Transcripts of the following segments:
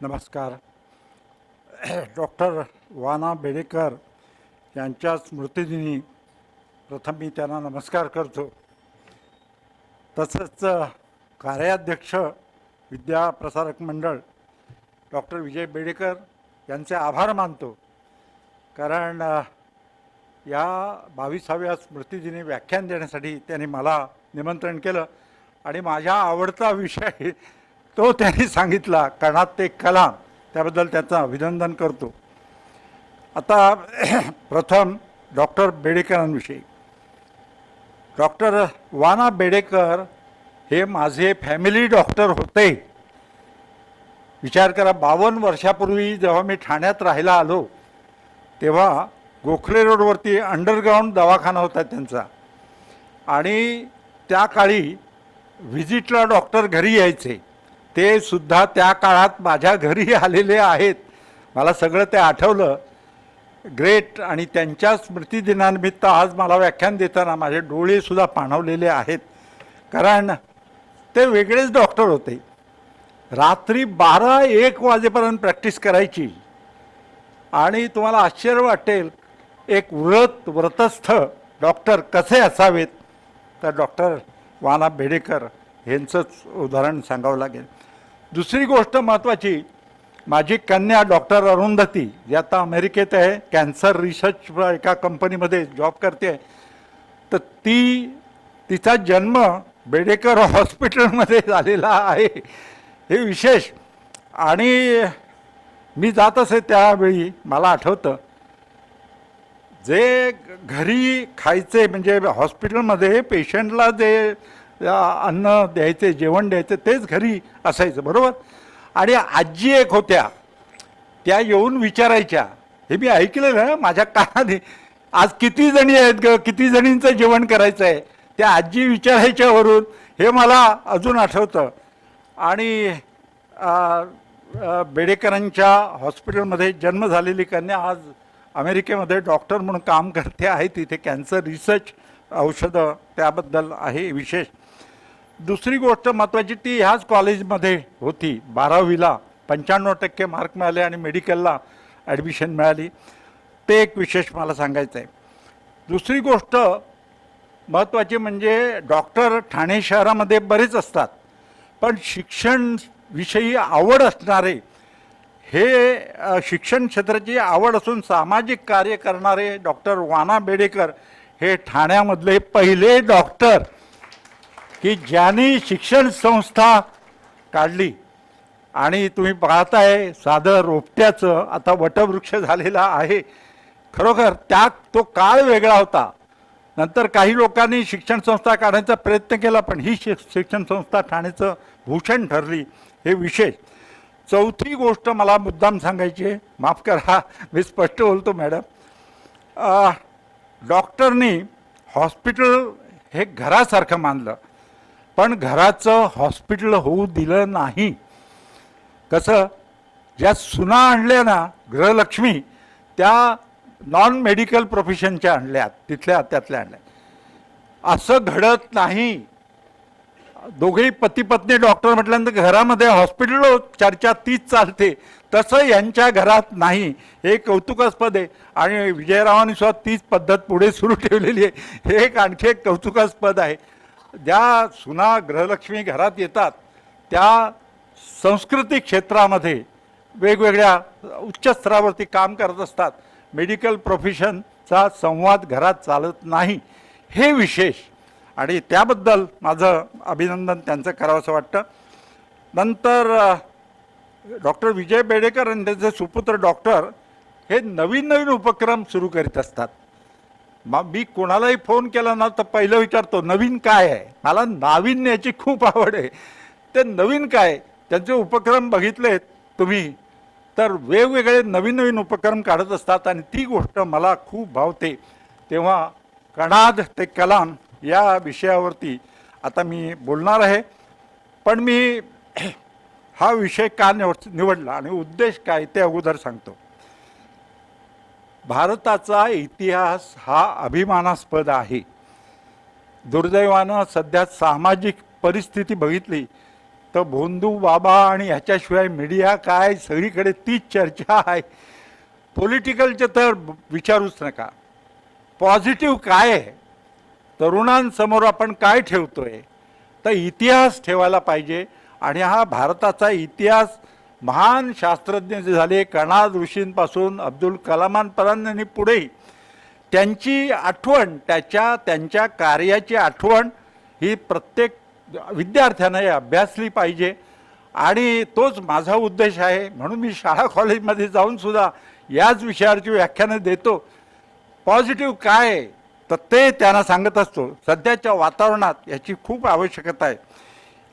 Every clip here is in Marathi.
नमस्कार. डॉक्टर वाना बेडेकर यांच्या स्मृतिदिनी प्रथम मी त्यांना नमस्कार करतो. तसंच कार्याध्यक्ष विद्या प्रसारक मंडळ डॉक्टर विजय बेडेकर यांचे आभार मानतो, कारण या 22व्या स्मृतिदिनी व्याख्यान देण्यासाठी त्यांनी मला निमंत्रण केलं आणि माझ्या आवडता विषय तो त्यांनी सांगितला, कणात ते कलाम. त्याबद्दल त्याचं अभिनंदन करतो. आता प्रथम डॉक्टर बेडेकरांविषयी. डॉक्टर वाना बेडेकर हे माझे फॅमिली डॉक्टर होते. विचार करा, 52 वर्षापूर्वी जेव्हा मी ठाण्यात राहायला आलो तेव्हा गोखले रोडवरती अंडरग्राऊंड दवाखाना होता त्यांचा, आणि त्या काळी व्हिजिटला डॉक्टर घरी यायचे. ते सुद्धा त्या काळात माझ्या घरी आलेले आहेत. मला सगळं ते आठवलं. ग्रेट. आणि त्यांच्या स्मृतिदिनानिमित्त आज मला व्याख्यान देताना माझे डोळेसुद्धा पाणावलेले आहेत, कारण ते वेगळेच डॉक्टर होते. रात्री 12-1 वाजेपर्यंत प्रॅक्टिस करायची. आणि तुम्हाला आश्चर्य वाटेल, एक व्रतस्थ डॉक्टर कसे असावेत, तर डॉक्टर वाना बेडेकर यांचंच उदाहरण सांगावं लागेल. दुसरी गोष्ट महत्त्वाची, माझी कन्या डॉक्टर अरुंधती, जी आता अमेरिकेत आहे, कॅन्सर रिसर्च एका कंपनीमध्ये जॉब करते. तर तिचा जन्म बेडेकर हॉस्पिटलमध्ये झालेला आहे. हे विशेष. आणि मी जात असे त्यावेळी मला आठवतं, जे घरी खायचे म्हणजे हॉस्पिटलमध्ये पेशंटला जे अन्न द्यायचे, जेवण द्यायचे, तेच घरी असायचं, बरोबर. आणि आजी एक होत्या, त्या येऊन विचारायच्या. हे मी ऐकलेलं ना माझ्या कानाने. आज किती जणी आहेत ग, किती जणींचं जेवण करायचं आहे, त्या आजी विचारायच्यावरून हे मला अजून आठवतं. आणि बेडेकरांच्या हॉस्पिटलमध्ये जन्म झालेली कन्या आज अमेरिकेमध्ये डॉक्टर म्हणून काम करते आहे. तिथे कॅन्सर रिसर्च औषधं त्याबद्दल आहे विशेष. दुसरी गोष्ट महत्त्वाची, ती ह्याच कॉलेजमध्ये होती. 12वीला 95% मार्क मिळाले आणि मेडिकलला ॲडमिशन मिळाली. ते एक विशेष मला सांगायचं आहे. दुसरी गोष्ट महत्त्वाची म्हणजे डॉक्टर ठाणे शहरामध्ये बरेच असतात, पण शिक्षणविषयी आवड असणारे, हे शिक्षण क्षेत्राची आवड असून सामाजिक कार्य करणारे डॉक्टर वाना बेडेकर हे ठाण्यामधले पहिले डॉक्टर की ज्यांनी शिक्षण संस्था काढली. आणि तुम्ही पाहताय साधं रोपट्याचं आता वटवृक्ष झालेला आहे. खरोखर तो काळ वेगळा होता. नंतर काही लोकांनी शिक्षण संस्था काढण्याचा प्रयत्न केला, पण ही शिक्षण संस्था ठाण्याचं भूषण ठरली. हे विशेष. चौथी गोष्ट मला मुद्दाम सांगायची आहे, माफ करा मी स्पष्ट बोलतो मॅडम. डॉक्टरनी हॉस्पिटल हे घरासारखं मानलं, पण घराचं हॉस्पिटल होऊ दिलं नाही. कसं, ज्या सुना आणल्या ना गृहलक्ष्मी, त्या नॉन मेडिकल प्रोफेशनच्या आणल्यात, त्यातल्या आणल्या. असं घडत नाही. दोघेही पती पत्नी डॉक्टर म्हटल्यानंतर घरामध्ये हॉस्पिटल चर्चा तीच चालते. तसं यांच्या घरात नाही. हे कौतुकास्पद आहे. आणि विजयरावांनी सुद्धा तीच पद्धत पुढे सुरू ठेवलेली आहे. हे एक आणखी एक कौतुकास्पद आहे. ज्या सुना गृहलक्ष्मी घरात येतात, त्या सांस्कृतिक क्षेत्रामध्ये वेगवेगळ्या उच्च स्तरावरती काम करत असतात. मेडिकल प्रोफेशनचा संवाद घरात चालत नाही. हे विशेष. आणि त्याबद्दल माझं अभिनंदन त्यांचं करावंसं वाटतं. नंतर डॉक्टर विजय बेडेकर आणि त्यांचे सुपुत्र डॉक्टर हे नवीन नवीन उपक्रम सुरू करीत असतात. मग मी कोणालाही फोन केला ना तर पहिलं विचारतो, नवीन काय आहे. मला नाविन्याची खूप आवड आहे. ते नवीन काय, त्यांचे उपक्रम बघितलेत तुम्ही तर वेगवेगळे नवीन नवीन उपक्रम काढत असतात, आणि ती गोष्ट मला खूप भावते. तेव्हा कणाद ते कलाम या विषयावरती आता मी बोलणार आहे. पण मी हा विषय का निवडला आणि उद्देश काय ते अगोदर सांगतो. भारताचा इतिहास हा अभिमानास्पद आहे. दुर्दैवानं सध्या सामाजिक परिस्थिती बघितली तर भोंदू बाबा आणि ह्याच्याशिवाय मीडिया काय, सगळीकडे तीच चर्चा आहे. पॉलिटिकलचं तर विचारूच नका. पॉझिटिव्ह काय आहे, तरुणांसमोर आपण काय ठेवतोय, तर इतिहास ठेवायला पाहिजे. आणि हा भारताचा इतिहास महान शास्त्रज्ञ जे झाले, कणाद ऋषींपासून अब्दुल कलामांपर्यंत पुढे त्यांची आठवण, त्यांच्या कार्याची आठवण ही प्रत्येक विद्यार्थ्याने अभ्यासली पाहिजे. आणि तोच माझा उद्देश आहे. म्हणून मी शाळा कॉलेजमध्ये जाऊन सुद्धा याच विषयावरची व्याख्यानं देतो. पॉझिटिव्ह काय तर ते त्यांना सांगत असतो. सध्याच्या वातावरणात याची खूप आवश्यकता आहे.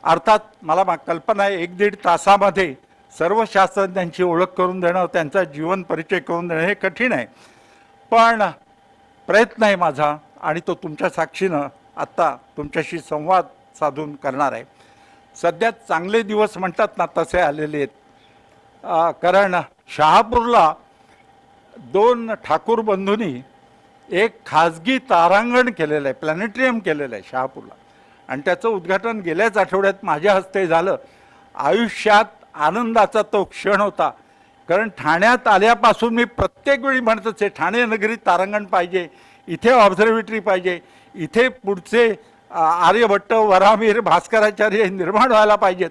अर्थात मला कल्पना आहे 1-1.5 तासामध्ये सर्व शास्त्रज्ञांची ओळख करून देणं, त्यांचा जीवन परिचय करून देणं हे कठीण आहे. पण प्रयत्न आहे माझा आणि तो तुमच्या साक्षीनं आत्ता तुमच्याशी संवाद साधून करणार आहे. सध्या चांगले दिवस म्हणतात ना, तसे आलेले आहेत. कारण शहापूरला 2 ठाकूर बंधूंनी एक खाजगी तारांगण केलेलं आहे, प्लॅनेटरियम केलेलं आहे शहापूरला. आणि त्याचं उद्घाटन गेल्याच आठवड्यात माझ्या हस्ते झालं. आयुष्यात आनंदाचा तो क्षण होता. कारण ठाण्यात आल्यापासून मी प्रत्येक वेळी म्हणतच आहे, ठाणे नगरीत तारांगण पाहिजे, इथे ऑब्झर्वेटरी पाहिजे, इथे पुढचे आर्यभट्ट, वरामीर, भास्कराचार्य निर्माण व्हायला पाहिजेत.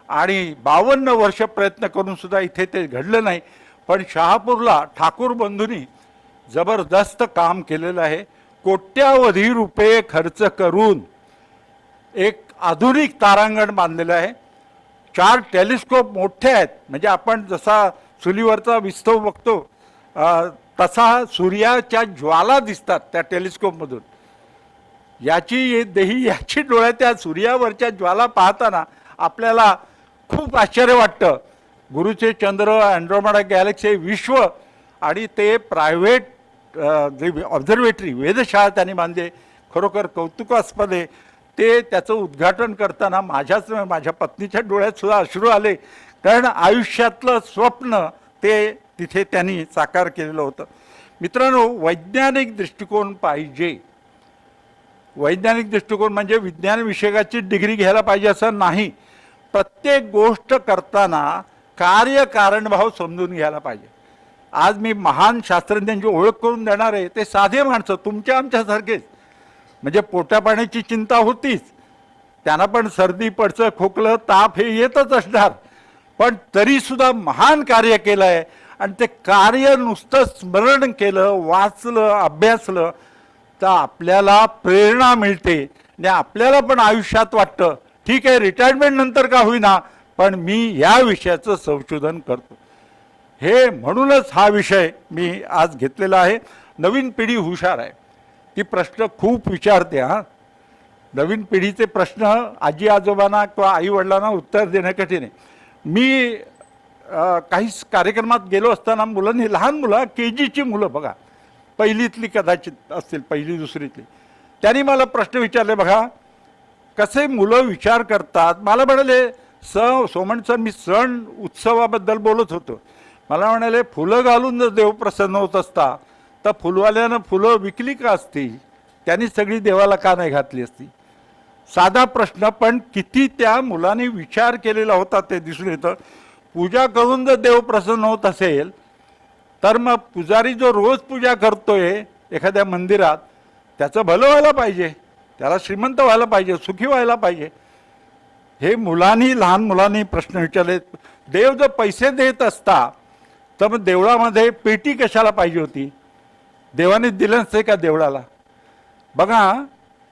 आणि 52 वर्ष प्रयत्न करून सुद्धा इथे ते घडलं नाही. पण शहापूरला ठाकूर बंधूंनी जबरदस्त काम केलेलं आहे. कोट्यावधी रुपये खर्च करून एक आधुनिक तारांगण बांधलेलं आहे. 4 टेलिस्कोप मोठे आहेत. म्हणजे आपण जसा चुलीवरचा विस्तव बघतो तसा सूर्याच्या ज्वाला दिसतात त्या टेलिस्कोपमधून. याची डोळ्यात त्या सूर्यावरच्या ज्वाला पाहताना आपल्याला खूप आश्चर्य वाटतं. गुरुचे चंद्र, अँड्रोमेडा गॅलेक्सी, विश्व आणि ते प्रायव्हेट जे ऑब्झर्वेटरी, वेधशाळा त्यांनी बांधले, खरोखर कौतुकास्पद आहे. ते त्याचं उद्घाटन करताना माझ्या पत्नीच्या डोळ्यात सुद्धा अश्रू आले. कारण आयुष्यातलं स्वप्न ते तिथे त्यांनी साकार केलेलं होतं. मित्रांनो, वैज्ञानिक दृष्टिकोन पाहिजे. वैज्ञानिक दृष्टिकोन म्हणजे विज्ञान विषयकाची डिग्री घ्यायला पाहिजे असं नाही. प्रत्येक गोष्ट करताना कार्यकारणभाव समजून घ्यायला पाहिजे. आज मी महान शास्त्रज्ञांची ओळख करून देणार आहे. ते साधे माणसं, तुमच्या आमच्यासारखेच. म्हणजे पोटापाण्याची चिंता होतीच, त्यांना पण सर्दी, पडचं, खोकलं, ताप हे येतच असणार. पण तरीसुद्धा महान कार्य केलं आहे. आणि ते कार्य नुसतं स्मरण केलं, वाचलं, अभ्यासलं तर आपल्याला प्रेरणा मिळते. आणि आपल्याला पण आयुष्यात वाटतं, ठीक आहे रिटायरमेंट नंतर का होईना पण मी या विषयाचं संशोधन करतो. हे म्हणूनच हा विषय मी आज घेतलेला आहे. नवीन पिढी हुशार आहे, ती प्रश्न खूप विचारते. नवीन पिढीचे प्रश्न आजी आजोबांना किंवा आई वडिलांना उत्तर देणं कठीण आहे. मी काही कार्यक्रमात गेलो असताना मुलांनी, लहान मुलं, KGची मुलं बघा, पहिलीतली कदाचित असतील, पहिली दुसरीतली, त्यांनी मला प्रश्न विचारले. बघा कसे मुलं विचार करतात. मला म्हणाले, सोमन सर, मी सण उत्सवाबद्दल बोलत होतो. मला म्हणाले, फुलं घालून जर देव प्रसन्न होत असता तर फुलवाल्यानं फुलं विकली का असती, त्यांनी सगळी देवाला का नाही घातली असती. साधा प्रश्न, पण किती त्या मुलांनी विचार केलेला होता ते दिसून येतं. पूजा करून जर देव प्रसन्न होत असेल तर मग पुजारी जो रोज पूजा करतोय एखाद्या मंदिरात, त्याचं भलं व्हायला पाहिजे, त्याला श्रीमंत व्हायला पाहिजे, सुखी व्हायला पाहिजे. हे लहान मुलांनी प्रश्न विचारले. देव जर पैसे देत असता तर मग देवळामध्ये पेटी कशाला पाहिजे होती, देवाने दिलं नसते का देवळाला. बघा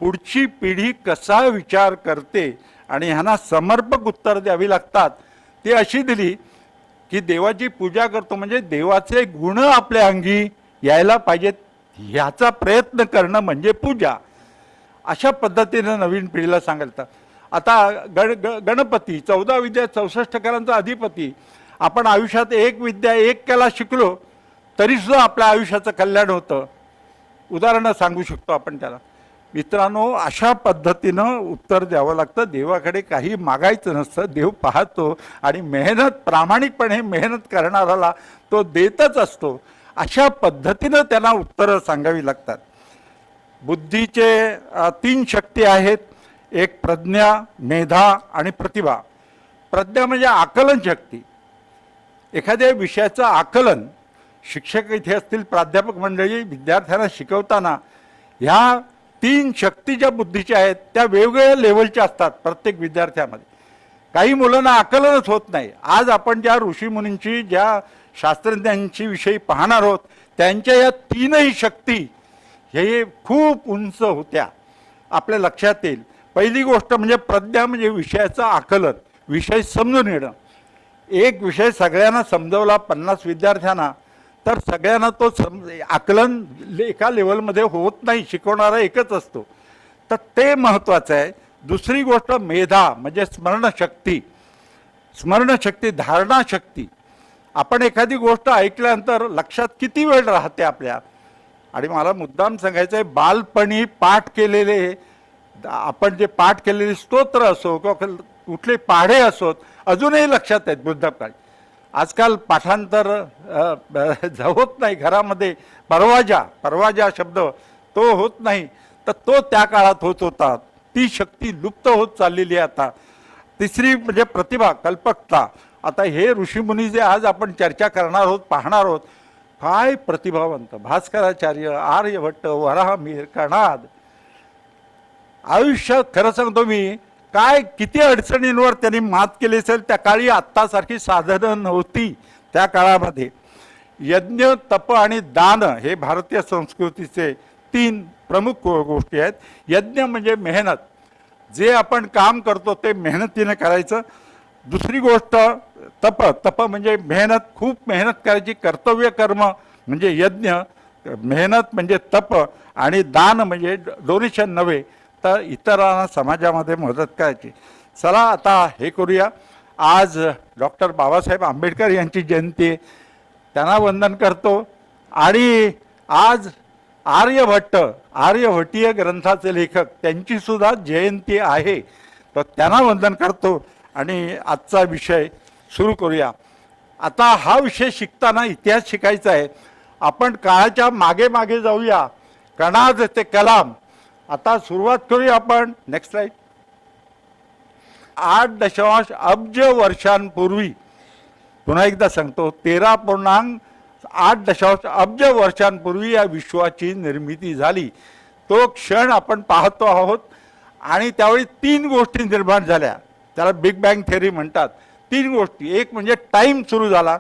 पुढची पिढी कसा विचार करते आणि ह्यांना समर्पक उत्तर द्यावी लागतात. ती अशी दिली की देवाची पूजा करतो म्हणजे देवाचे गुण आपल्या अंगी यायला पाहिजेत, ह्याचा प्रयत्न करणं म्हणजे पूजा. अशा पद्धतीनं नवीन पिढीला सांगायचं. आता गणपती 14 विद्या 64 कलांचा अधिपती. आपण आयुष्यात एक विद्या एक कला शिकलो तरीसुद्धा आपल्या आयुष्याचं कल्याण होतं. उदाहरणं सांगू शकतो आपण त्याला. मित्रांनो, अशा पद्धतीनं उत्तर द्यावं लागतं. देवाकडे काही मागायचं नसतं, देव पाहतो आणि प्रामाणिकपणे मेहनत करणाराला तो देतच असतो. अशा पद्धतीनं त्यांना उत्तरं सांगावी लागतात. बुद्धीचे 3 शक्ती आहेत, एक प्रज्ञा, मेधा आणि प्रतिभा. प्रज्ञा म्हणजे आकलन शक्ती. एखाद्या विषयाचं आकलन शिक्षक इथे असतील, प्राध्यापक मंडळी विद्यार्थ्यांना शिकवताना ह्या 3 शक्ती ज्या बुद्धीच्या आहेत त्या वेगवेगळ्या लेवलच्या असतात प्रत्येक विद्यार्थ्यामध्ये. काही मुलांना आकलनच होत नाही. आज आपण ज्या ऋषीमुनींची, ज्या शास्त्रज्ञांची विषयी पाहणार आहोत त्यांच्या या 3ही शक्ती हे खूप उंच होत्या, आपल्या लक्षात येईल. पहिली गोष्ट म्हणजे प्रज्ञा म्हणजे विषयाचं आकलन, विषय समजून येणं. एक विषय सगळ्यांना समजवला 50 विद्यार्थ्यांना तर सगळ्यांना तो आकलन एका लेवलमध्ये होत नाही, शिकवणारा एकच असतो, तर ते महत्त्वाचं आहे. दुसरी गोष्ट मेधा म्हणजे स्मरणशक्ती, स्मरणशक्ती, धारणाशक्ती. आपण एखादी गोष्ट ऐकल्यानंतर लक्षात किती वेळ राहते आपल्या. आणि मला मुद्दाम सांगायचं आहे, बालपणी पाठ केलेले, आपण जे पाठ केलेले स्तोत्र असो किंवा कुठले पाढे असोत अजूनही लक्षात आहेत बुद्धकाळी. आजकाल पाठांतर होत नाही घरामध्ये. परवाजा शब्द तो होत नाही, तर तो त्या काळात होत होता. ती शक्ती लुप्त होत चाललेली आहे आता. तिसरी म्हणजे प्रतिभा, कल्पकता. आता हे ऋषीमुनी जे आज आपण चर्चा करणार आहोत, पाहणार आहोत, काय प्रतिभावंत. भास्कराचार्य, आर्यभट्ट, वराहमिहिर, कणाद. आयुष्यात खरं सांगतो मी, काय किती अडचणींवर त्यांनी मात केली असेल. त्या काळी आत्तासारखी साधनं नव्हती त्या काळामध्ये. यज्ञ, तप आणि दान हे भारतीय संस्कृतीचे 3 प्रमुख गोष्टी आहेत. यज्ञ म्हणजे मेहनत, जे आपण काम करतो ते मेहनतीने करायचं. दुसरी गोष्ट तप म्हणजे मेहनत, खूप मेहनत करायची, कर्तव्य कर्म म्हणजे यज्ञ, मेहनत म्हणजे तप. आणि दान म्हणजे डोनेशन नव्हे तर इतरांना समाजामध्ये मदत करायची. चला आता हे करूया. आज डॉक्टर बाबासाहेब आंबेडकर यांची जयंती आहे, त्यांना वंदन करतो. आणि आज आर्यभट्टीय ग्रंथाचे लेखक त्यांची सुद्धा जयंती आहे, तर त्यांना वंदन करतो. आणि आजचा विषय सुरू करूया. आता हा विषय शिकताना इतिहास शिकायचा आहे. आपण काळाच्या मागे मागे जाऊया, कणाद ते कलाम. आता सुरुवात करूया आपण. Next slide. 8 अब्ज वर्षांपूर्वी, पुन्हा एकदा सांगतो, 13.8 अब्ज वर्षांपूर्वी या विश्वाची निर्मिती झाली. तो क्षण आपण पाहतो आहोत. आणि त्यावेळी 3 गोष्टी निर्माण झाल्या, त्याला बिग बँग थेअरी म्हणतात. 3 गोष्टी. एक म्हणजे टाईम सुरू झाला,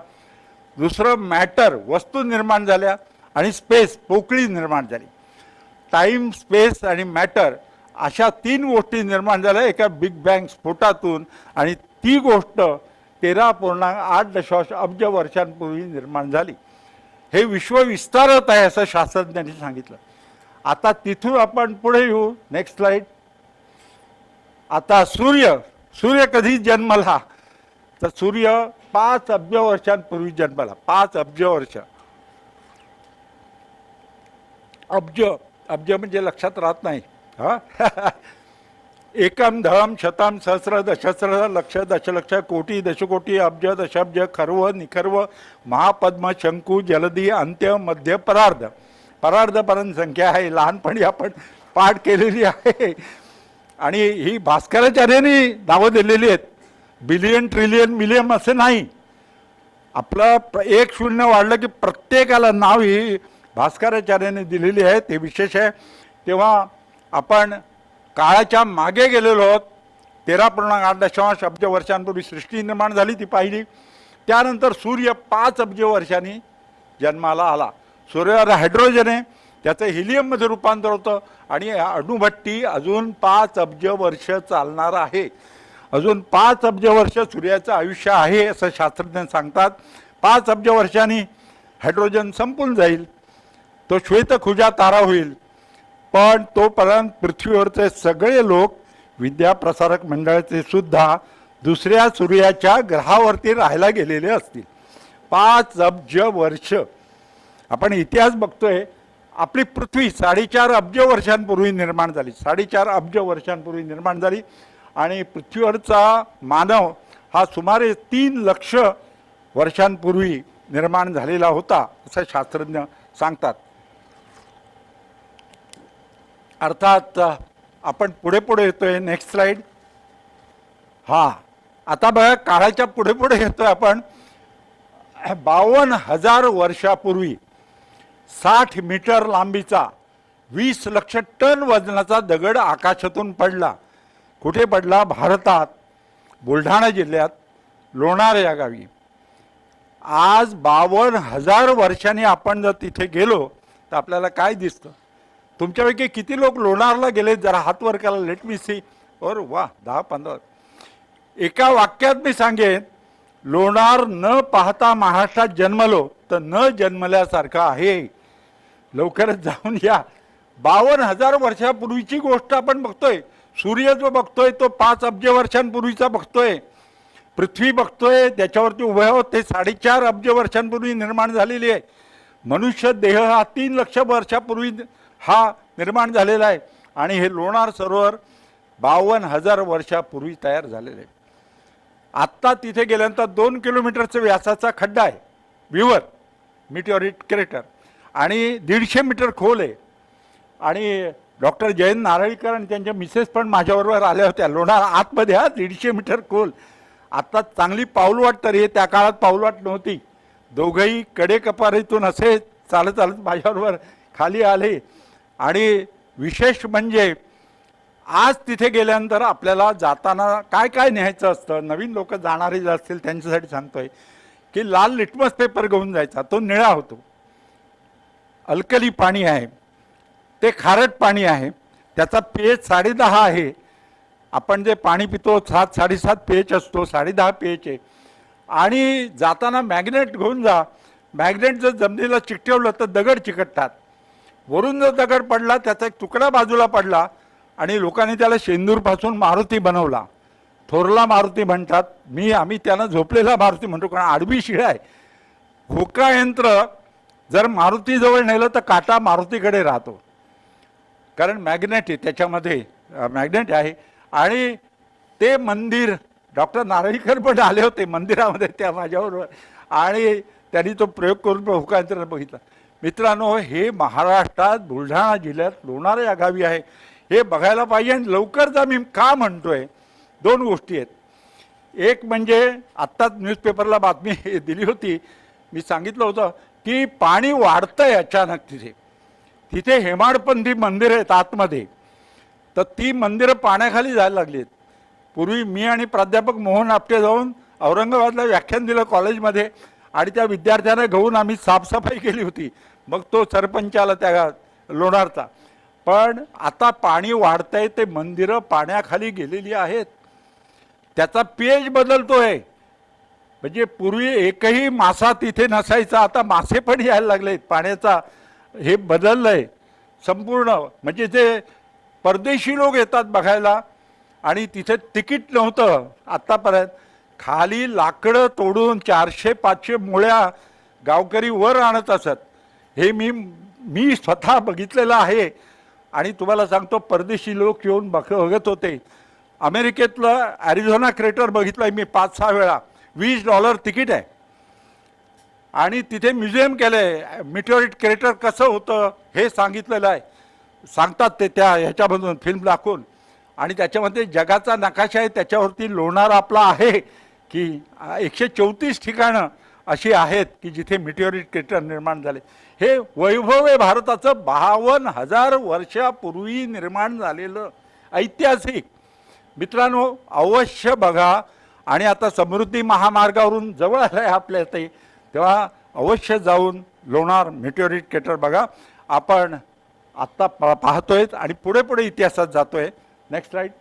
दुसरं मॅटर, वस्तू निर्माण झाल्या, आणि स्पेस, पोकळी निर्माण झाली. टाईम, स्पेस आणि मॅटर अशा 3 गोष्टी निर्माण झाल्या एका बिग बँग स्फोटातून. आणि ती गोष्ट 13.8 अब्ज वर्षांपूर्वी निर्माण झाली. हे विश्व विस्तारत आहे असं शास्त्रज्ञांनी सांगितलं. आता तिथून आपण पुढे येऊ. Next slide. आता सूर्य कधी जन्मला, तर सूर्य 5 अब्ज वर्षांपूर्वी जन्मला. 5 अब्ज वर्ष. अब्ज म्हणजे लक्षात राहत नाही. हा एकम, धम, शतम, सहस्र, दशस्र, लक्ष, दशलक्ष, कोटी, दशकोटी, अब्ज, दशाब्ज, खर्व, निखर्व, महापद्म, शंकू, जलदी, अंत्य, मध्य, परार्धपर्यंत संख्या आहे. लहानपणी आपण पाठ केलेली आहे. आणि ही भास्कराचार्यांनी नावं दिलेली आहेत. बिलियन, ट्रिलियन, मिलियन असे नाही. आपलं 1 शून्य वाढलं की प्रत्येकाला नाव ही भास्कराचार्यांनी दिलेली आहे. ते विशेष आहे. तेव्हा आपण काळाच्या मागे गेलेलो आहोत. 13.8 अब्ज वर्षांपूर्वी सृष्टी निर्माण झाली, ती पाहिली. त्यानंतर सूर्य 5 अब्ज वर्षांनी जन्माला आला. सूर्यावर हायड्रोजन आहे, त्याचं हिलियममध्ये रूपांतर होतं. आणि अणुभट्टी अजून 5 अब्ज वर्ष चालणार आहे. अजून 5 अब्ज वर्ष सूर्याचं आयुष्य आहे असं शास्त्रज्ञ सांगतात. 5 अब्ज वर्षांनी हायड्रोजन संपून जाईल, तो श्वेतखुजा तारा होईल. पण तोपर्यंत पृथ्वीवरचे सगळे लोक, विद्याप्रसारक मंडळाचे सुद्धा, दुसऱ्या सूर्याच्या ग्रहावरती राहायला गेलेले असतील. 5 अब्ज वर्ष. आपण इतिहास बघतोय. आपली पृथ्वी 4.5 अब्ज वर्षांपूर्वी निर्माण झाली. 4.5 अब्ज वर्षांपूर्वी निर्माण झाली. आणि पृथ्वीवरचा मानव हा सुमारे 3 लक्ष वर्षांपूर्वी निर्माण झालेला होता असं शास्त्रज्ञ सांगतात. अर्थात आपण पुढे पुढे येतोय. Next slide. हा आता बघा काळाच्या पुढे पुढे येतोय आपण. 52,000 वर्षापूर्वी 60 मीटर लांबीचा 20 लक्ष टन वजनाचा दगड आकाशातून पडला. कुठे पडला? भारतात, बुलढाणा जिल्ह्यात लोणार या गावी. आज 52,000 वर्षांनी आपण जर तिथे गेलो तर आपल्याला काय दिसतं? तुमच्यापैकी किती लोक लोणारला गेले? जरा हात वर करा, लेट मी सी. और वा, 10-15. एका वाक्यात मी सांगेन, लोणार न पाहता महाराष्ट्रात जन्मलो तर न जन्मल्यासारखं आहे. लवकरच जाऊन या. 52,000 वर्षापूर्वीची गोष्ट आपण बघतोय. सूर्य जो बघतोय तो 5 अब्ज वर्षांपूर्वीचा बघतोय. पृथ्वी बघतोय, त्याच्यावरती उभे आहोत ते 4.5 अब्ज वर्षांपूर्वी निर्माण झालेली आहे. मनुष्य देह हा 3 लक्ष वर्षापूर्वी हा निर्माण झालेला आहे. आणि हे लोणार सरोवर 52,000 वर्षापूर्वी तयार झालेलं आहे. आत्ता तिथे गेल्यानंतर 2 किलोमीटरचा व्यासाचा खड्डा आहे, व्ह्यूवर मिटिओरिट क्रेटर, आणि 150 मीटर खोल आहे. आणि डॉक्टर जयंत नारळीकर आणि त्यांच्या मिसेस पण माझ्याबरोबर आल्या होत्या. लोणार आतमध्ये हा 150 मीटर खोल. आत्ता चांगली पाऊलवाट तरी आहे, त्या काळात पाऊलवाट नव्हती. दोघंही कडेकपारीतून असे चालत चालत माझ्याबरोबर खाली आले. आणि विशेष म्हणजे आज तिथे गेल्यानंतर आपल्याला जाताना काय काय न्यायचं असतं, नवीन लोक जाणारे जे असतील त्यांच्यासाठी सांगतोय की लाल लिटमस पेपर घेऊन जायचा. तो निळा होतो, अल्कली पाणी आहे, ते खारट पाणी आहे, त्याचा pH 10.5 आहे. आपण जे पाणी पितो 7-7.5 pH असतो, 10.5 pH आहे. आणि जाताना मॅग्नेट घेऊन जा. मॅग्नेट जर जमिनीला चिकटवलं तर दगड चिकटतात. वरून जर दगड पडला, त्याचा एक तुकडा बाजूला पडला, आणि लोकांनी त्याला शेंदूरपासून मारुती बनवला. थोरला मारुती म्हणतात, आम्ही त्याला झोपलेला मारुती म्हणतो, कारण आडवी शिळा आहे. होका यंत्र जर मारुतीजवळ नेलं तर काटा मारुतीकडे राहतो, कारण मॅग्नेट आहे त्याच्यामध्ये, मॅग्नेट आहे. आणि ते मंदिर डॉक्टर नारळीकर पण आले होते मंदिरामध्ये त्या माझ्याबरोबर, आणि त्यांनी तो प्रयोग करून होका यंत्र बघितला. मित्रांनो, हे महाराष्ट्रात बुलढाणा जिल्ह्यात लोणार या गावी आहे. हे बघायला पाहिजे. आणि लवकरच मी का म्हणतोय, 2 गोष्टी आहेत. एक म्हणजे आत्ताच न्यूजपेपरला बातमी दिली होती, मी सांगितलं होतं की पाणी वाढतंय अचानक. तिथे हेमाडपंथी मंदिर आहेत आतमध्ये, तर ती मंदिरं पाण्याखाली जायला लागली आहेत. पूर्वी मी आणि प्राध्यापक मोहन आपटे जाऊन औरंगाबादला व्याख्यान दिलं कॉलेजमध्ये, आणि त्या विद्यार्थ्यांना घेऊन आम्ही साफसफाई केली होती. मग तो सरपंच आला त्या लोणारचा. पण आता पाणी वाढतंय, ते मंदिरं पाण्याखाली गेलेली आहेत, त्याचा pH बदलतोय. म्हणजे पूर्वी एकही मासा तिथे नसायचा, आता मासे पण यायला लागलेत. पाण्याचा हे बदललंय संपूर्ण. म्हणजे जे परदेशी लोक येतात बघायला, आणि तिथे तिकीट नव्हतं आत्तापर्यंत. खाली लाकडं तोडून 400-500 मुळ्या गावकरी वर आणत असत. हे मी स्वतः बघितलेलं आहे. आणि तुम्हाला सांगतो, परदेशी लोक येऊन बघत होते. अमेरिकेतलं ॲरिझोना क्रेटर बघितलं मी 5-6 वेळा. $20 तिकीट आहे. आणि तिथे म्युझियम केलं आहे. मिटिओरिट क्रेटर कसं होतं हे सांगितलेलं आहे. सांगतात ते त्या ह्याच्यामधून फिल्म दाखवून. आणि त्याच्यामध्ये जगाचा नकाशा आहे, त्याच्यावरती लोणार आपला आहे की 134 ठिकाणं अशी आहेत की जिथे मिटिओरिट क्रेटर निर्माण झाले. हे वैभव आहे भारताचं. 52,000 वर्षापूर्वी निर्माण झालेलं ऐतिहासिक. मित्रांनो, अवश्य बघा. आणि आता समृद्धी महामार्गावरून जवळ आलं आहे आपल्या इथे, तेव्हा अवश्य जाऊन लोणार मिटिओरिट क्रेटर बघा. आपण आत्ता पाहतोय आणि पुढे पुढे इतिहासात जातोय. Next slide.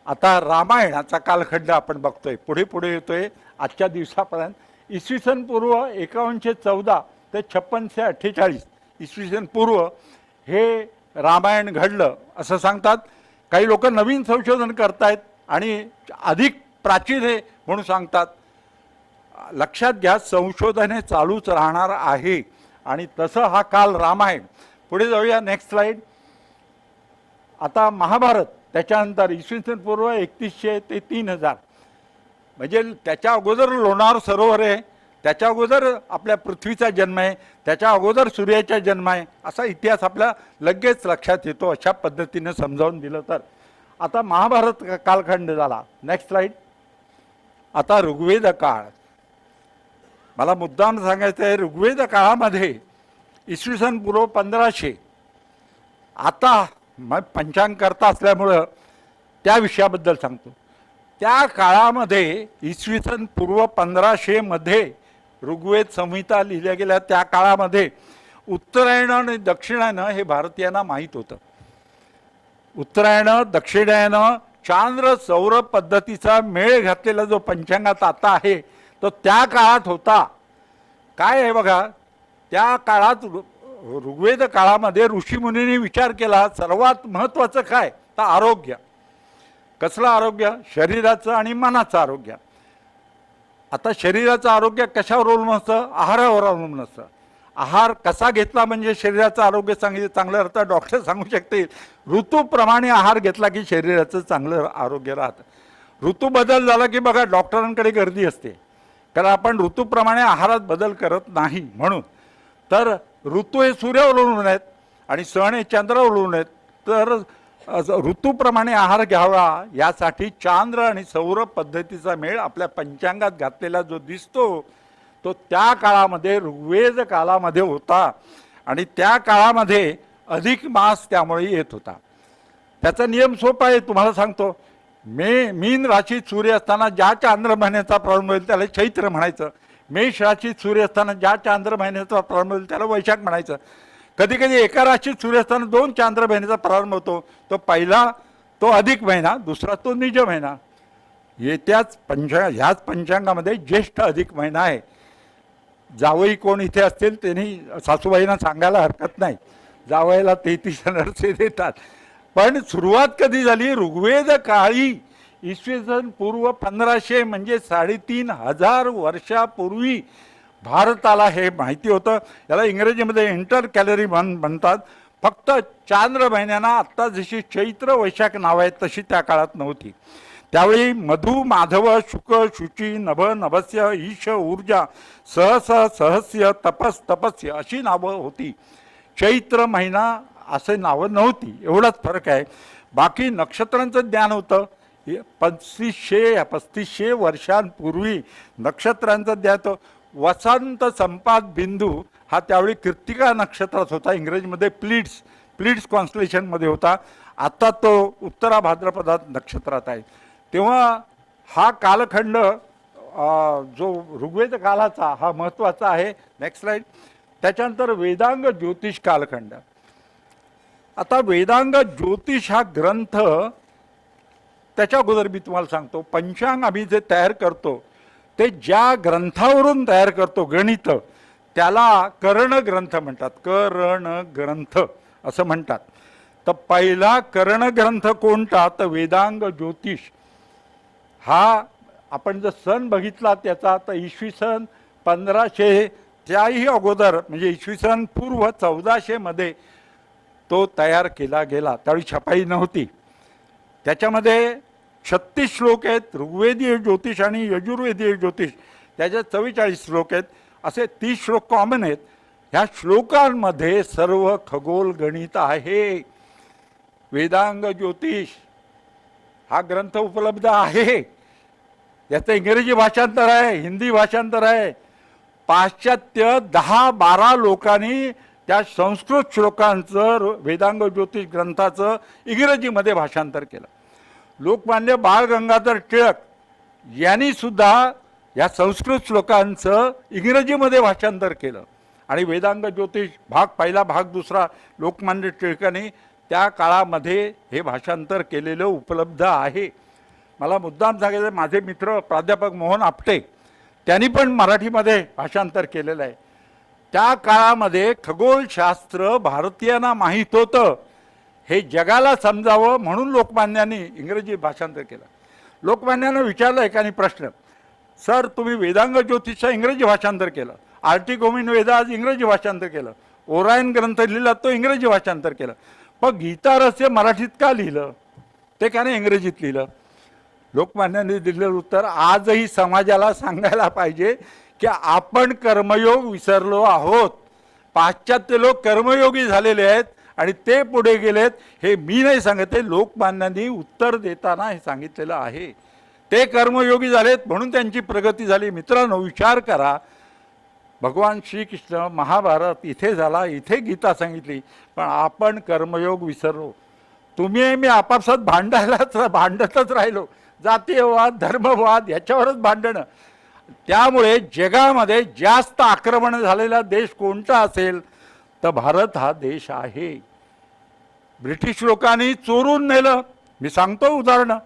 आता रामायणाचा कालखंड आपण बघतोय, पुढे पुढे येतोय आजच्या दिवसापर्यंत. इसवी सन पूर्व 5114 ते 5648 इसवी सन पूर्व हे रामायण घडलं असं सांगतात. काही लोक नवीन संशोधन करतायत आणि अधिक प्राचीन आहे म्हणून सांगतात. लक्षात घ्या, संशोधन हे चालूच राहणार आहे. आणि तसं हा काल रामायण. पुढे जाऊया, नेक्स्ट स्लाइड. आता महाभारत, त्याच्यानंतर इसवी सन पूर्व 3100 ते 3000, म्हणजे त्याच्या अगोदर लोणार सरोवर आहे, त्याच्या अगोदर आपल्या पृथ्वीचा जन्म आहे, त्याच्या अगोदर सूर्याचा जन्म आहे, असा इतिहास आपल्या लगेच लक्षात येतो अशा पद्धतीने समजावून दिलं तर. आता महाभारत कालखंड झाला. Next slide. आता ऋग्वेद काळ, मला मुद्दाम सांगायचं आहे, ऋग्वेद काळामध्ये इसवी सन पूर्व 1500, आता मग पंचांग करता असल्यामुळं त्या विषयाबद्दल सांगतो. त्या काळामध्ये इसवी सन पूर्व 1500 ऋग्वेद संहिता लिहिल्या गेल्या. त्या काळामध्ये उत्तरायण आणि दक्षिणायनं हे भारतीयांना माहीत होतं. उत्तरायण दक्षिणायनं चांद्र सौर पद्धतीचा मेळ घातलेला जो पंचांगात आता आहे तो त्या काळात होता. काय आहे बघा, त्या काळात ऋग्वेद काळामध्ये ऋषीमुनींनी विचार केला, सर्वात महत्त्वाचं काय तर आरोग्य. कसलं आरोग्य? शरीराचं आणि मनाचं आरोग्य. आता शरीराचं आरोग्य कशावर अवलंबून असतं? आहारावर अवलंबून असतं. आहार कसा घेतला म्हणजे शरीराचं आरोग्य चांगलं राहतं, डॉक्टर सांगू शकतील. ऋतूप्रमाणे आहार घेतला की शरीराचं चांगलं आरोग्य राहतं. ऋतू बदल झाला की बघा डॉक्टरांकडे गर्दी असते, कारण आपण ऋतूप्रमाणे आहारात बदल करत नाही. म्हणून तर ऋतू हे सूर्यावर अवलंबून आहेत आणि सण हे चंद्रावर अवलंबून आहेत. तर ऋतूप्रमाणे आहार घ्यावा यासाठी चांद्र आणि सौर पद्धतीचा मेळ आपल्या पंचांगात घातलेला जो दिसतो तो त्या काळामध्ये ऋग्वेद काळामध्ये होता. आणि त्या काळामध्ये अधिक मास त्यामुळे येत होता. त्याचा नियम सोपा आहे, तुम्हाला सांगतो. मीन राशीत सूर्य असताना ज्या चांद्र महिन्याचा प्रारंभ होईल त्याला चैत्र म्हणायचं. मेष राशीत सूर्य असताना ज्या चांद्र महिन्याचा प्रारंभ होईल त्याला वैशाख म्हणायचं. कधी कधी एका राशीत सूर्य असताना 2 चांद्र महिन्याचा प्रारंभ होतो. तो पहिला तो अधिक महिना, दुसरा तो निज महिना. येत्याच ह्याच पंचांगामध्ये ज्येष्ठ अधिक महिना आहे. जावई कोण इथे असतील त्यांनी सासूबाईंना सांगायला हरकत नाही, जावयाला 33 नरसे देतात. पण सुरुवात कधी झाली? ऋग्वेद काळी इसवी सन पूर्व 1500 म्हणजे 3500 वर्षापूर्वी भारताला हे माहिती होतं. याला इंग्रजीमध्ये इंटर कॅलरी म्हणतात. फक्त चांद्र महिन्यांना आत्ता जशी चैत्र वैशाख नाव आहेत तशी त्या काळात नव्हती. त्यावेळी मधु माधव शुक शुची नभ नभस्य ईश ऊर्जा सहस सहस्य तपस तपस्य अशी नावं होती. चैत्र महिना असे नावं नव्हती. एवढाच फरक आहे. बाकी नक्षत्रांचं ज्ञान होतं. 3500 वर्षांपूर्वी नक्षत्रांचं ज्ञान होतं. वसंत संपात बिंदू हा त्यावेळी कृत्तिका नक्षत्रात होता. इंग्रजीमध्ये प्लीड्स कॉन्स्टलेशनमध्ये होता. आता तो उत्तरा भाद्रपदात नक्षत्रात आहे. तेव्हा हा कालखंड जो ऋग्वेद कालाचा हा महत्त्वाचा आहे. Next slide. त्याच्यानंतर वेदांग ज्योतिष कालखंड. आता वेदांग ज्योतिष हा ग्रंथ, त्याच्या अगोदर मी तुम्हाला सांगतो, पंचांग आम्ही जे तयार करतो ते ज्या ग्रंथावरून तयार करतो गणित त्याला कर्ण ग्रंथ म्हणतात. कर्ण ग्रंथ असं म्हणतात. तर पहिला कर्ण ग्रंथ कोणता तर वेदांग ज्योतिष. हा आपण जर सन बघितला त्याचा तर इसवी सन 1500 त्याही अगोदर म्हणजे इसवी सन पूर्व 1400 तो तयार केला गेला. त्यावेळी छपाई नव्हती. त्याच्यामध्ये 36 श्लोक आहेत. ऋग्वेदीय ज्योतिष आणि यजुर्वेदीय ज्योतिष त्याच्यात 44 श्लोक आहेत. असे 30 श्लोक कॉमन आहेत. ह्या श्लोकांमध्ये सर्व खगोल गणित आहे. वेदांग ज्योतिष हा ग्रंथ उपलब्ध आहे. याचं इंग्रजी भाषांतर आहे, हिंदी भाषांतर आहे. पाश्चात्य 10-12 लोकांनी त्या संस्कृत श्लोकांचं वेदांग ज्योतिष ग्रंथाचं इंग्रजीमध्ये भाषांतर केलं. लोकमान्य बाळ गंगाधर टिळक यांनी सुद्धा या संस्कृत श्लोकांचं इंग्रजीमध्ये भाषांतर केलं. आणि वेदांग ज्योतिष भाग पहिला भाग दुसरा लोकमान्य टिळकांनी त्या काळामध्ये हे भाषांतर केलेलं उपलब्ध आहे. मला मुद्दाम सांगायचं, माझे मित्र प्राध्यापक मोहन आपटे त्यांनी पण मराठीमध्ये भाषांतर केलेलं आहे. त्या काळामध्ये खगोलशास्त्र भारतीयांना माहीत होतं हे जगाला समजावं म्हणून लोकमान्यांनी इंग्रजी भाषांतर केलं. लोकमान्यांना विचारलं एकाने प्रश्न, सर तुम्ही वेदांग ज्योतिषचं इंग्रजी भाषांतर केलं, आर्टिकोमिन वेदास इंग्रजी भाषांतर केलं, ओरायन ग्रंथ लिहिला तो इंग्रजी भाषांतर केलं, पण गीता रहस्य मराठीत का लिहिलं? ते का नाही इंग्रजीत लिहिलं? लोकमान्यांनी दिलेलं उत्तर आजही समाजाला सांगायला पाहिजे की आपण कर्मयोग विसरलो आहोत. पाश्चात्य लोक कर्मयोगी झालेले आहेत आणि ते पुढे गेलेत. हे मी नाही सांगते, लोकमान्यांनी उत्तर देताना हे सांगितलेलं आहे. ते कर्मयोगी झालेत म्हणून त्यांची प्रगती झाली. मित्रांनो, विचार करा, भगवान श्रीकृष्ण महाभारत इथे झाला, इथे गीता सांगितली, पण आपण कर्मयोग विसरलो. तुम्ही मी आपापसात भांडतच राहिलो. जातीयवाद, धर्मवाद याच्यावरच भांडणं. त्यामुळे जगामध्ये जास्त आक्रमण झालेला देश कोणता असेल तर भारत हा देश आहे. ब्रिटिश लोकांनी चोरून नेलं, मी सांगतो उदाहरणं,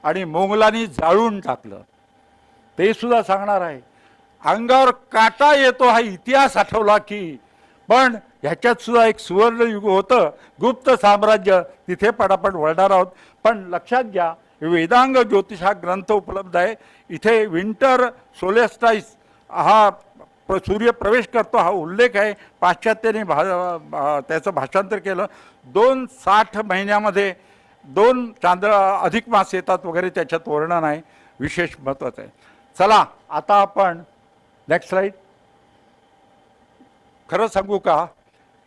आणि मोगलांनी जाळून टाकलं, ते सुद्धा सांगणार आहे. अंगावर काटा येतो हा इतिहास आठवला की. पण ह्याच्यात सुद्धा एक सुवर्णयुग होतं, गुप्त साम्राज्य, तिथे पटापट वळणार आहोत. पण लक्षात घ्या, वेदांग ज्योतिष हा ग्रंथ उपलब्ध आहे. इथे विंटर सोलेस्टाईस हा सूर्य प्रवेश करतो हा उल्लेख आहे. पाश्चात्याने त्याचं भाषांतर केलं. 260 महिन्यामध्ये 2 चांद्र अधिक मास येतात वगैरे, त्याच्यात वर्णन आहे, विशेष महत्त्वाचं आहे. चला आता आपण नेक्स्ट स्लाइड. खरं सांगू का,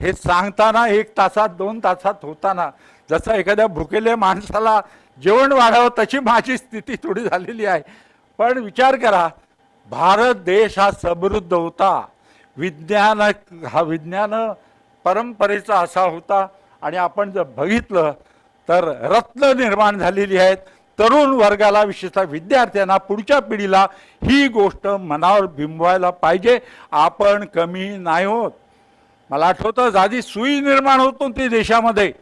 हे सांगताना 1 तासात 2 तासात होताना जसं एखाद्या भुकेल्या माणसाला जेवण वाढावं तशी माझी स्थिती थोडी झालेली आहे. पण विचार करा, भारत देश हा समृद्ध होता, विज्ञान परंपरेचा असा होता. आणि आपण जर बघितलं तर रत्न निर्माण झालेली आहेत. तरुण वर्गाला, विशेषतः विद्यार्थ्यांना, पुढच्या पिढीला ही गोष्ट मनावर बिंबवायला पाहिजे. आपण कमी नाही होत. मला आठवतं, आधी सुई निर्माण होत होती देशामध्ये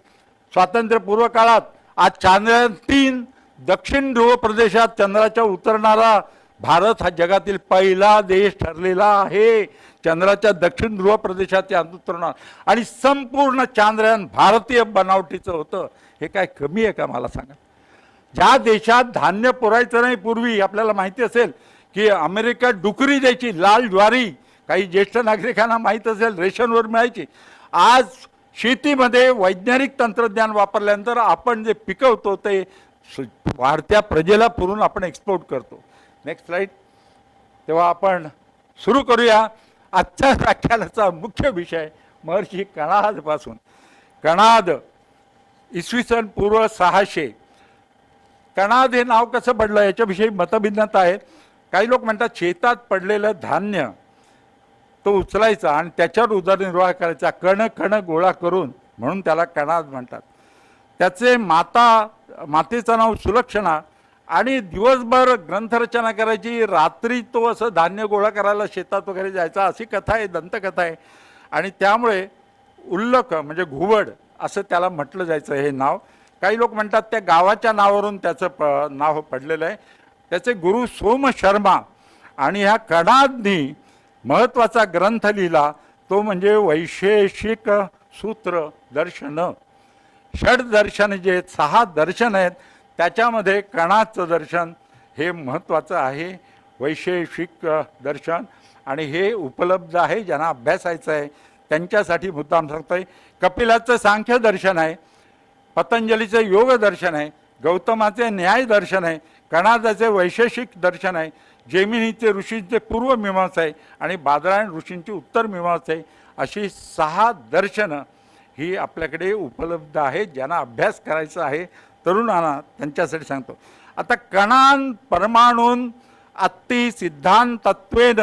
स्वातंत्र्यपूर्व काळात. आज चांद्रयान-3 दक्षिण ध्रुव प्रदेशात चंद्राच्या उतरणारा भारत हा जगातील पहिला देश ठरलेला आहे. चंद्राच्या दक्षिण ध्रुव प्रदेशात यान उतरणार, आणि संपूर्ण चांद्रयान भारतीय बनावटीचं होतं. हे काय कमी आहे का मला सांगा? ज्या देशात धान्य पुरायचं नाही पूर्वी, आपल्याला माहिती असेल की अमेरिकेत डुकरी द्यायची, लाल ज्वारी, काही ज्येष्ठ नागरिकांना माहीत असेल, रेशनवर मिळायची. आज शेतीमध्ये वैज्ञानिक तंत्रज्ञान वापरल्यानंतर आपण जे पिकवतो ते वाढत्या प्रजेला पुरून आपण एक्सपोर्ट करतो. Next slide. तेव्हा आपण सुरू करूया आजच्या व्याख्यानाचा मुख्य विषय, महर्षी कणादपासून. कणाद इसवी सन पूर्व 600. कणाद हे नाव कसं पडलं याच्याविषयी मतभिन्नता आहे. काही लोक म्हणतात शेतात पडलेलं धान्य तो उचलायचा आणि त्याच्यावर उदरनिर्वाह करायचा, कण कण गोळा करून, म्हणून त्याला कणाद म्हणतात. त्याचे मातेचं नाव सुलक्षणा, आणि दिवसभर ग्रंथरचना करायची, रात्री तो असं धान्य गोळा करायला शेतात वगैरे जायचा, अशी कथा आहे, दंतकथा आहे. आणि त्यामुळे उल्लक म्हणजे घुबड असं त्याला म्हटलं जायचं हे नाव. काही लोक म्हणतात त्या गावाच्या नावावरून त्याचं नाव पडलेलं आहे. त्याचे गुरु सोम शर्मा, आणि ह्या कणादनी महत्त्वाचा ग्रंथ लिहिला तो म्हणजे वैशेषिक सूत्र दर्शन. षड दर्शन जे 6 दर्शन आहेत त्याच्यामध्ये कणादचं दर्शन हे महत्त्वाचं आहे, वैशेषिक दर्शन. आणि हे उपलब्ध आहे, ज्यांना अभ्यासायचं आहे त्यांच्यासाठी मुद्दाम सांगतोय. कपिलाचं सांख्य दर्शन आहे, पतंजलीचं योग दर्शन आहे, गौतमाचे न्याय दर्शन आहे, कणादाचे वैशेषिक दर्शन आहे, जैमिनीचे ऋषींचे पूर्व मीमांसा आहे, आणि बादरायण ऋषींची उत्तर मीमांसा आहे. अशी 6 दर्शनं ही आपल्याकडे उपलब्ध आहेत. ज्यांना अभ्यास करायचा आहे तरुणांना त्यांच्यासाठी सांगतो. आता कणान परमाणून अत्ति सिद्धांतत्वेन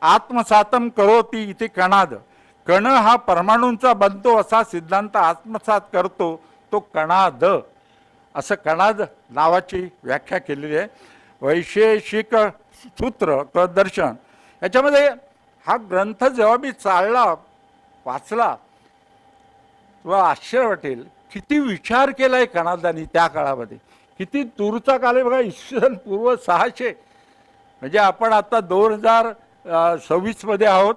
आत्मसातम करोती इथे कणाद. कण हा परमाणूंचा बनतो असा सिद्धांत आत्मसात करतो तो कणाद, असं कणाद नावाची व्याख्या केलेली आहे. वैशेषिक सूत्र दर्शन याच्यामध्ये हा ग्रंथ जेव्हा मी वाचला तेव्हा आश्चर्य वाटेल, किती विचार केला आहे कणादानी त्या काळामध्ये. किती दूरचा काल आहे बघा, इसवी सन पूर्व 600. म्हणजे आपण आता 2026 आहोत.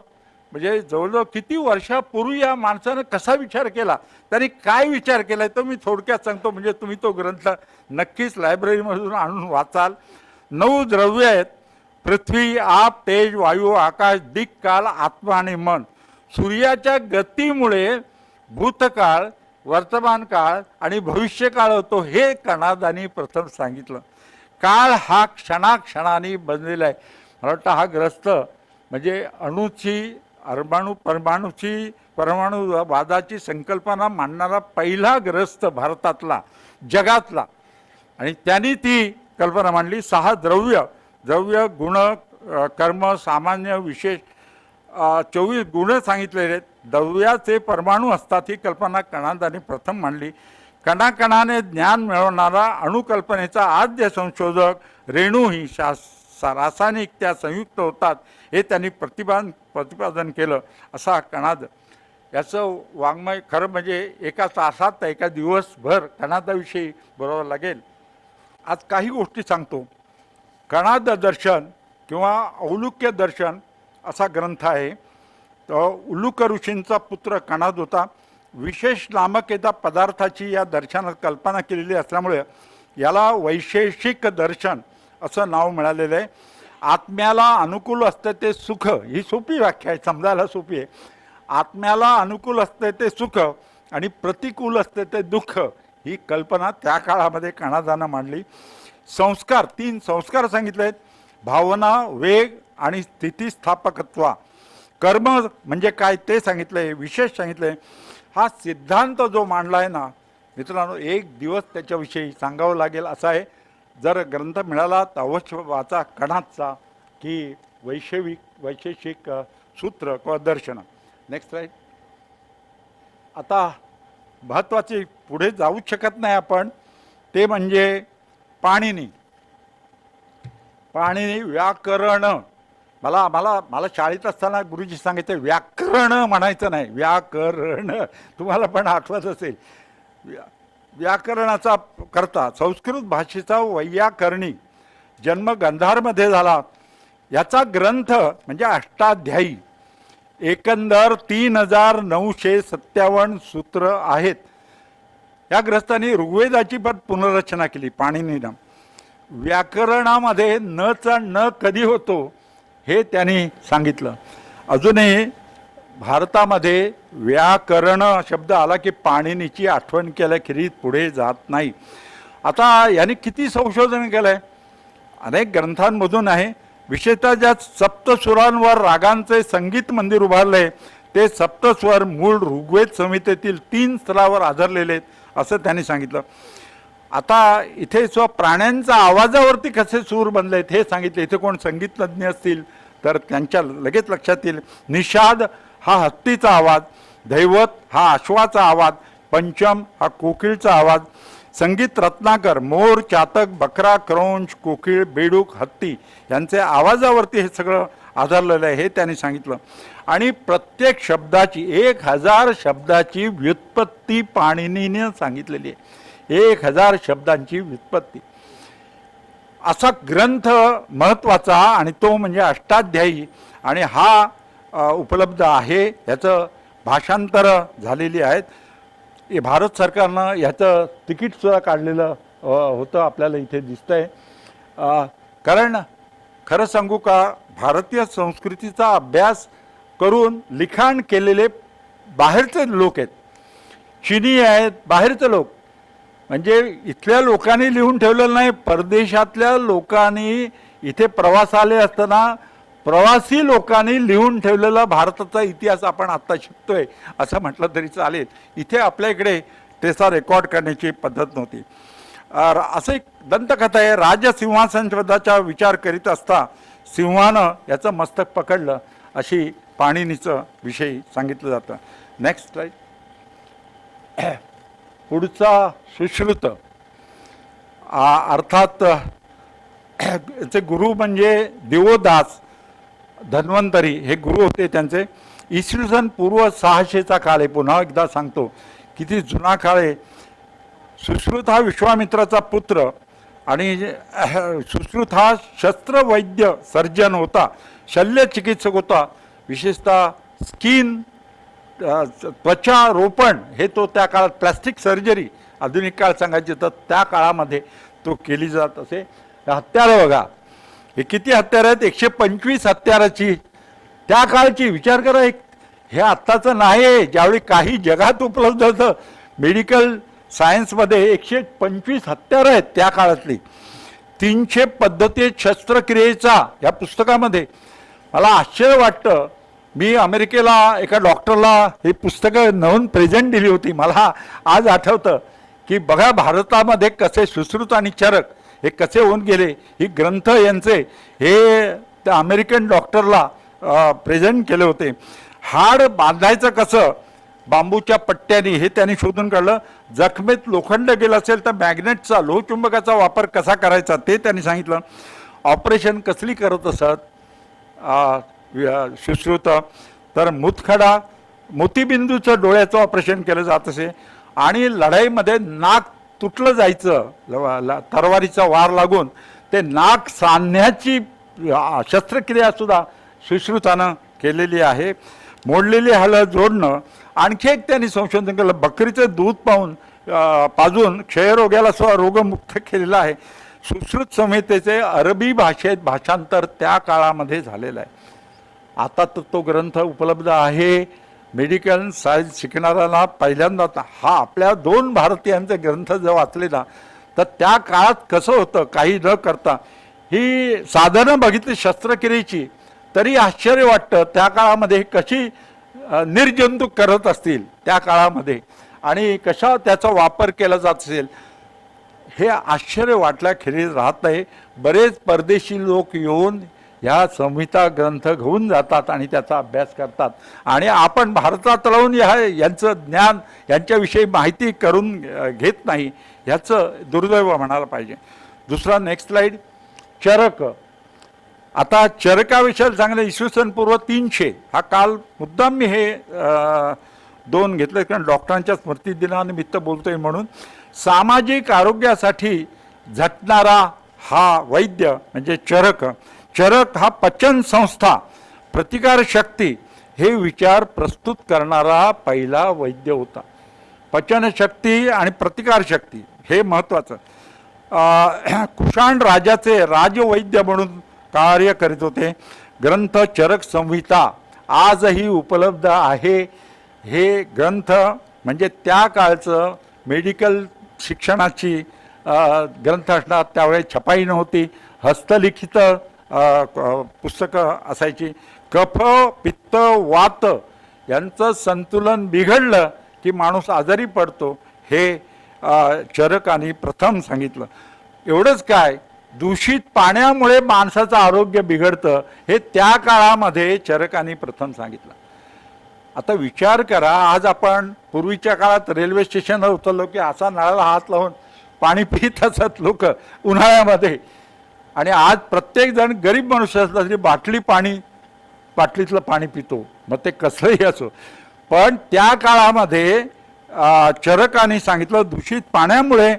म्हणजे जवळजवळ किती वर्षापूर्वी या माणसानं कसा विचार केला, त्यांनी काय विचार केला आहे तो मी थोडक्यात सांगतो. म्हणजे तुम्ही तो ग्रंथ नक्कीच लायब्ररीमधून आणून वाचाल. 9 द्रव्य आहेत, पृथ्वी, आप, तेज, वायू, आकाश, दिक, काल, आत्मा आणि मन. सूर्याच्या गतीमुळे भूतकाळ, वर्तमान काळ आणि भविष्यकाळ होतो हे कणादानी प्रथम सांगितलं. काळ हा क्षणाक्षणाने बनलेला आहे. मला वाटतं हा ग्रस्त म्हणजे परमाणुवादाची संकल्पना मांडणारा पहिला ग्रस्त भारतातला, जगातला. आणि त्यांनी ती कल्पना मांडली. 6 द्रव्य गुण कर्म सामान्य विशेष 24 गुण सांगितलेले आहेत. द्रव्याचे परमाणू असतात ही कल्पना कणादांनी प्रथम मांडली. कणाकणाने ज्ञान मिळवणारा अणुकल्पनेचा आद्य संशोधक रेणूही रासायनिक त्या संयुक्त होतात हे त्यांनी प्रतिपादन केलं असा कणाद. याचं वाङ्मय खरं म्हणजे एका तासात एका दिवसभर कणादाविषयी बोलावं लागेल. आज काही गोष्टी सांगतो. कणाद दर्शन किंवा औलुक्य दर्शन असा ग्रंथ आहे. तो उल्लूक ऋषींचा पुत्र कणाद होता. विशेष नामकेता पदार्थाची या दर्शनात कल्पना केलेली असल्यामुळे याला वैशेषिक दर्शन असं नाव मिळालेलं आहे. आत्म्याला अनुकूल असतं ते सुख ही सोपी व्याख्या आहे, समजायला सोपी आहे. आत्म्याला अनुकूल असते ते सुख आणि प्रतिकूल असते ते दुःख ही कल्पना त्या काळामध्ये कणादानं मांडली. संस्कार 3 संस्कार सांगितले आहेत. भावना, वेग आणि स्थितिस्थापकत्व. कर्म म्हणजे काय ते सांगितलंय, विशेष सांगितलंय. हा सिद्धांत जो मांडला आहे ना मित्रांनो, एक दिवस त्याच्याविषयी सांगावं लागेल असा आहे. जर ग्रंथ मिळाला तर अवश्य वाचा कणादचा की वैशेषिक सूत्र किंवा दर्शन. Next right. आता महत्त्वाची पुढे जाऊच शकत नाही आपण, ते म्हणजे पाणिनी व्याकरण. मला शाळेत असताना गुरुजी सांगितले व्याकरण म्हणायचं नाही, व्याकरण. तुम्हाला पण आठवत असेल. व्याकरणाचा करता संस्कृत भाषेचा वैयाकरणी जन्म गांधारमध्ये झाला. याचा ग्रंथ म्हणजे अष्टाध्यायी. एकंदर 3957 सूत्र आहेत. या ग्रंथाने ऋग्वेदाची पण पुनर्रचना केली पाणिनीनं. व्याकरणामध्ये नचा न कधी होतो हे त्यांनी सांगितलं. अजूनही भारतामध्ये व्याकरण शब्द आला की पाणिनीची आठवण केल्याखेरीज पुढे जात नाही. आता यांनी किती संशोधन केलं आहे, अनेक ग्रंथांमधून आहे. विशेषतः ज्या सप्तस्वरांवर रागांचे संगीत मंदिर उभारले ते सप्तस्वर मूळ ऋग्वेद संहितेतील 3 स्तरावर आधारलेले आहेत असं त्यांनी सांगितलं. आता इथे प्राण्यांच्या आवाजावरती कसे सूर बनले आहेत हे सांगितले. इथे कोण संगीतज्ञ असतील तर त्यांच्या लगेच लक्षात येईल. निषाद हा हत्तीचा आवाज, दैवत हा अश्वाचा आवाज, पंचम हा कोकिळचा आवाज. संगीत रत्नाकर मोर, चातक, बकरा, क्रौंच, कोकिळ, बेडूक, हत्ती यांचे आवाजावरती हे सगळं आधारलेलं आहे हे त्यांनी सांगितलं. आणि प्रत्येक शब्दाची 1000 शब्दाची व्युत्पत्ती पाणिनीने सांगितलेली आहे. 1000 शब्दांची व्युत्पत्ती. असा ग्रंथ महत्त्वाचा आणि तो म्हणजे अष्टाध्यायी. आणि हा उपलब्ध आहे. याचं भाषांतर झालेली आहेत. भारत सरकारनं ह्याचं तिकीटसुद्धा काढलेलं होतं आपल्याला इथे दिसतंय. कारण खरं सांगू का, भारतीय संस्कृतीचा अभ्यास करून लिखाण केलेले बाहेरचे लोक आहेत, चिनी आहेत, बाहेरचे लोक. म्हणजे इथल्या लोकांनी लिहून ठेवलेलं नाही, परदेशातल्या लोकांनी इथे प्रवासाले असताना प्रवासी लोकांनी लिहून ठेवलेला भारताचा इतिहास आपण आत्ता शिकतोय असं म्हटलं तरी चालेल. इथे आपल्या इकडे त्याचा रेकॉर्ड करण्याची पद्धत नव्हती. असं एक दंतकथा आहे. राजसिंहासनाचा विचार करीत असता सिंहानं याचं मस्तक पकडलं अशी पाणिनीचं विषयी सांगितलं जातं. Next slide. पुढचा सुश्रुत अर्थात याचे गुरु म्हणजे दिवोदास धन्वंतरी हे गुरु होते. त्यांचे इसवी सन पूर्व 600चा काळ आहे. पुन्हा एकदा सांगतो किती जुना काळ आहे. सुश्रुत हा विश्वामित्राचा पुत्र आणि सुश्रुत हा शस्त्रवैद्य सर्जन होता, शल्य चिकित्सक होता. विशेषतः स्किन त्वचारोपण हे तो त्या काळात प्लास्टिक सर्जरी आधुनिक काळ सांगायची तर त्या काळामध्ये तो केली जात असे. हत्यारं बघा, हे किती हत्यार आहेत, 125 हत्याराची त्या काळची. विचार करा, एक हे आत्ताचं नाही आहे. ज्यावेळी काही जगात उपलब्ध होतं मेडिकल सायन्समध्ये 125 हत्यारं आहेत त्या काळातली. 300 पद्धती शस्त्रक्रियेचा या पुस्तकामध्ये. मला आश्चर्य वाटतं. मी अमेरिकेला एका डॉक्टरला ही पुस्तकं नवीन प्रेझेंट दिली होती. मला आज आठवतं की बघा भारतामध्ये कसे सुश्रुत आणि चरक हे कसे होऊन गेले, ही ग्रंथ यांचे हे त्या अमेरिकन डॉक्टरला प्रेझेंट केले होते. हाड बांधायचं कसं बांबूच्या पट्ट्याने हे त्यांनी शोधून काढलं. जखमेत लोखंड गेलं असेल तर मॅग्नेटचा लोहचुंबकाचा वापर कसा करायचा ते त्यांनी सांगितलं. ऑपरेशन कसली करत असत सुश्रुत, तर मुतखडा मोतीबिंदूचं डोळ्याचं ऑपरेशन केलं जात असे. आणि लढाईमध्ये नाक तुटलं जायचं, तरवारीचा वार लागून ते नाक सांधण्याची शस्त्रक्रिया सुद्धा सुश्रुतानं केलेली आहे. मोडलेली हालं जोडणं, आणखी एक त्यांनी संशोधन केलं. बकरीचं दूध पाजून क्षयरोग्याला सुद्धा रोगमुक्त केलेलं आहे. सुश्रुत संहितेचे अरबी भाषेत भाषांतर त्या काळामध्ये झालेलं आहे. आता तर तो ग्रंथ उपलब्ध आहे. मेडिकल सायन्स शिकणाऱ्यांना पहिल्यांदा हा आपल्या 2 भारतीयांचे ग्रंथ जर वाचले ना तर त्या काळात कसं होतं काही न करता ही साधनं बघितली शस्त्रक्रियेची तरी आश्चर्य वाटतं. त्या काळामध्ये कशी निर्जंतुक करत असतील त्या काळामध्ये आणि कशा त्याचा वापर केला जात असेल हे आश्चर्य वाटल्याखेरीज राहत नाही. बरेच परदेशी लोक येऊन ह्या संहिता ग्रंथ घेऊन जातात आणि त्याचा अभ्यास करतात आणि आपण भारतात राहून यांचं ज्ञान यांच्याविषयी माहिती करून घेत नाही, ह्याचं दुर्दैव म्हणायला पाहिजे. दुसरा नेक्स्ट स्लाइड. चरक. आता चरकाविषयी सांगणे इसवी सन पूर्व 300 हा काल मुद्दाम मी हे 2 घेतले कारण डॉक्टरांच्या स्मृती दिनानिमित्त बोलतोय म्हणून. सामाजिक आरोग्यासाठी झटणारा हा वैद्य म्हणजे चरक. चरक हा पचन संस्था, प्रतिकारशक्ती हे विचार प्रस्तुत करणारा पहिला वैद्य होता. पचनशक्ती आणि प्रतिकारशक्ती हे महत्त्वाचं. कुषाण राजाचे राजवैद्य म्हणून कार्य करीत होते. ग्रंथ चरक संहिता आजही उपलब्ध आहे. हे ग्रंथ म्हणजे त्या काळचं मेडिकल शिक्षणाची ग्रंथ असणार. त्यावेळी छपाई नव्हती, हस्तलिखित पुस्तकं असायची. कफ पित्त वात यांचं संतुलन बिघडलं की माणूस आजारी पडतो हे चरकाने प्रथम सांगितलं. एवढंच काय, दूषित पाण्यामुळे माणसाचं आरोग्य बिघडतं हे त्या काळामध्ये चरकाने प्रथम सांगितलं. आता विचार करा, आज आपण पूर्वीच्या काळात रेल्वे स्टेशनवर उतरलो की असा नळाला हात लावून पाणी पित असत लोक उन्हाळ्यामध्ये आणि आज प्रत्येक जण गरीब माणूस असला तरी बाटलीतलं पाणी पितो, मग ते कसलंही असो. पण त्या काळामध्ये चरकाने सांगितलं दूषित पाण्यामुळे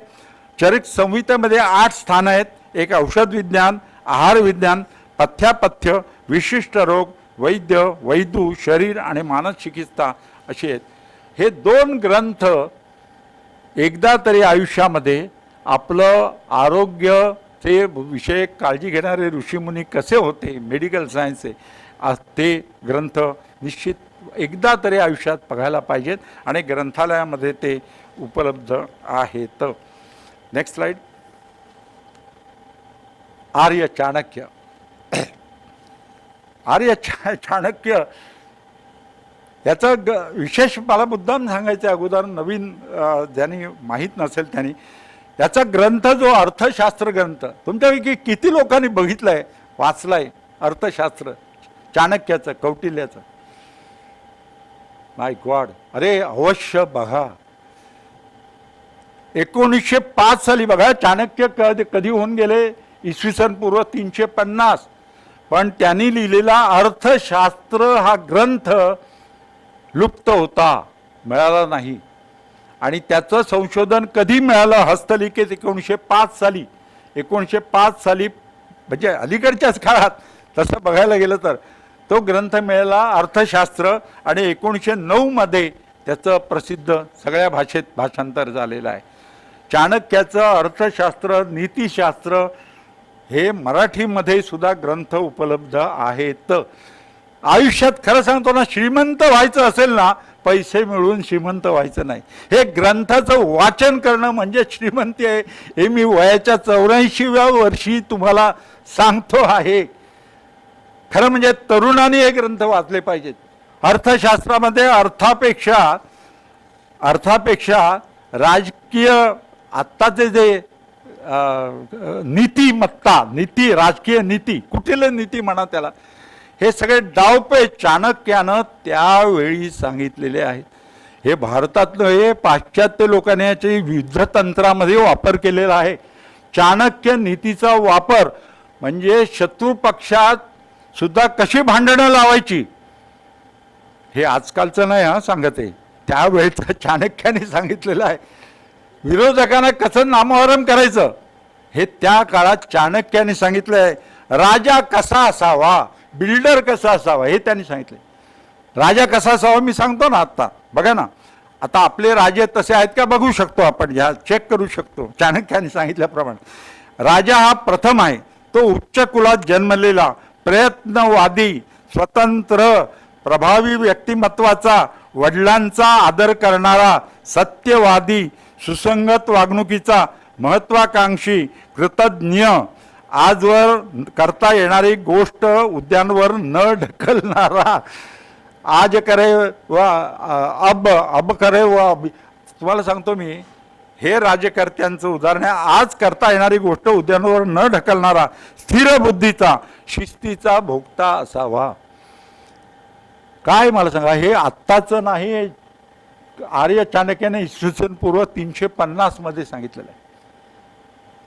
चरक संहितेमध्ये 8 स्थानं आहेत. एक औषध विज्ञान, आहार विज्ञान, पथ्यापथ्य, विशिष्ट रोग, वैद्य, वैदू, शरीर आणि मानस चिकित्सा अशी आहेत. हे 2 ग्रंथ एकदा तरी आयुष्यामध्ये आपलं आरोग्य ते विषयक काळजी घेणारे ऋषीमुनी कसे होते मेडिकल सायन्सचे ते ग्रंथ निश्चित एकदा तरी आयुष्यात बघायला पाहिजेत आणि ग्रंथालयामध्ये ते उपलब्ध आहेत. Next slide. आर्य चाणक्य. आर्य चाणक्य याचा विशेष मला मुद्दाम सांगायचं अगोदर नवीन ज्यांनी माहीत नसेल त्यांनी याचा ग्रंथ जो अर्थशास्त्र ग्रंथ तुमच्यापैकी किती लोकांनी बघितलाय वाचलाय अर्थशास्त्र चाणक्याचं कौटिल्याचं? माय गॉड, अरे अवश्य बघा. 1905 साली बघा चाणक्य कधी होऊन गेले इसवी सन पूर्व 350. पण त्यांनी लिहिलेला अर्थशास्त्र हा ग्रंथ लुप्त होता, मिळाला नाही. आणि त्याचं संशोधन कधी मिळालं हस्तलिखित 1905 साली. 1905 साली म्हणजे अलीकडच्याच काळात तसं बघायला गेलं तर तो ग्रंथ मिळाला अर्थशास्त्र आणि 1909 मध्ये त्याचं प्रसिद्ध सगळ्या भाषेत भाषांतर झालेलं आहे. चाणक्याचं अर्थशास्त्र नीतिशास्त्र हे मराठीमध्ये सुद्धा ग्रंथ उपलब्ध आहेत. आयुष्यात खरं सांगतो ना, श्रीमंत व्हायचं असेल ना, पैसे मिळून श्रीमंत व्हायचं नाही. हे ग्रंथाचं वाचन करणं म्हणजे श्रीमंती आहे हे मी वयाच्या 84व्या वर्षी तुम्हाला सांगतो आहे. खरं म्हणजे तरुणांनी हे ग्रंथ वाचले पाहिजेत. अर्थशास्त्रामध्ये अर्थापेक्षा राजकीय आत्ताचे जे नीतिमत्ता, नीती, राजकीय नीती, कुठली नीती म्हणा त्याला, हे सगळे डावपे चाणक्यानं त्यावेळी सांगितलेले आहेत. हे भारतातलं हे पाश्चात्य लोकांनी याची युद्धतंत्रामध्ये वापर केलेला आहे. चाणक्य नीतीचा वापर म्हणजे शत्रू पक्षात सुद्धा कशी भांडणं लावायची हे आजकालचं नाही हा सांगत आहे, त्यावेळेचं चाणक्याने सांगितलेलं आहे. विरोधकांना कसं नामोहरम करायचं हे त्या काळात चाणक्याने सांगितलं आहे. राजा कसा असावा, बिल्डर कसा असावा हे त्यांनी सांगितले. राजा कसा असावा मी सांगतो ना, आत्ता बघा ना, आता आपले राजे तसे आहेत का बघू शकतो आपण, ह्या चेक करू शकतो. चाणक्याने सांगितल्याप्रमाणे राजा हा प्रथम आहे, तो उच्च कुलात जन्मलेला, प्रयत्नवादी, स्वतंत्र, प्रभावी व्यक्तिमत्वाचा, वडिलांचा आदर करणारा, सत्यवादी, सुसंगत वागणुकीचा, महत्वाकांक्षी, कृतज्ञ, आजवर करता येणारी गोष्ट उद्यानवर न ढकलणारा, आज करे व अब करे व तुम्हाला सांगतो मी, हे राज्यकर्त्यांचं उदाहरण आहे. आज करता येणारी गोष्ट उद्यानवर न ढकलणारा, स्थिर बुद्धीचा, शिस्तीचा भोगता असावा. काय मला सांगा, हे आत्ताचं नाही, आर्य चाणक्याने इसवी सन पूर्व 350 मध्ये सांगितलेलं आहे.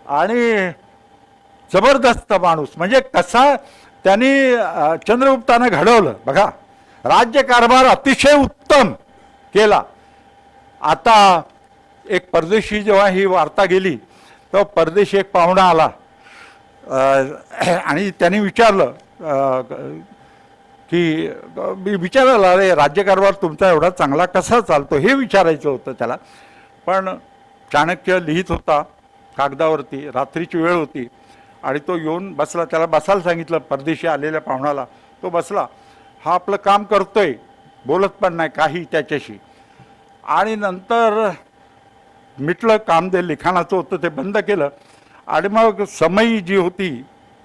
आणि जबरदस्त माणूस, म्हणजे कसा त्यांनी चंद्रगुप्तानं घडवलं बघा, राज्यकारभार अतिशय उत्तम केला. आता एक परदेशी जेव्हा ही वार्ता गेली तेव्हा परदेशी एक पाहुणा आला आणि त्यांनी विचारलं की विचारायला, अरे राज्यकारभार तुमचा एवढा चांगला कसा चालतो हे विचारायचं होतं त्याला. पण चाणक्य लिहित होता कागदावरती, रात्रीची वेळ होती आणि तो येऊन बसला. त्याला बसायला सांगितलं परदेशी आलेल्या पाहुणाला, तो बसला. हा आपलं काम करतोय, बोलत पण नाही काही त्याच्याशी. आणि नंतर मिटलं काम, ते लिखाणाचं होतं ते बंद केलं आणि मग समई जी होती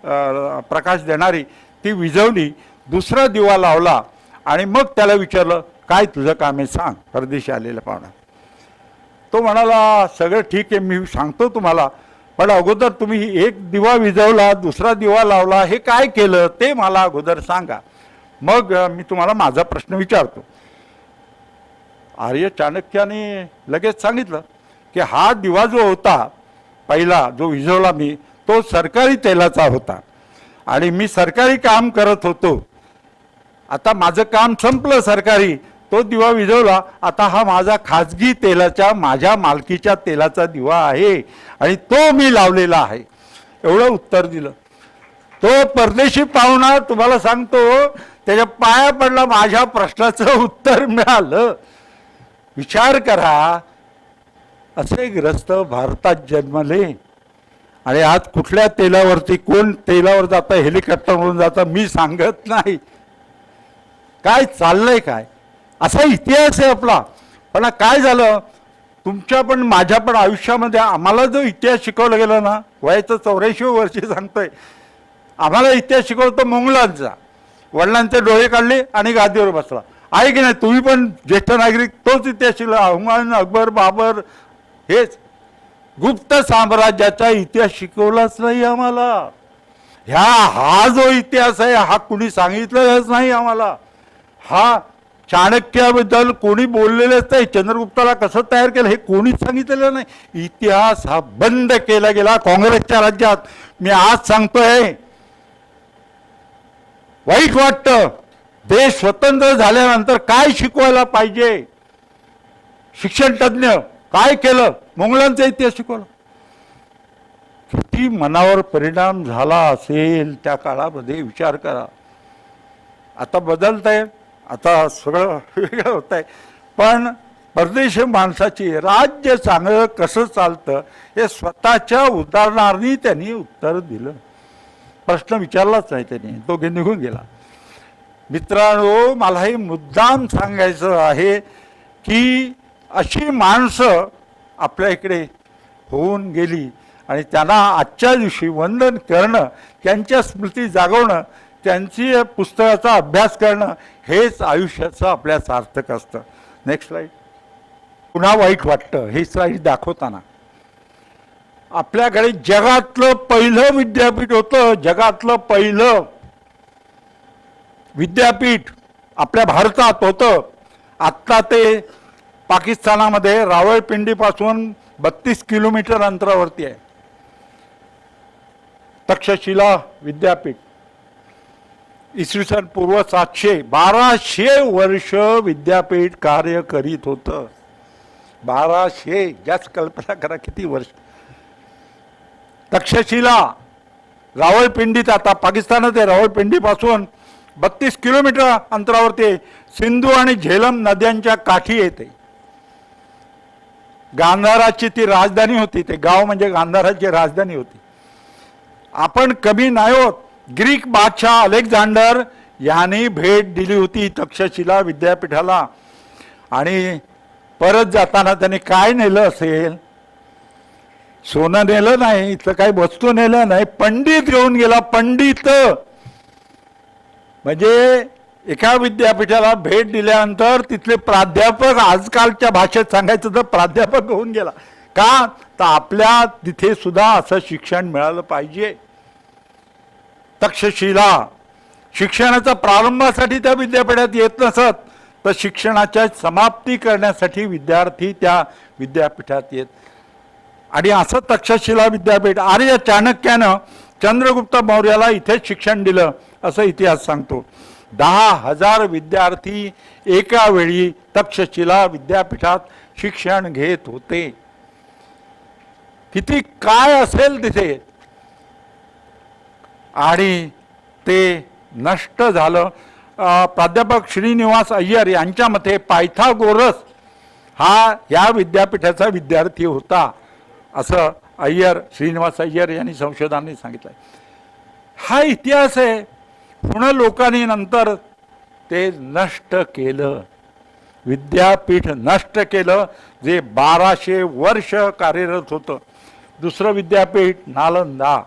प्रकाश देणारी ती विझवली, दुसरा दिवा लावला आणि मग त्याला विचारलं, काय तुझं काम आहे सांग, परदेशी आलेला पाहुणा. तो म्हणाला, सगळं ठीक आहे मी सांगतो तुम्हाला, पण अगोदर तुम्ही एक दिवा विझवला, दुसरा दिवा लावला, हे काय केलं ते मला अगोदर सांगा, मग मी तुम्हाला माझा प्रश्न विचारतो. आर्य चाणक्याने लगेच सांगितलं की हा दिवा जो होता पहिला जो विझवला मी, तो सरकारी तेलाचा होता आणि मी सरकारी काम करत होतो. आता माझं काम संपलं सरकारी, तो दिवा विझवला, आता हा माझा खाजगी तेलाच्या, माझ्या मालकीच्या तेलाचा दिवा आहे आणि तो मी लावलेला आहे. एवढं उत्तर दिलं. तो परदेशी पाहुणा तुम्हाला सांगतो त्याच्या पाया पडला, माझ्या प्रश्नाचं उत्तर मिळालं. विचार करा, असे ग्रस्त भारतात जन्मले आणि आज कुठल्या तेलावरती, कोण तेलावर जातं, हेलिकॉप्टरवरून जातं मी सांगत नाही, काय चाललंय काय, असा इतिहास आहे आपला. पण काय झालं, तुमच्या पण माझ्या पण आयुष्यामध्ये आम्हाला जो इतिहास शिकवला गेला ना, वयाचं 84 वर्षी सांगतोय, आम्हाला इतिहास शिकवतो मोंगलांचा. वडिलांचे डोळे काढले आणि गादीवर बसला, आहे की नाही, तुम्ही पण ज्येष्ठ नागरिक तोच इतिहास शिकला. हुमायून, अकबर, बाबर, हेच गुप्त साम्राज्याचा इतिहास शिकवलाच नाही आम्हाला. हा जो इतिहास आहे हा कुणी सांगितलेलाच नाही आम्हाला. हा चाणक्याबद्दल कोणी बोललेलंच नाही, चंद्रगुप्ताला कसं तयार केलं हे कोणीच सांगितलेलं नाही. इतिहास हा बंद केला गेला काँग्रेसच्या राज्यात. मी आज सांगतोय, वाईट वाटतं, देश स्वतंत्र झाल्यानंतर काय शिकवायला पाहिजे, शिक्षण तज्ञ काय केलं, मोंगलांचा इतिहास शिकवला, किती मनावर परिणाम झाला असेल त्या काळामध्ये विचार करा. आता बदलत आहे, आता सगळं वेगळं होत आहे. पण परदेशी माणसाची राज्य चांगलं कसं चालतं हे स्वतःच्या उदाहरणांनी त्यांनी उत्तर दिलं. प्रश्न विचारलाच नाही त्यांनी, तो निघून गेला. मित्रांनो, मला हे मुद्दाम सांगायचं आहे की अशी माणसं आपल्या इकडे होऊन गेली आणि त्यांना आजच्या दिवशी वंदन करणं, त्यांच्या स्मृती जागवणं, त्यांची पुस्तकाचा अभ्यास करणं हेच आयुष्याचं आपल्या सार्थक असतं. Next slide. पुन्हा वाईट वाटतं हे स्लाईड दाखवताना. आपल्याकडे जगातलं पहिलं विद्यापीठ होतं, जगातलं पहिलं विद्यापीठ आपल्या भारतात होतं. आत्ता ते पाकिस्तानामध्ये रावळपिंडीपासून 32 किलोमीटर अंतरावरती आहे. तक्षशिला विद्यापीठ इसवी सन पूर्व 1200 वर्ष विद्यापीठ कार्य करीत होतं. 1200, जास्त कल्पना करा किती वर्ष. तक्षशिला रावळपिंडीत, आता पाकिस्तानात आहे, रावळपिंडीपासून 32 किलोमीटर अंतरावरती सिंधू आणि झेलम नद्यांच्या काठी येते. गांधाराची ती राजधानी होती. ते गाव म्हणजे गांधाराची राजधानी होती. आपण कमी नाही होत. ग्रीक बादशाह अलेक्झांडर यांनी भेट दिली होती तक्षशिला विद्यापीठाला. आणि परत जाताना त्याने काय नेलं असेल? सोनं नेलं नाही, इथलं काही वस्तू नेलं नाही, पंडित घेऊन गेला. पंडित म्हणजे एका विद्यापीठाला भेट दिल्यानंतर तिथले प्राध्यापक, आजकालच्या भाषेत सांगायचं तर प्राध्यापक होऊन गेला. का तर आपल्या तिथे सुद्धा असं शिक्षण मिळालं पाहिजे. तक्षशिला शिक्षणाचा प्रारंभासाठी त्या विद्यापीठात येत नसत, तर शिक्षणाच्या समाप्ती करण्यासाठी विद्यार्थी त्या विद्यापीठात येत. आणि असं तक्षशिला विद्यापीठ आर्य चाणक्यानं चंद्रगुप्त मौर्याला इथेच शिक्षण दिलं असं इतिहास सांगतो. 10,000 विद्यार्थी एका वेळी तक्षशिला विद्यापीठात शिक्षण घेत होते. किती काय असेल तिथे. आणि ते नष्ट झालं. प्राध्यापक श्रीनिवास अय्यर यांच्या मते पायथागोरस हा या विद्यापीठाचा विद्यार्थी होता, असं श्रीनिवास अय्यर यांनी संशोधनाने सांगितलं. हा इतिहास आहे. पुणे लोकांनी नंतर ते नष्ट केलं, विद्यापीठ नष्ट केलं जे 1200 वर्ष कार्यरत होतं. दुसरं विद्यापीठ नालंदा.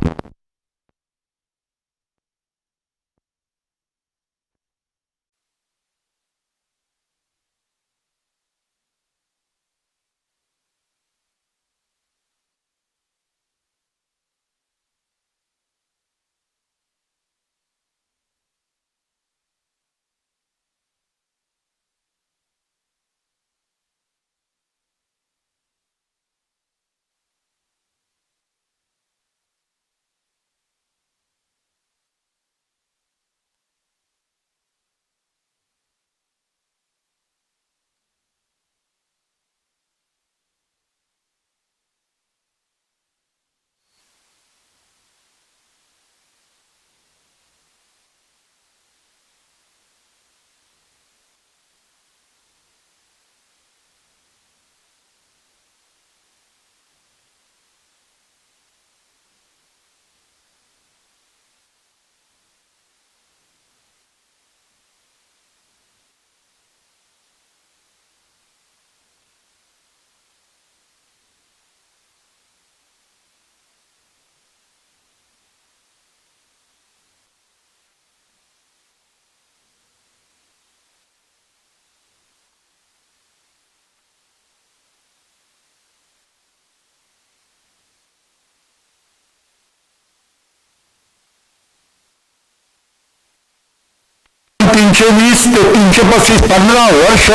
तीनशे 20 ते 335 15 वर्ष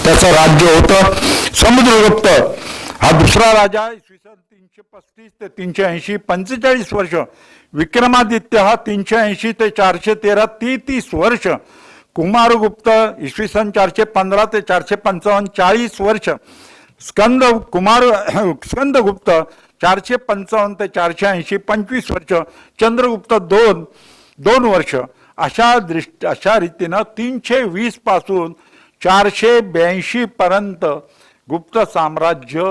त्याचं राज्य होतं. समुद्रगुप्त हा दुसरा राजा, इसवी सन 335 ते 380 45 वर्ष. विक्रमादित्य हा 380 ते 413 30 वर्ष. कुमारगुप्त इसवी सन 415 ते 455 40 वर्ष. स्कंदगुप्त 455 ते 480 25 वर्ष. चंद्रगुप्त 2 वर्ष. अशा रीतीनं 320 पासून 482 पर्यंत गुप्त साम्राज्य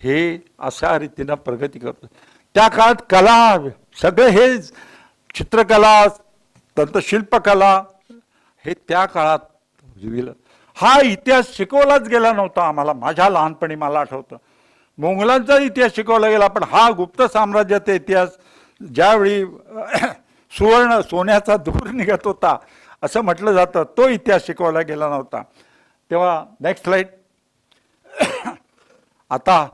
हे अशा रीतीनं प्रगती करतं. त्या काळात कला, सगळे हे चित्रकला, तंत्रशिल्पकला हे त्या काळात दिलं. हा इतिहास शिकवलाच गेला नव्हता आम्हाला. माझ्या लहानपणी मला आठवतं मोंगलांचा इतिहास शिकवला गेला, पण हा गुप्त साम्राज्याचा इतिहास ज्यावेळी सोन्याचा धूर निघत होता असं म्हटलं जातं, तो इतिहास शिकवला गेला नव्हता. तेव्हा नेक्स्ट स्लाइड. आता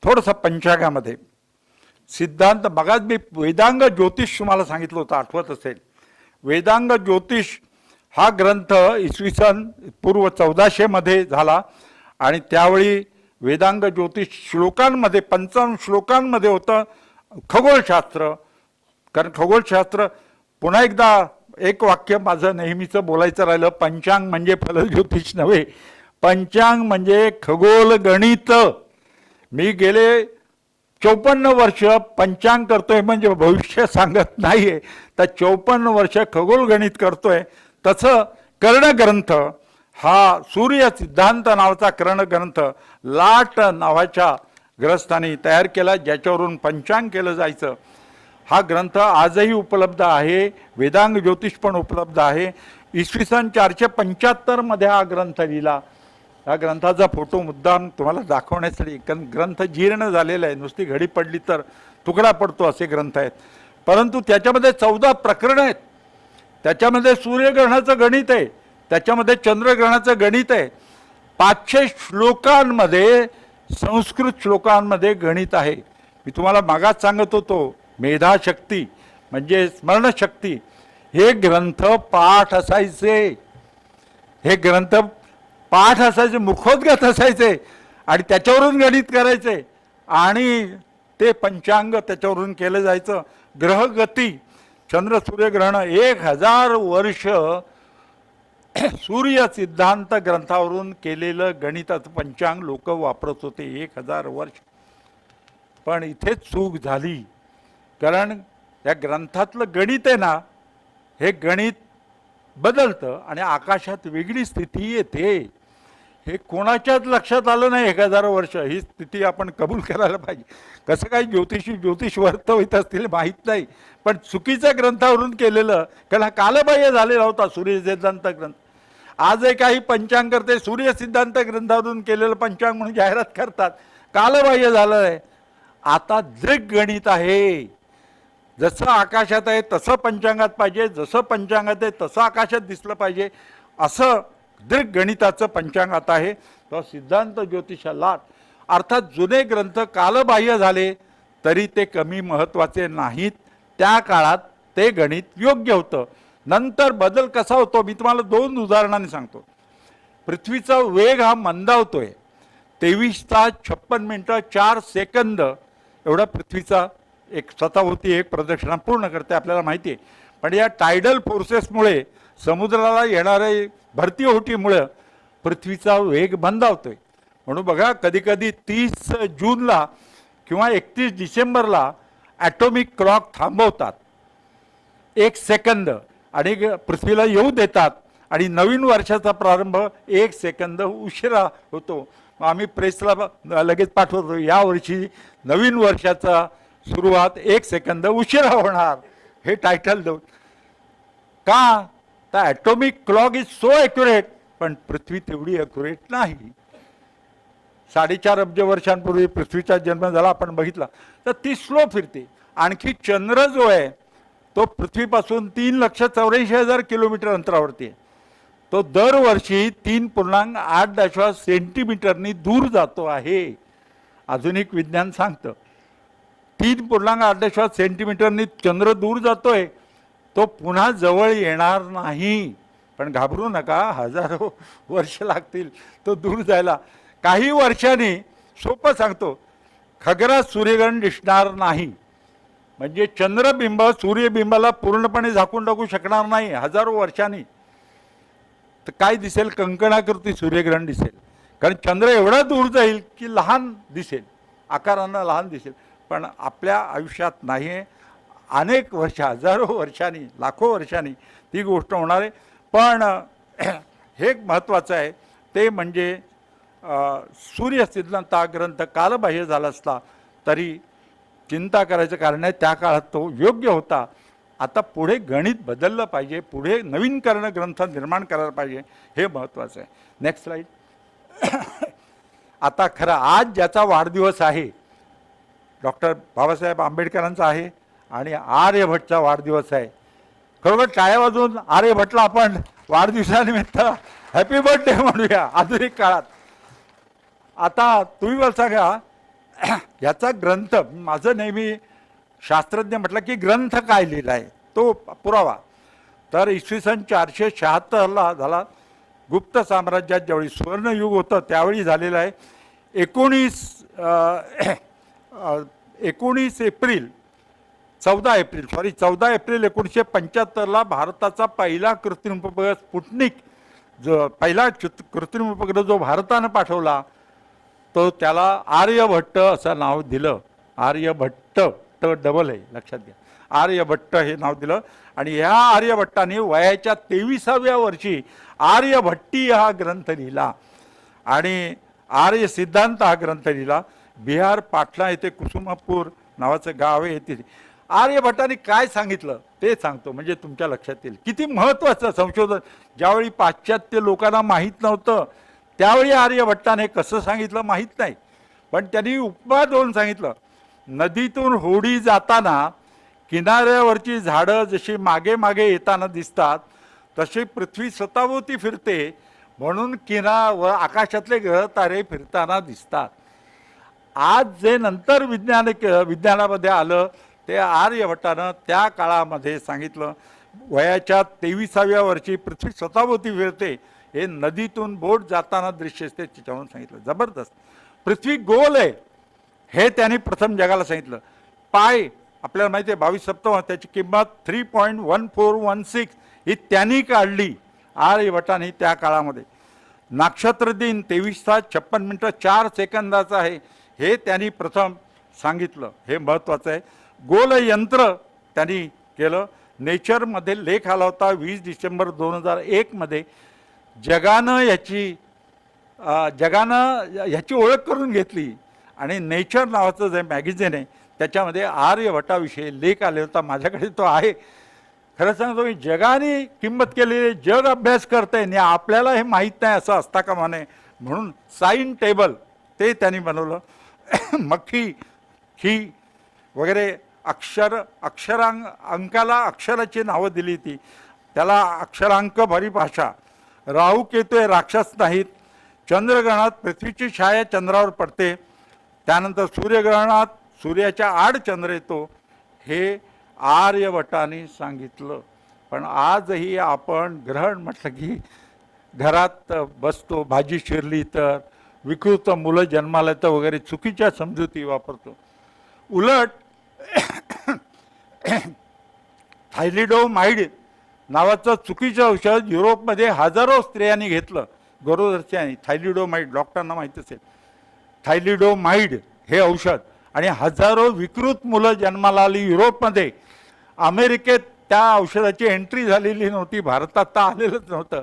थोडंसं पंचांगामध्ये सिद्धांत मगाच मी वेदांग ज्योतिष तुम्हाला सांगितलं होतं, आठवत असेल. वेदांग ज्योतिष हा ग्रंथ इसवी सन पूर्व 1400 मध्ये झाला आणि त्यावेळी वेदांग ज्योतिष श्लोकांमध्ये 55 श्लोकांमध्ये होतं खगोलशास्त्र. कारण खगोलशास्त्र, पुन्हा एकदा एक वाक्य माझं नेहमीचं बोलायचं राहिलं, पंचांग म्हणजे फलज्योतिष नव्हे, पंचांग म्हणजे खगोल गणित. मी गेले 54 वर्ष पंचांग करतोय, म्हणजे भविष्य सांगत नाहीये, तर 54 वर्ष खगोल गणित करतोय. तसं कर्णग्रंथ हा सूर्य सिद्धांत नावाचा कर्णग्रंथ लाट नावाच्या ग्रस्थांनी तयार केला, ज्याच्यावरून पंचांग केलं जायचं. हा ग्रंथ आजही उपलब्ध आहे. वेदांग ज्योतिष पण उपलब्ध आहे. इसवी सन 475 मध्ये हा ग्रंथ लिहिला. या ग्रंथाचा फोटो मुद्दाम तुम्हाला दाखवण्यासाठी, कारण ग्रंथ जीर्ण झालेला आहे, नुसती घडी पडली तर तुकडा पडतो असे ग्रंथ आहेत. परंतु त्याच्यामध्ये 14 प्रकरणं आहेत. त्याच्यामध्ये सूर्यग्रहणाचं गणित आहे, त्याच्यामध्ये चंद्रग्रहणाचं गणित आहे. 500 श्लोकांमध्ये, संस्कृत श्लोकांमध्ये गणित आहे. मी तुम्हाला मागास सांगत होतो, मेधाशक्ती म्हणजे स्मरणशक्ती, हे ग्रंथ पाठ असायचे. हे ग्रंथ पाठ असायचे, मुखोद्गत असायचे आणि त्याच्यावरून गणित करायचे आणि ते पंचांग त्याच्यावरून केलं जायचं. ग्रहगती, चंद्र सूर्यग्रहण 1000 वर्ष सूर्य सिद्धांत ग्रंथावरून केलेलं गणिताचं पंचांग लोक वापरत होते 1000 वर्ष. पण इथेच चूक झाली, कारण या ग्रंथातलं गणित आहे ना, हे गणित बदलतं आणि आकाशात वेगळी स्थिती येते. हे कोणाच्याच लक्षात आलं नाही 1000 वर्ष. ही स्थिती आपण कबूल करायला पाहिजे. कसं काही ज्योतिष वर्तवित असतील माहीत नाही, पण चुकीच्या ग्रंथावरून केलेलं, कारण हा कालबाह्य झालेला होता सूर्य सिद्धांत ग्रंथ. आजही काही पंचांग करते सूर्य सिद्धांत ग्रंथावरून केलेलं पंचांग म्हणून जाहिरात करतात, कालबाह्य झालं आहे. आता दृग गणित आहे. जसं आकाशात आहे तसं पंचांगात पाहिजे, जसं पंचांगात आहे तसं आकाशात दिसलं पाहिजे, असं दृग गणिताचं पंचांग आता आहे. तो सिद्धांत ज्योतिषाला अर्थात जुने ग्रंथ कालबाह्य झाले तरी ते कमी महत्त्वाचे नाहीत. त्या काळात ते गणित योग्य होतं. नंतर बदल कसा होतो मी तुम्हाला 2 उदाहरणांनी सांगतो. पृथ्वीचा वेग हा मंदावतोय. 23 तास 56 मिनिटं 4 सेकंद एवढा पृथ्वीचा एक स्वतःभोवती एक प्रदक्षिणा पूर्ण करते, आपल्याला माहिती आहे. पण या टायडल फोर्सेसमुळे, समुद्राला येणारे भरती ओहोटीमुळे पृथ्वीचा वेग मंदावतोय. म्हणून बघा, कधीकधी 30 जूनला किंवा 31 डिसेंबरला ॲटॉमिक क्लॉक थांबवतात 1 सेकंद आणि पृथ्वीला येऊ देतात आणि नवीन वर्षाचा प्रारंभ 1 सेकंद उशिरा होतो. आम्ही प्रेसला लगेच पाठवतो, यावर्षी नवीन वर्षाचा सुरुवात 1 सेकंद उशिरा होणार, हे टायटल देऊन. का? तर atomic clock is so accurate. पण पृथ्वी तेवढी ॲक्युरेट नाही. 4.5 अब्ज वर्षांपूर्वी पृथ्वीचा जन्म झाला, आपण बघितला, तर ती स्लो फिरते. आणखी चंद्र जो आहे तो पृथ्वीपासून 3,84,000 किलोमीटर अंतरावरती आहे. तो दरवर्षी 3.8 सेंटीमीटरनी दूर जातो आहे. आधुनिक विज्ञान सांगतं 3.8 सेंटीमीटरनी चंद्र दूर जातोय. तो पुन्हा जवळ येणार नाही. पण घाबरू नका, हजारो वर्ष लागतील तो दूर जायला. काही वर्षांनी, सोपं सांगतो, खगरात सूर्यग्रहण दिसणार नाही. म्हणजे चंद्रबिंब सूर्यबिंबाला पूर्णपणे झाकून टाकू शकणार नाही. हजारो वर्षांनी तर काय दिसेल? कंकणाकृती सूर्यग्रहण दिसेल. कारण चंद्र एवढा दूर जाईल की लहान दिसेल, आकारानं लहान दिसेल. पण आपल्या आयुष्यात नाही आहे. अनेक वर्ष, हजारो वर्षांनी, लाखो वर्षांनी ती गोष्ट होणार आहे. पण हे महत्त्वाचं आहे, ते म्हणजे सूर्य सिद्धांत हा ग्रंथ कालबाह्य झाला असला तरी चिंता करायचं कारण नाही. त्या काळात तो योग्य होता. आता पुढे गणित बदललं पाहिजे, पुढे नवीन ग्रंथ निर्माण करायला पाहिजे, हे महत्त्वाचं आहे. Next slide. आता खरं आज ज्याचा वाढदिवस आहे, डॉक्टर बाबासाहेब आंबेडकरांचा आहे आणि आर्यभट्टचा वाढदिवस आहे. खरोखर टाळ्या वाजवून आर्यभट्टला आपण वाढदिवसानिमित्त हॅपी बर्थडे म्हणूया आधुनिक काळात. आता तुम्ही मला सांगा, याचा ग्रंथ, माझं नेहमी शास्त्रज्ञ म्हटलं की ग्रंथ काय लिहिला आहे तो पुरावा. तर इसवी सन 476ला झाला. गुप्त साम्राज्यात ज्यावेळी सुवर्णयुग होतं त्यावेळी झालेलं आहे. 14 एप्रिल 1975ला भारताचा पहिला कृत्रिम उपग्रह स्पुटनिक, जो पहिला कृत्रिम उपग्रह जो भारतानं पाठवला तो त्याला आर्यभट्ट असं नाव दिलं. आर्यभट्ट, डबल आहे लक्षात घ्या, आर्यभट्ट हे नाव दिलं. आणि ह्या आर्यभट्टाने वयाच्या 23व्या वर्षी आर्यभट्टी हा ग्रंथ लिहिला आणि आर्य सिद्धांत हा ग्रंथ लिहिला. बिहार पाटणा येथे कुसुमापूर नावाचं गाव आहे तिथे. आर्यभट्टाने काय सांगितलं ते सांगतो म्हणजे तुमच्या लक्षात येईल किती महत्त्वाचं संशोधन. ज्यावेळी पाश्चात्य लोकांना माहीत नव्हतं त्यावेळी आर्यभट्टाने कसं सांगितलं माहीत नाही, पण त्यांनी उपमा देऊन सांगितलं. नदीतून होडी जाताना किनाऱ्यावरची झाडं जशी मागे मागे येताना दिसतात तशी पृथ्वी स्वतःभोवती फिरते, म्हणून व आकाशातले ग्रह तारे फिरताना दिसतात. आज जे नंतर विज्ञानामध्ये आलं ते आर्यभट्टानं त्या काळामध्ये सांगितलं. वयाच्या 23व्या वर्षी पृथ्वी स्वतःभोवती फिरते, हे नदीतून बोट जाताना दृश्य असते त्याच्यावरून सांगितलं. जबरदस्त. पृथ्वी गोल आहे हे त्यांनी प्रथम जगाला सांगितलं. पाय आपल्याला माहिती आहे 22 सप्तम, त्याची किंमत 3.1416 ही त्यांनी काढली आर्यभट्टाने त्या काळामध्ये. नक्षत्र दिन 23:56:04 आहे हे त्यांनी प्रथम सांगितलं, हे महत्त्वाचं आहे. गोल यंत्र त्यांनी केलं. नेचरमध्ये लेख आला होता 20 डिसेंबर 2001मध्ये. जगानं ह्याची ओळख करून घेतली आणि नेचर नावाचं जे मॅगझिन आहे त्याच्यामध्ये आर्यभट्टाविषयी लेख आले होता. माझ्याकडे तो आहे. खरं सांगतो मी, जगाने किंमत केलेली, जग अभ्यास करते आणि आपल्याला हे माहीत नाही असं असता कामा नये म्हणून साईन टेबल ते त्यांनी बनवलं. मक्खी, खी वगैरे अंकाला अक्षराची नावं दिली ती. त्याला अक्षरांक परिभाषा. राहू केतू हे राक्षस नाहीत. चंद्रग्रहणात पृथ्वीची छाया चंद्रावर पडते. त्यानंतर सूर्यग्रहणात सूर्याच्या आड चंद्र येतो हे आर्यभट्टाने सांगितलं. पण आजही आपण ग्रहण म्हटलं की घरात बसतो, भाजी शिरली तर, विकृत मुलं जन्माला तर वगैरे चुकीच्या समजुती वापरतो. उलट थायलिडोमाइड नावाचं चुकीचं औषध युरोपमध्ये हजारो स्त्रियांनी घेतलं गरोदरच्या. थायलिडोमाइड डॉक्टरांना माहीत असेल, थायलिडोमाइड हे औषध, आणि हजारो विकृत मुलं जन्माला आली युरोपमध्ये. अमेरिकेत त्या औषधाची एंट्री झालेली नव्हती, भारतात तर आलेलंच नव्हतं.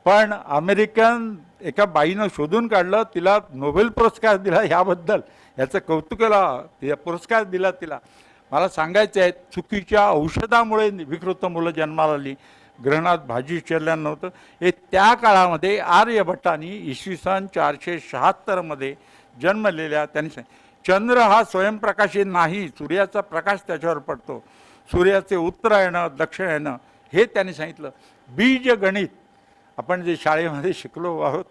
पण अमेरिकन एका बाईनं शोधून काढलं, तिला नोबेल पुरस्कार दिला ह्याबद्दल. याचं कौतुक केलं, तिला पुरस्कार दिला तिला. मला सांगायचं आहे, चुकीच्या औषधामुळे विकृत मुलं जन्माला आली, ग्रहणात भाजी शिरल्या नव्हतं. हे त्या काळामध्ये आर्यभट्टांनी इसवी सन 476मध्ये जन्मलेल्या त्यांनी चंद्र हा स्वयंप्रकाशी नाही, सूर्याचा प्रकाश त्याच्यावर पडतो. सूर्याचे उत्तरायण दक्षिणायन हे त्यांनी सांगितलं. बीजगणित आपण जे शाळेमध्ये शिकलो आहोत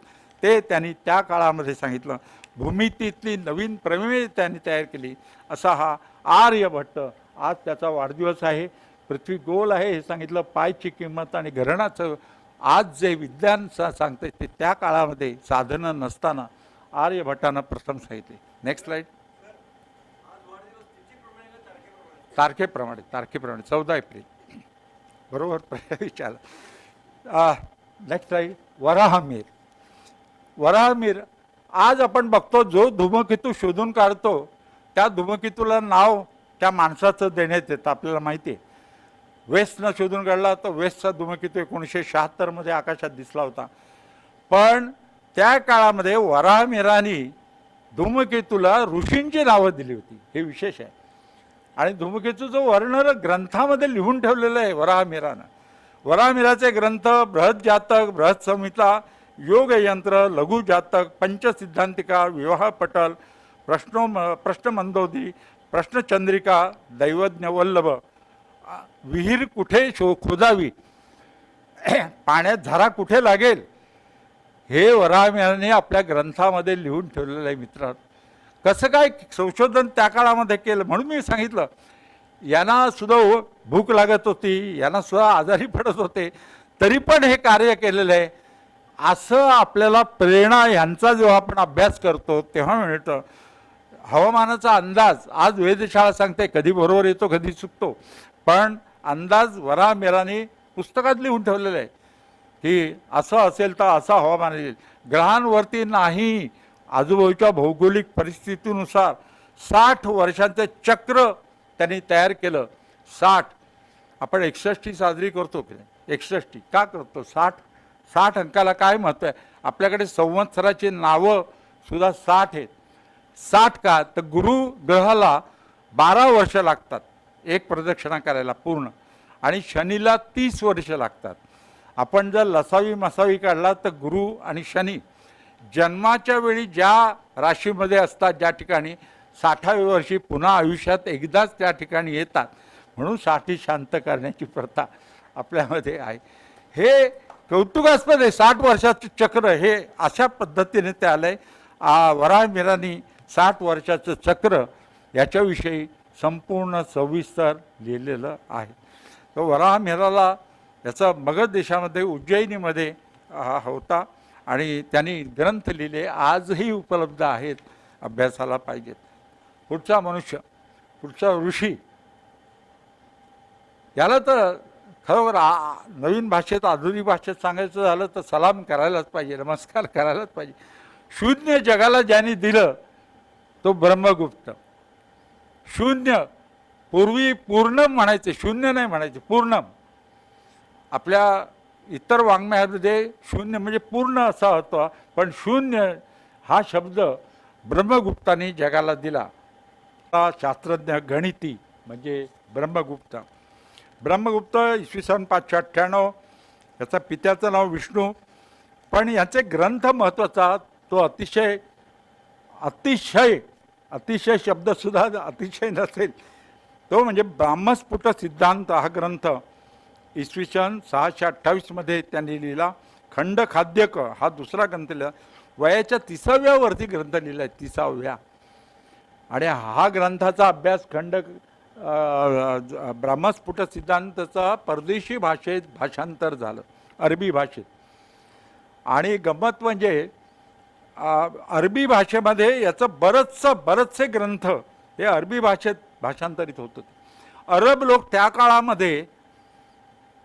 ते त्यांनी त्या काळामध्ये सांगितलं. भूमितीतली नवीन प्रमेय त्यांनी तयार केली. असा हा आर्यभट्ट. आज त्याचा वाढदिवस आहे. पृथ्वी गोल आहे हे सांगितलं. पायची किंमत आणि घराण्याचं आज जे विज्ञान सांगते ते त्या काळामध्ये साधनं नसताना आर्यभट्टानं प्रथम सांगितले. Next slide. तारखेप्रमाणे 14 एप्रिल बरोबर विचारलं. Next slide. वराहमिर. आज आपण बघतो जो धूमकेतू शोधून काढतो त्या धूमकेतूला नाव त्या माणसाचं देण्यात येतं. आपल्याला माहिती आहे वेस्टनं शोधून काढला तर वेस्टचा धूमकेतू 1976मध्ये आकाशात दिसला होता. पण त्या काळामध्ये वराहमिरांनी धूमकेतूला ऋषींची नावं दिली होती, हे विशेष आहे. आणि धूमकेतूचं वर्णन ग्रंथामध्ये लिहून ठेवलेलं आहे वराहमिरानं. वराहमिराचे ग्रंथ बृहज्जातक, बृहत्संहिता, योगयंत्र, लघुजातक, पंचसिद्धांतिका, विवाहपटल, प्रश्नमंदोदी, प्रश्नचंद्रिका, दैवज्ञवल्लभ, विहीर कुठे खोदावी, पाण्यात झरा कुठे लागेल, हे वराहमिराने आपल्या ग्रंथामध्ये लिहून ठेवलेलं आहे. मित्रांनो, कसं काय संशोधन त्या काळामध्ये केलं म्हणून मी सांगितलं. यांना सुद्धा भूक लागत होती, यांना सुद्धा आजारी पडत होते, तरी पण हे कार्य केलेलं आहे. असं आपल्याला प्रेरणा यांचा जेव्हा आपण अभ्यास करतो तेव्हा मिळतं. हवामानाचा अंदाज आज वेधशाळा सांगते, कधी बरोबर येतो कधी चुकतो, पण अंदाज वराह मिरानी पुस्तकात लिहून ठेवलेलं आहे की असं असेल तर असं हवामान येईल. ग्रहांवरती नाही, आजूबाजूच्या भौगोलिक परिस्थितीनुसार 60 वर्षांचं चक्र त्यांनी तयार केलं. 60 आपण 61 साजरी करतो की नाही, 61 का करतो? 60 अंकाला काय महत्त्व आहे? आपल्याकडे संवत्सराची नावं सुद्धा 60 आहेत. 60 का? तर गुरु ग्रहाला 12 वर्ष लागतात एक प्रदक्षिणा करायला पूर्ण, आणि शनीला 30 वर्ष लागतात. आपण जर लसावी मसावी काढला तर गुरु आणि शनी जन्माच्या वेळी ज्या राशीमध्ये असतात, ज्या ठिकाणी 60व्या वर्षी पुन्हा आयुष्यात एकदाच त्या ठिकाणी येतात, म्हणून 60 शांत करण्याची प्रथा आपल्यामध्ये आहे. हे कौतुकास्पद आहे. 60 वर्षाचं चक्र हे अशा पद्धतीने ते आलं आहे. वराह मिरानी 60 वर्षाचं चक्र याच्याविषयी संपूर्ण सविस्तर लिहिलेलं आहे. तर वराह मिराला याचा मगध देशामध्ये उज्जैनीमध्ये हा होता आणि त्यांनी ग्रंथ लिहिले, आजही उपलब्ध आहेत, अभ्यासाला पाहिजेत. पुढचा मनुष्य, पुढचा ऋषी, याला तर खरोखर नवीन भाषेत आधुनिक भाषेत सांगायचं झालं तर सलाम करायलाच पाहिजे, नमस्कार करायलाच पाहिजे. शून्य जगाला ज्यांनी दिलं तो ब्रह्मगुप्त. शून्य, पूर्वी पूर्णम म्हणायचे, शून्य नाही म्हणायचे, पूर्णम. आपल्या इतर वाङ्मयामध्ये शून्य म्हणजे पूर्ण असा होता, पण शून्य हा शब्द ब्रह्मगुप्तांनी जगाला दिला. शास्त्रज्ञ गणिती म्हणजे ब्रह्मगुप्त. ब्रह्मगुप्त इसवी सन 598, याचा पित्याचं नाव विष्णू, पण याचे ग्रंथ महत्त्वाचा, तो अतिशय अतिशय अतिशय शब्दसुद्धा अतिशय नसेल, तो म्हणजे ब्राह्मस्फुट सिद्धांत हा ग्रंथ इसवी सन 628 त्यांनी लिहिला. खंड खाद्यक हा दुसरा ग्रंथ लिहिला, वयाच्या 30व्या वरती ग्रंथ लिहिला आहे, 30व्या. आणि हा ग्रंथाचा अभ्यास ब्राह्मस्फुट सिद्धांताचा परदेशी भाषेत भाषांतर झालं, अरबी भाषेत. आणि गंमत म्हणजे अरबी भाषेमध्ये याचं बरेचसे ग्रंथ हे अरबी भाषेत भाषांतरित होत होते. अरब लोक त्या काळामध्ये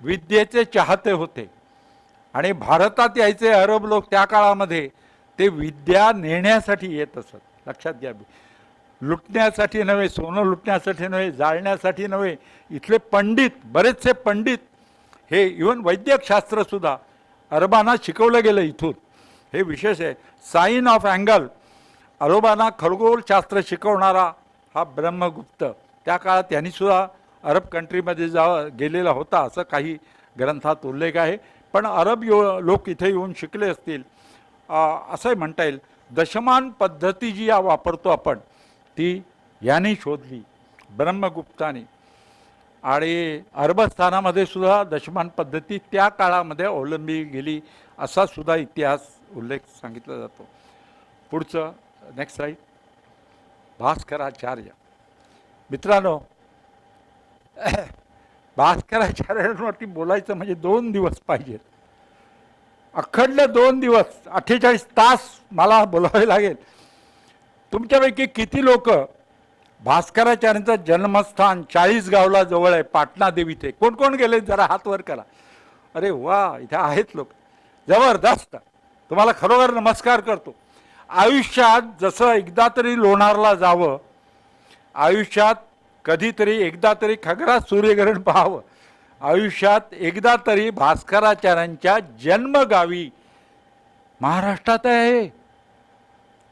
विद्येचे चाहते होते आणि भारतात यायचे अरब लोक त्या काळामध्ये ते विद्या नेण्यासाठी येत असत. लक्षात घ्या, लुटण्यासाठी नव्हे, सोनं लुटण्यासाठी नव्हे, जाळण्यासाठी नव्हे. इथले पंडित, बरेचसे पंडित, हे इव्हन वैद्यकशास्त्रसुद्धा अरबांना शिकवलं गेलं इथून. हे विशेष आहे. साइन ऑफ अँगल, अरबांना खगोलशास्त्र शिकवणारा हा ब्रह्मगुप्त त्या काळात त्यांनीसुद्धा अरब कंट्रीमध्ये गेलेला होता, असं काही ग्रंथात उल्लेख आहे. पण अरब लोक इथे येऊन शिकले असतील असंही म्हणता येईल. दशमान पद्धती जी वापरतो आपण ती यांनी शोधली ब्रह्मगुप्ताने. आणि अरबस्थानामध्ये सुद्धा दशमान पद्धती त्या काळामध्ये अवलंबली गेली असा सुद्धा इतिहास उल्लेख सांगितला जातो. पुढचं नेक्स्ट स्लाइड. भास्कराचार्य. मित्रांनो, भास्कराचार्यांवरती बोलायचं म्हणजे 2 दिवस पाहिजेत, अखंड 2 दिवस, 48 तास मला बोलावे लागेल. तुमच्यापैकी किती लोक भास्कराचार्यांचं जन्मस्थान 40गावला जवळ आहे, पाटणा देवीचे, कोण कोण गेले जरा हात वर करा. अरे वा, इथे आहेत लोक, जबरदस्त. तुम्हाला खरोखर नमस्कार करतो. आयुष्यात जसं एकदा तरी लोणारला जावं, आयुष्यात कधीतरी एकदा तरी खग्रास सूर्यग्रहण पाहावं, आयुष्यात एकदा तरी भास्कराचार्यांच्या जन्मगावी, महाराष्ट्रात आहे.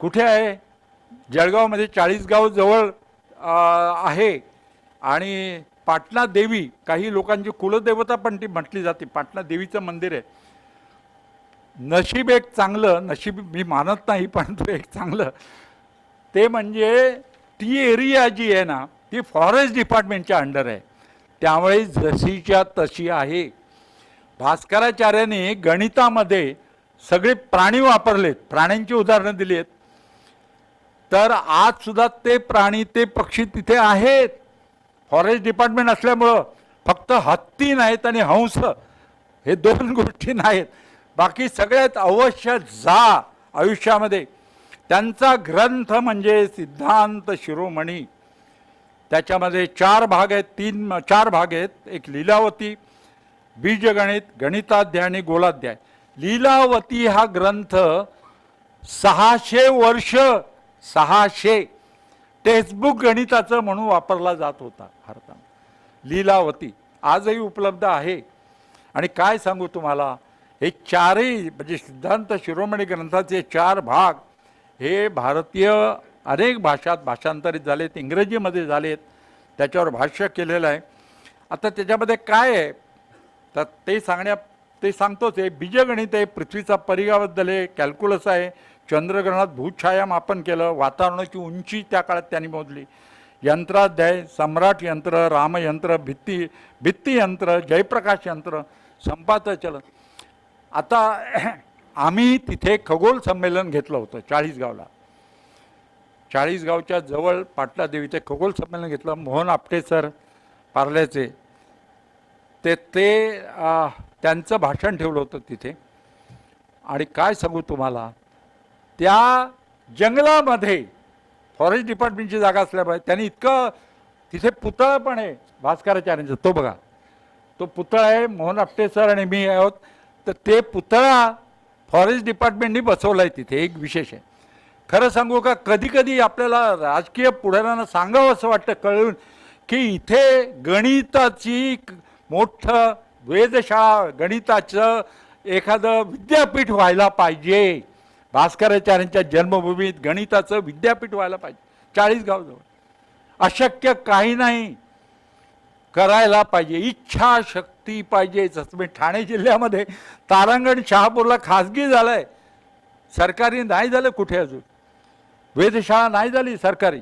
कुठे आहे? जळगावमध्ये 40गाव जवळ आहे. आणि पाटणा देवी, काही लोकांची कुलदेवता पण ती म्हटली जाते, पाटणा देवीचं मंदिर आहे. नशीब एक चांगलं, नशीब मी मानत नाही पण तो एक चांगलं, ते म्हणजे ती एरिया जी आहे ना ती फॉरेस्ट डिपार्टमेंटच्या अंडर आहे, त्यामुळे जशीच्या तशी आहे. भास्कराचार्यांनी गणितामध्ये सगळे प्राणी वापरलेत, प्राण्यांची उदाहरणं दिली आहेत, तर आज सुद्धा ते प्राणी ते पक्षी तिथे आहेत. फॉरेस्ट डिपार्टमेंट असल्यामुळं फक्त हत्ती नाहीत आणि हंस हे दोन गोष्टी नाहीत, बाकी सगळ्यात अवश्य जा आयुष्यामध्ये. त्यांचा ग्रंथ म्हणजे सिद्धांत शिरोमणी. त्याच्यामध्ये 4 भाग आहेत, 4 भाग आहेत. एक लीलावती, बीजगणित, गणिताध्याय आणि गोलाध्याय. लीलावती हा ग्रंथ 600 वर्ष 600 टेक्स्टबुक गणिताचं म्हणून वापरला जात होता भारतात. लीलावती आजही उपलब्ध आहे. आणि काय सांगू तुम्हाला, हे चारही म्हणजे सिद्धांत शिरोमणी ग्रंथाचे 4 भाग हे भारतीय अनेक भाषात भाषांतरित झालेत, इंग्रजीमध्ये झालेत, त्याच्यावर भाष्य केलेलं आहे. आता त्याच्यामध्ये काय आहे तर ते सांगतोच आहे. बीजगणित आहे, पृथ्वीचा परिघाबद्दल आहे, कॅल्क्युलस आहे, चंद्रग्रहणात भूछाया मापन केलं, वातावरणाची उंची त्या काळात त्यांनी मोजली, यंत्राध्याय, सम्राट यंत्र, रामयंत्र, भित्तियंत्र, जयप्रकाश यंत्र, संपातचलन. आता आम्ही तिथे खगोल संमेलन घेतलं होतं चाळीसगावला. चाळीसगावच्या जवळ पाटला देवीचे खगोल संमेलन घेतलं. मोहन आपटे सर पार्ल्याचे ते त्यांचं भाषण ठेवलं होतं तिथे. आणि काय सांगू तुम्हाला, त्या जंगलामध्ये फॉरेस्ट डिपार्टमेंटची जागा असल्यामुळे त्यांनी इतकं तिथे पुतळा पण आहे भास्कराचार्यांचा. तो बघा, तो पुतळा आहे, मोहन आपटे सर आणि मी आहोत. तर ते पुतळा फॉरेस्ट डिपार्टमेंटनी बसवला आहे तिथे. एक विशेष आहे. खरं सांगू का, कधी कधी आपल्याला राजकीय पुढाऱ्यांना सांगावं असं वाटतं कळून की इथे गणिताची मोठं वेधशाळा, गणिताचं एखादं विद्यापीठ व्हायला पाहिजे. भास्कराचार्यांच्या जन्मभूमीत गणिताचं विद्यापीठ व्हायला पाहिजे. चाळीसगावजवळ अशक्य काही नाही, करायला पाहिजे, इच्छाशक्ती पाहिजे. जसं मी ठाणे जिल्ह्यामध्ये तारांगण शहापूरला खाजगी झालं आहे, सरकारी नाही झालं कुठे अजून. वेधशाळा नाही झाली सरकारी.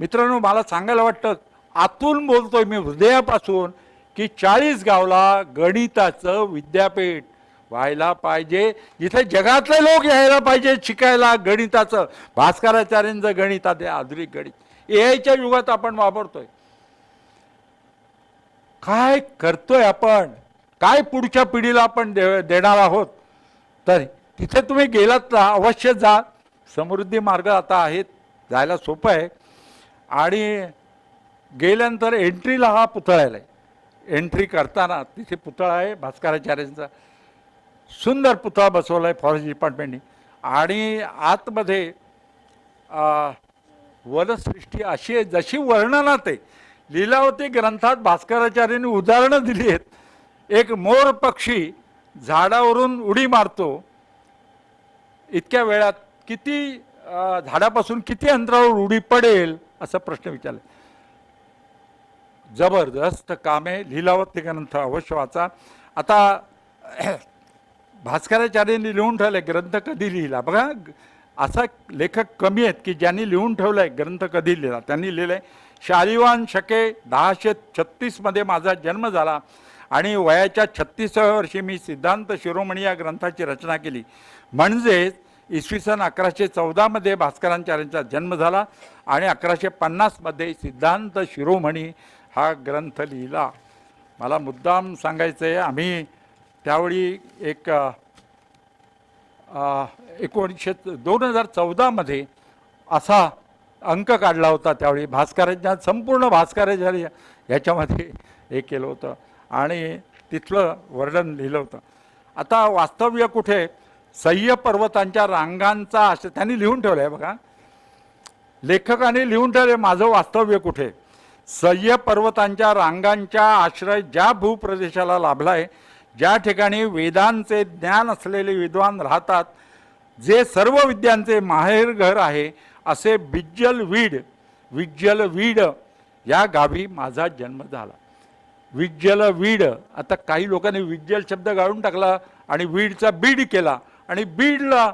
मित्रांनो, मला सांगायला वाटतं, आतून बोलतोय मी हृदयापासून, की चाळीसगावला गणिताचं विद्यापीठ व्हायला पाहिजे, जिथे जगातले लोक यायला पाहिजे शिकायला गणिताचं. भास्कराचार्यांचं गणित, आधुनिक गणित एआयच्या युगात आपण वापरतोय. काय करतोय आपण, काय पुढच्या पिढीला आपण देणार आहोत. तर तिथे तुम्ही गेलात ना, अवश्य जा. समृद्धी मार्ग आता आहेत, जायला सोपं आहे. आणि गेल्यानंतर एंट्रीला हा पुतळा आहे. एंट्री करताना तिथे पुतळा आहे भास्कराचार्यांचा, सुंदर पुतळा बसवला आहे फॉरेस्ट डिपार्टमेंटनी. आणि आतमध्ये वनसृष्टी अशी आहे जशी वर्णनात आहे. लीलावती ग्रंथात भास्कराचार्यांनी उदाहरणं दिली आहेत. एक मोर पक्षी झाडावरून उडी मारतो, इतक्या वेळात किती झाडापासून किती अंतरावर उडी पडेल असा प्रश्न विचारला. जबरदस्त काम आहे. लीलावती ग्रंथ अवश्य वाचा. आता भास्कराचार्यांनी लिहून ठेवलं ग्रंथ कधी लिहिला बघा. असा लेखक कमी आहेत की ज्यांनी लिहून ठेवलं आहे ग्रंथ कधी लिहिला. त्यांनी लिहिलं आहे, शालिवान शके 1036 मध्ये माझा जन्म झाला आणि वयाच्या 36व्या वर्षी मी सिद्धांत शिरोमणी या ग्रंथाची रचना केली. म्हणजेच इसवी सन 1114 मध्ये भास्कराचार्यांचा जन्म झाला आणि 1150 मध्ये सिद्धांत शिरोमणी हा ग्रंथ लिहिला. मला मुद्दाम सांगायचं आहे, आम्ही त्यावेळी एक 2014 मध्ये असा अंक काढला होता. त्यावेळी भास्कराच्या संपूर्ण भास्कराचार्य ह्याच्यामध्ये हे केलं होतं आणि तिथलं वर्णन लिहिलं होतं. आता वास्तव्य कुठे, सह्य पर्वतांच्या रांगांचा असं त्यांनी लिहून ठेवलं आहे बघा. लेखकाने लिहून ठेवले, माझं वास्तव्य कुठे. सह्य पर्वतांच्या रांगांच्या आश्रय ज्या भूप्रदेशाला लाभला आहे, ज्या ठिकाणी वेदांचे ज्ञान असलेले विद्वान राहतात, जे सर्व विद्यांचे माहेरघर आहे, असे विज्जलवीड या गावी माझा जन्म झाला. विज्जलवीड. आता काही लोकांनी विज्जल शब्द गाळून टाकला आणि वीडचा बीड केला आणि बीडला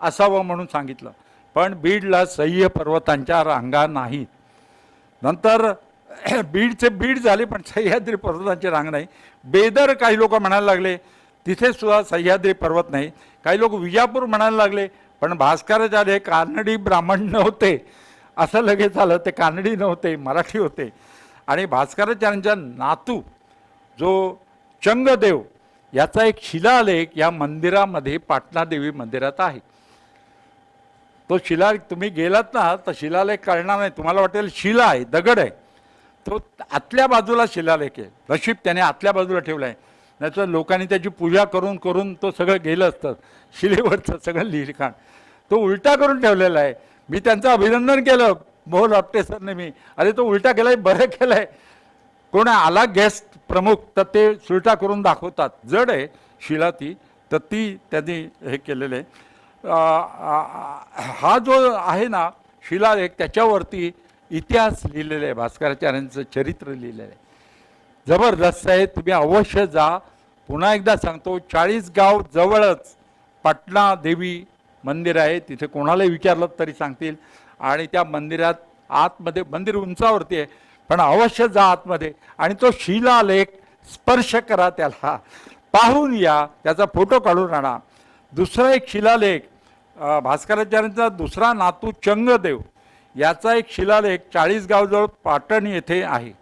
असावं म्हणून सांगितलं, पण बीडला सह्य पर्वतांच्या रांगा नाहीत. नंतर बीडचे बीड झाले पण सह्याद्री पर्वतांची रांग नाही. बेदर काही लोक म्हणायला लागले, तिथे सुद्धा सह्याद्री पर्वत नाही. काही लोक विजापूर म्हणायला लागले, पण भास्कराचार्य कानडी ब्राह्मण नव्हते असं लगेच आलं. ते कानडी नव्हते, मराठी होते. आणि भास्कराचार्यांचा नातू जो चंगदेव याचा एक शिलालेख या मंदिरामध्ये पाटणादेवी मंदिरात आहे. तो शिलालेख तुम्ही गेलात ना तर शिलालेख कळणार नाही, तुम्हाला वाटेल शिला आहे, दगड आहे. तो आतल्या बाजूला शिलालेख आहे, नशीब त्याने आतल्या बाजूला ठेवला आहे, नाही तर लोकांनी त्याची पूजा करून करून तो सगळं गेलं असतं. शिलेवरचं सगळं लिखाण तो उलटा करून ठेवलेला आहे. मी त्यांचं अभिनंदन केलं मोहन आपटे सरने, मी अरे तो उलटा केलाय, बरं केलंय. कोण आला गेस्ट प्रमुख तर ते सुलटा करून दाखवतात, जड आहे शिला ती, तर ती त्यांनी हे केलेलं आहे. हा जो आहे ना शिलालेख त्याच्यावरती इतिहास लिहिलेला आहे, भास्कराचार्यांचं चरित्र लिहिलेलं आहे, जबरदस्त आहे. तुम्ही अवश्य जा. पुन्हा एकदा सांगतो, 40गाव जवळच पाटणा देवी मंदिर आहे, तिथे कोणालाही विचारलं तरी सांगतील. आणि त्या मंदिरात आतमध्ये, मंदिर उंचावरती आहे पण अवश्य जा आतमध्ये आणि तो शिलालेख स्पर्श करा, त्याला पाहून या, त्याचा फोटो काढून आणा. दुसरा एक शिलालेख भास्कराचार्यांचा दुसरा नातू चंगदेव याचा एक शिलालेख 40गावजवळ पाटण येथे आहे.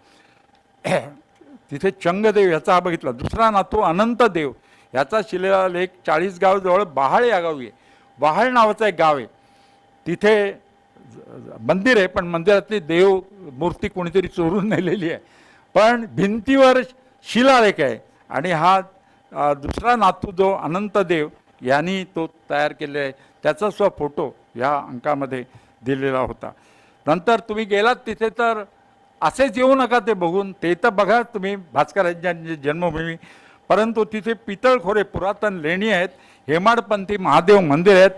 तिथे चंगदेव याचा हा बघितला. दुसरा नातू अनंतदेव याचा शिलालेख 40गावजवळ बहाळ या गावी आहे. बहाळ नावाचं एक गाव आहे, तिथे मंदिर आहे पण मंदिरातली देव मूर्ती कोणीतरी चोरून नेलेली आहे, पण भिंतीवर शिलालेख आहे. आणि हा दुसरा नातू जो अनंतदेव यांनी तो तयार केलेला आहे, त्याचा सुद्धा फोटो या अंकामध्ये दिलेला होता. नंतर तुम्ही गेलात तिथे तर असेच येऊ नका ते बघून, ते तर बघा तुम्ही भास्कराचार्यांची जन्मभूमी, परंतु तिथे पितळखोरे पुरातन लेणी आहेत, हेमाडपंथी महादेव मंदिर आहेत,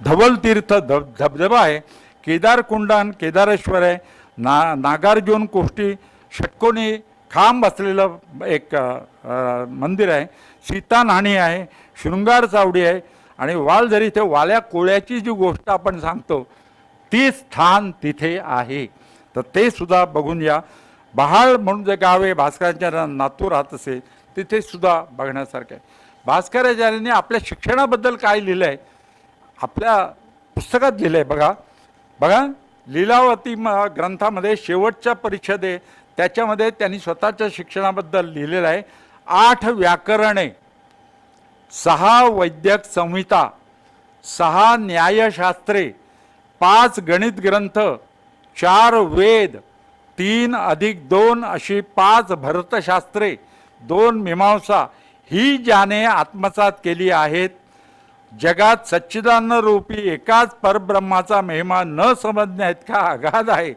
धवलतीर्थ धबधबा आहे, केदारकुंडन केदारेश्वर आहे, नागार्जुन कोष्टी षटकोनी खांब असलेलं एक मंदिर आहे, सीता न्हाणी आहे, शृंगार चावडी आहे आणि वालझरी इथे वाल्या कोळ्याची जी गोष्ट आपण सांगतो ती स्थान तिथे आहे, तर ते सुद्धा बघून या. बहाळ म्हणून जे गाव आहे भास्कराचार्य नातू राहत असेल तिथे सुद्धा बघण्यासारखं आहे. भास्कराचार्यांनी आपल्या शिक्षणाबद्दल काय लिहिलं आहे आपल्या पुस्तकात लिहिलं आहे बघा. बघा लीलावती ग्रंथामध्ये शेवटच्या परिच्छेद त्याच्यामध्ये त्यांनी स्वतःच्या शिक्षणाबद्दल लिहिलेलं आहे. 8 व्याकरणे, 6 वैद्यक संहिता, 6 न्यायशास्त्रे, 5 गणित ग्रंथ, 4 वेद, 3 + 2 अशी 5 भरतशास्त्रे, 2 मीमांसा ही ज्याने आत्मसात केली आहेत. जगात सच्चिदानंद रूपी एकाच परब्रह्माचा महिमा न समजण्या इतका अगाध आहे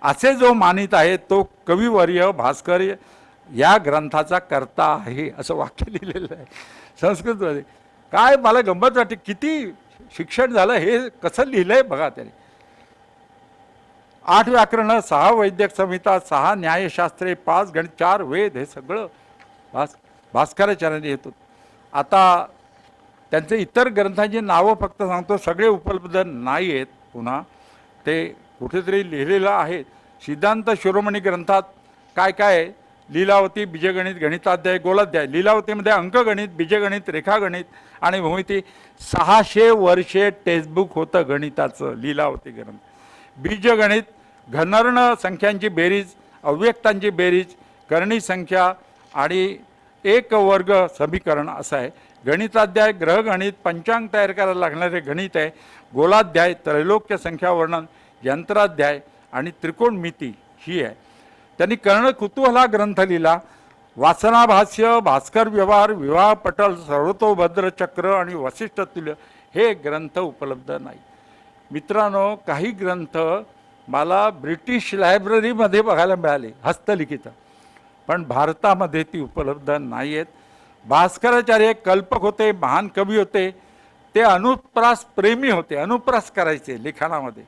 असे जो मानित आहे तो कविवर्य भास्कर या ग्रंथाचा कर्ता आहे, असं वाक्य लिहिलेलं आहे संस्कृतमध्ये. काय मला गंमत वाटते, किती शिक्षण झालं, हे कसं लिहिलं आहे बघा त्याने. 8 व्याकरणं, 6 वैद्यक संहिता, 6 न्यायशास्त्रे, 5 गणित, 4 वेद, हे सगळं भास्कराचार्यांनी येतो. आता त्यांचे इतर ग्रंथांची नावं फक्त सांगतो, सगळे उपलब्ध नाही आहेत, पुन्हा ते कुठेतरी लिहिलेलं आहे. सिद्धांत शिरोमणी ग्रंथात काय काय आहे, लीलावती, बीजगणित, गणिताध्याय, गोलाध्याय. लीलावतीमध्ये अंकगणित, बीजगणित, रेखागणित आणि भूमिती. 600 वर्षे टेक्स्टबुक होतं गणिताचं लीलावती ग्रंथ. बीजगणित घनर्ण संख्यांची बेरीज, अव्यक्तांची बेरीज, करणी संख्या आणि एक वर्ग समीकरण असं आहे. गणिताध्याय ग्रहगणित, पंचांग तयार करायला लागणारे गणित आहे. गोलाध्याय त्रैलोक्य संख्या वर्णन, यंत्राध्याय आणि त्रिकोणमिती ही आहे. त्यांनी कर्ण कुतूहल हा ग्रंथ लिहिला. वासनाभाष्य, भास्कर व्यवहार, विवाह पटल, सर्वतोभद्र चक्र आणि वसिष्ठ तुल्य हे ग्रंथ उपलब्ध नाही. मित्रांनो, काही ग्रंथ मला ब्रिटिश लायब्ररीमध्ये बघायला मिळाले हस्तलिखित, पण भारतामध्ये ती उपलब्ध नाही आहेत. भास्कराचार्य कल्पक होते, महान कवी होते, ते अनुप्रास प्रेमी होते, अनुप्रास करायचे लिखाणामध्ये.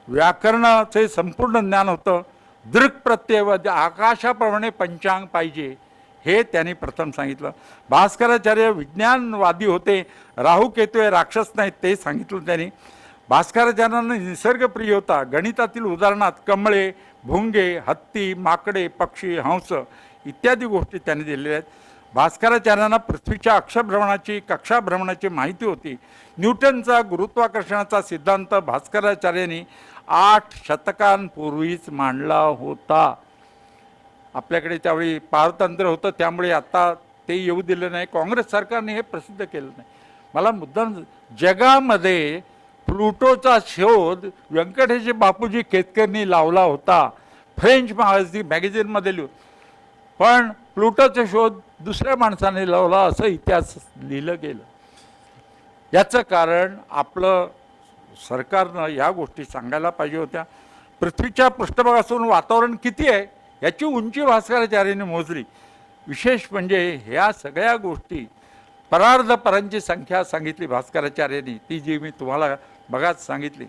व्याकरणाचे संपूर्ण ज्ञान होतं. दृक् प्रत्यय आकाशाप्रमाणे पंचांग पाहिजे हे त्यांनी प्रथम सांगितलं. भास्कराचार्य विज्ञानवादी होते, राहू केतू हे राक्षस नाहीत ते सांगितलं त्यांनी. भास्कराचार्यांना निसर्गप्रिय होता. गणितातील उदाहरणात कमळे, भुंगे, हत्ती, माकडे, पक्षी, हंस इत्यादी गोष्टी त्यांनी दिलेल्या आहेत. भास्कराचार्यांना पृथ्वीच्या अक्षभ्रमणाची, कक्षाभ्रमणाची माहिती होती. न्यूटनचा गुरुत्वाकर्षणाचा सिद्धांत भास्कराचार्यांनी 8 शतकांपूर्वीच मांडला होता. आपल्याकडे त्यावेळी पारतंत्र्य होतं, त्यामुळे आता ते येऊ दिलं नाही. काँग्रेस सरकारने हे प्रसिद्ध केलं नाही. मला मुद्दाम जगामध्ये प्लुटोचा शोध व्यंकटेश बापूजी केतकरनी लावला होता, फ्रेंच मॅगझिनमध्ये लिहून, पण प्लुटोचा शोध दुसऱ्या माणसाने लावला असं इतिहास लिहिलं गेलं. याचं कारण आपलं सरकारनं या गोष्टी सांगायला पाहिजे होत्या. पृथ्वीच्या पृष्ठभागापासून वातावरण किती आहे याची उंची भास्कराचार्यांनी मोजली. विशेष म्हणजे ह्या सगळ्या गोष्टी परार्धपरांची संख्या सांगितली भास्कराचार्यांनी, ती जी मी तुम्हाला बघाच सांगितली.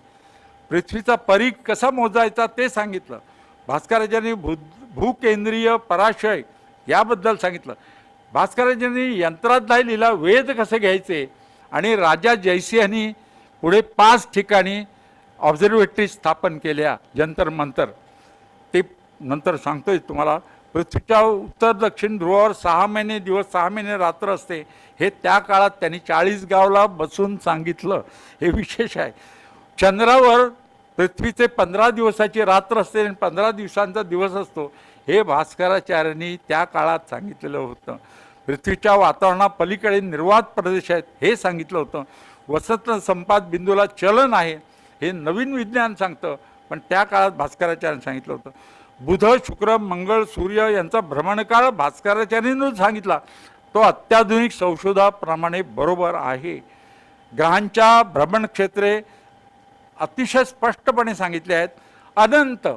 पृथ्वीचा परीघ कसा मोजायचा ते सांगितलं भास्कराचार्यांनी. भूकेंद्रीय पराशय याबद्दल सांगितलं भास्कराचार्यांनी. यंत्रात नाही लिहिला, वेद कसे घ्यायचे, आणि राजा जयसिंहांनी पुढे 5 ठिकाणी ऑब्झर्वेटरी स्थापन केल्या, जंतर मंतर, ते नंतर सांगतोय तुम्हाला. पृथ्वीच्या उत्तर दक्षिण ध्रुवावर 6 महिने दिवस 6 महिने रात्र असते, हे त्या काळात त्यांनी 40 गावला बसून सांगितलं. हे विशेष आहे. चंद्रावर पृथ्वीचे 15 दिवसाची रात्र असते आणि 15 दिवसांचा दिवस असतो, हे भास्कराचार्यांनी त्या काळात सांगितलेलं होतं. पृथ्वीच्या वातावरणापलीकडे निर्वात प्रदेश आहेत हे सांगितलं होतं. वसंत संपात बिंदूला चलन आहे हे नवीन विज्ञान सांगतं, पण त्या काळात भास्कराचार्यांनी सांगितलं होतं. बुध शुक्र मंगळ सूर्य यांचा भ्रमणकाळ भास्कराचार्यांनी सांगितला, तो अत्याधुनिक संशोधनाप्रमाणे बरोबर आहे. ग्रहांच्या भ्रमणक्षेत्रे अतिशय स्पष्टपणे सांगितले आहेत. अनंत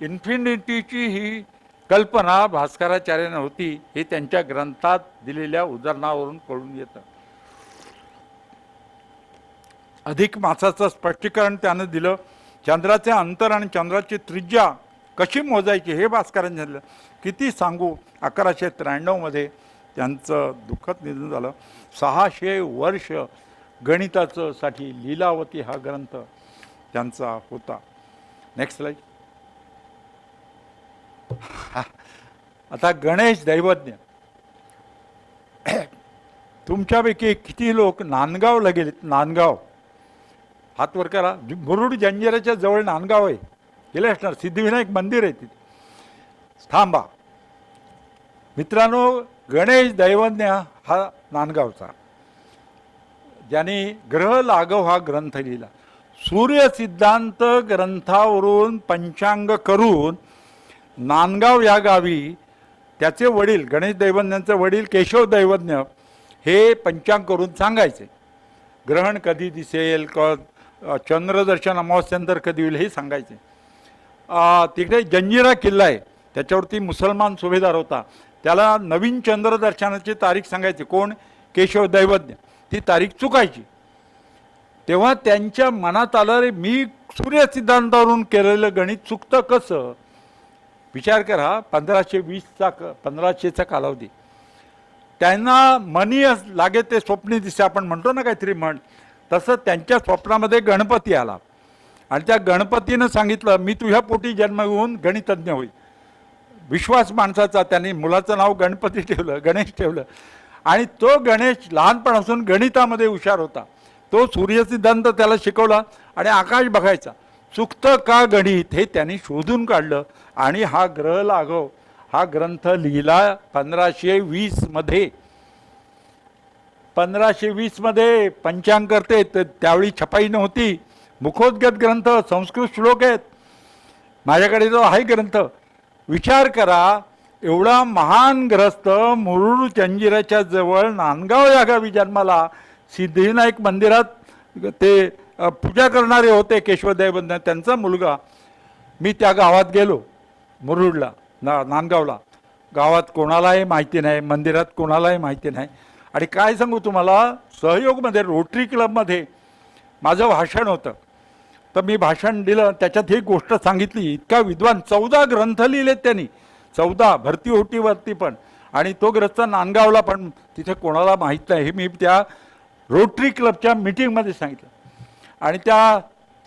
इन्फिनिटीची ही कल्पना भास्कराचार्यांना होती, हे त्यांच्या ग्रंथात दिलेल्या उदाहरणावरून कळून येतं. अधिक मासाचं स्पष्टीकरण त्यानं दिलं. चंद्राचे अंतर आणि चंद्राची त्रिज्या कशी मोजायची हे भास्करांनी दिलं. किती सांगू, 1193 मध्ये त्यांचं दुःखद निधन झालं. 600 वर्ष गणिताचं साठी लीलावती हा ग्रंथ त्यांचा होता. Next slide. आता गणेश दैवज्ञ. तुमच्यापैकी किती लोक नांदगावला गेलेत? नांदगाव, हात वर करा. मुरुड जंजिराच्या जवळ नांदगाव आहे, गेले असणार. सिद्धिविनायक मंदिर आहे तिथे. थांबा मित्रांनो, गणेश दैवज्ञ हा नांदगावचा, ज्याने ग्रह लाघव हा ग्रंथ लिहिला. सूर्य सिद्धांत ग्रंथावरून पंचांग करून नांदगाव या गावी त्याचे वडील, गणेश दैवज्ञांचे वडील केशव दैवज्ञ, हे पंचांग करून सांगायचे. ग्रहण कधी दिसेल, चंद्रदर्शन अमावस्यंतर कधी होईल हे सांगायचे. तिकडे जंजिरा किल्ला आहे, त्याच्यावरती मुसलमान सुभेदार होता, त्याला नवीन चंद्रदर्शनाची तारीख सांगायची. कोण? केशव दैवज्ञ. ती तारीख चुकायची. तेव्हा त्यांच्या मनात आलं, रे मी सूर्यसिद्धांतावरून केलेलं गणित चुकतं कसं? विचार करा, 1520चा कालावधी. त्यांना मनी लागे ते स्वप्नी दिसे, आपण म्हणतो ना काहीतरी म्हण, तसं त्यांच्या स्वप्नामध्ये गणपती आला आणि त्या गणपतीनं सांगितलं, मी तुझ्या पोटी जन्म घेऊन गणितज्ञ होईल. विश्वास माणसाचा. त्यांनी मुलाचं नाव गणपती ठेवलं, गणेश ठेवलं. आणि तो गणेश लहानपणापासून गणितामध्ये हुशार होता. तो सूर्यसिद्धांत त्याला शिकवला आणि आकाश बघायचा. चुकतं का गणित हे त्यांनी शोधून काढलं आणि हा ग्रह लाघव हा ग्रंथ लिहिला 1520 मध्ये. 1520 मध्ये पंचांग करते, तर त्यावेळी छपाई नव्हती. मुखोद्गत ग्रंथ, संस्कृत श्लोक आहेत. माझ्याकडे जो आहे ग्रंथ. विचार करा, एवढा महान ग्रस्त मुरुड जंजिराच्या जवळ नांदगाव या गावी जन्माला. सिद्धिविनायक मंदिरात ते पूजा करणारे होते केशव दैवज्ञ, त्यांचा मुलगा. मी त्या गावात गेलो, मुरुडला, नांदगावला. गावात कोणालाही माहिती नाही, मंदिरात कोणालाही माहिती नाही. आणि काय सांगू तुम्हाला, सहयोगमध्ये रोटरी क्लबमध्ये माझं भाषण होतं. तर मी भाषण दिलं, त्याच्यात ही गोष्ट सांगितली. इतका विद्वान, 14 ग्रंथ लिहिलेत त्यांनी, 14 भरती ओटीवरती पण. आणि तो ग्रंथ नांदगावला पण तिथे कोणाला माहीत नाही, हे मी त्या रोटरी क्लबच्या मीटिंगमध्ये सांगितलं. आणि त्या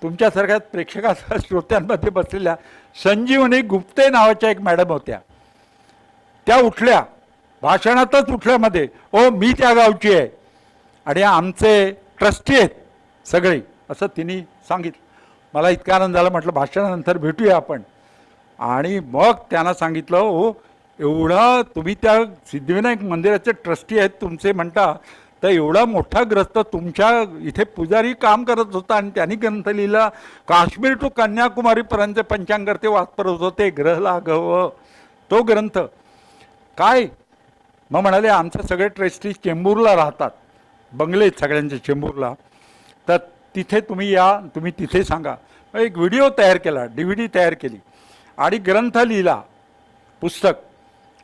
तुमच्यासारख्या प्रेक्षकाच्या श्रोत्यांमध्ये बसलेल्या संजीवनी गुप्ते नावाच्या एक मॅडम होत्या. त्या उठल्या, भाषणातच उठल्यामध्ये, ओ मी त्या गावची आहे आणि आमचे ट्रस्टी आहेत सगळे, असं तिने सांगितलं. मला इतका आनंद झाला. म्हटलं भाषणानंतर भेटूया आपण. आणि मग त्यांना सांगितलं, हो एवढा तुम्ही त्या सिद्धिविनायक मंदिराचे ट्रस्टी आहेत तुमचे म्हणता, तर एवढा मोठा ग्रस्त तुमच्या इथे पुजारी काम करत होता आणि त्यांनी ग्रंथ लिहिला, काश्मीर टू कन्याकुमारीपर्यंत पंचांगर ते वाचपरत होते, ग्रह लाघव तो ग्रंथ काय. मग म्हणाले आमचे सगळे ट्रस्टी चेंबूरला राहतात, बंगले सगळ्यांचे चेंबूरला, तर तिथे तुम्ही या, तुम्ही तिथे सांगा. एक व्हिडिओ तयार केला, DVD तयार केली आणि ग्रंथ लिहिला, पुस्तक,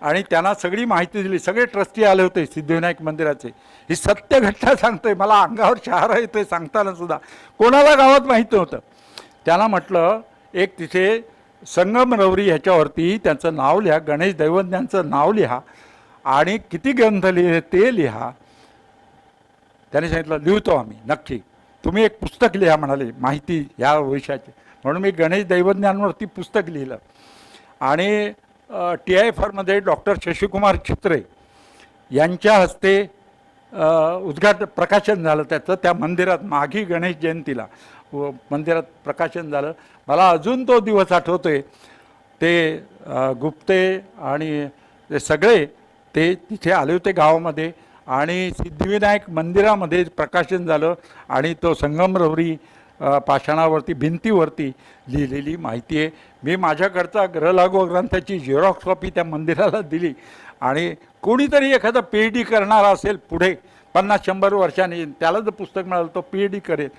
आणि त्यांना सगळी माहिती दिली. सगळे ट्रस्टी आले होते सिद्धिविनायक मंदिराचे. ही सत्य घटना सांगतोय, मला अंगावर शहारा येतोय सांगताना सुद्धा. कोणाला गावात माहीत नव्हतं. त्यांना म्हटलं एक तिथे संगमरवरी ह्याच्यावरती त्यांचं नाव लिहा, गणेश दैवज्ञांचं नाव लिहा आणि किती ग्रंथ लिहिले ते लिहा. त्याने सांगितलं लिहितो आम्ही नक्की, तुम्ही एक पुस्तक लिहा म्हणाले माहिती या विषयाची. म्हणून मी गणेश दैवज्ञांवरती पुस्तक लिहिलं आणि TIFRमध्ये डॉक्टर शशिकुमार छित्रे यांच्या हस्ते प्रकाशन झालं त्याचं, त्या मंदिरात माघी गणेश जयंतीला मंदिरात प्रकाशन झालं. मला अजून तो दिवस आठवतोय. ते गुप्ते आणि ते सगळे ते तिथे आले होते गावामध्ये आणि सिद्धिविनायक मंदिरामध्ये प्रकाशन झालं आणि तो संगमरवरी पाषाणावरती भिंतीवरती लिहिलेली माहिती आहे. मी माझ्याकडचा ग्रहलाघव ग्रंथाची झेरॉक्स कॉपी त्या मंदिराला दिली आणि कोणीतरी एखादा PhD करणारा असेल पुढे 50-100 वर्षांनी, त्याला जर पुस्तक मिळालं तो PhD करेल.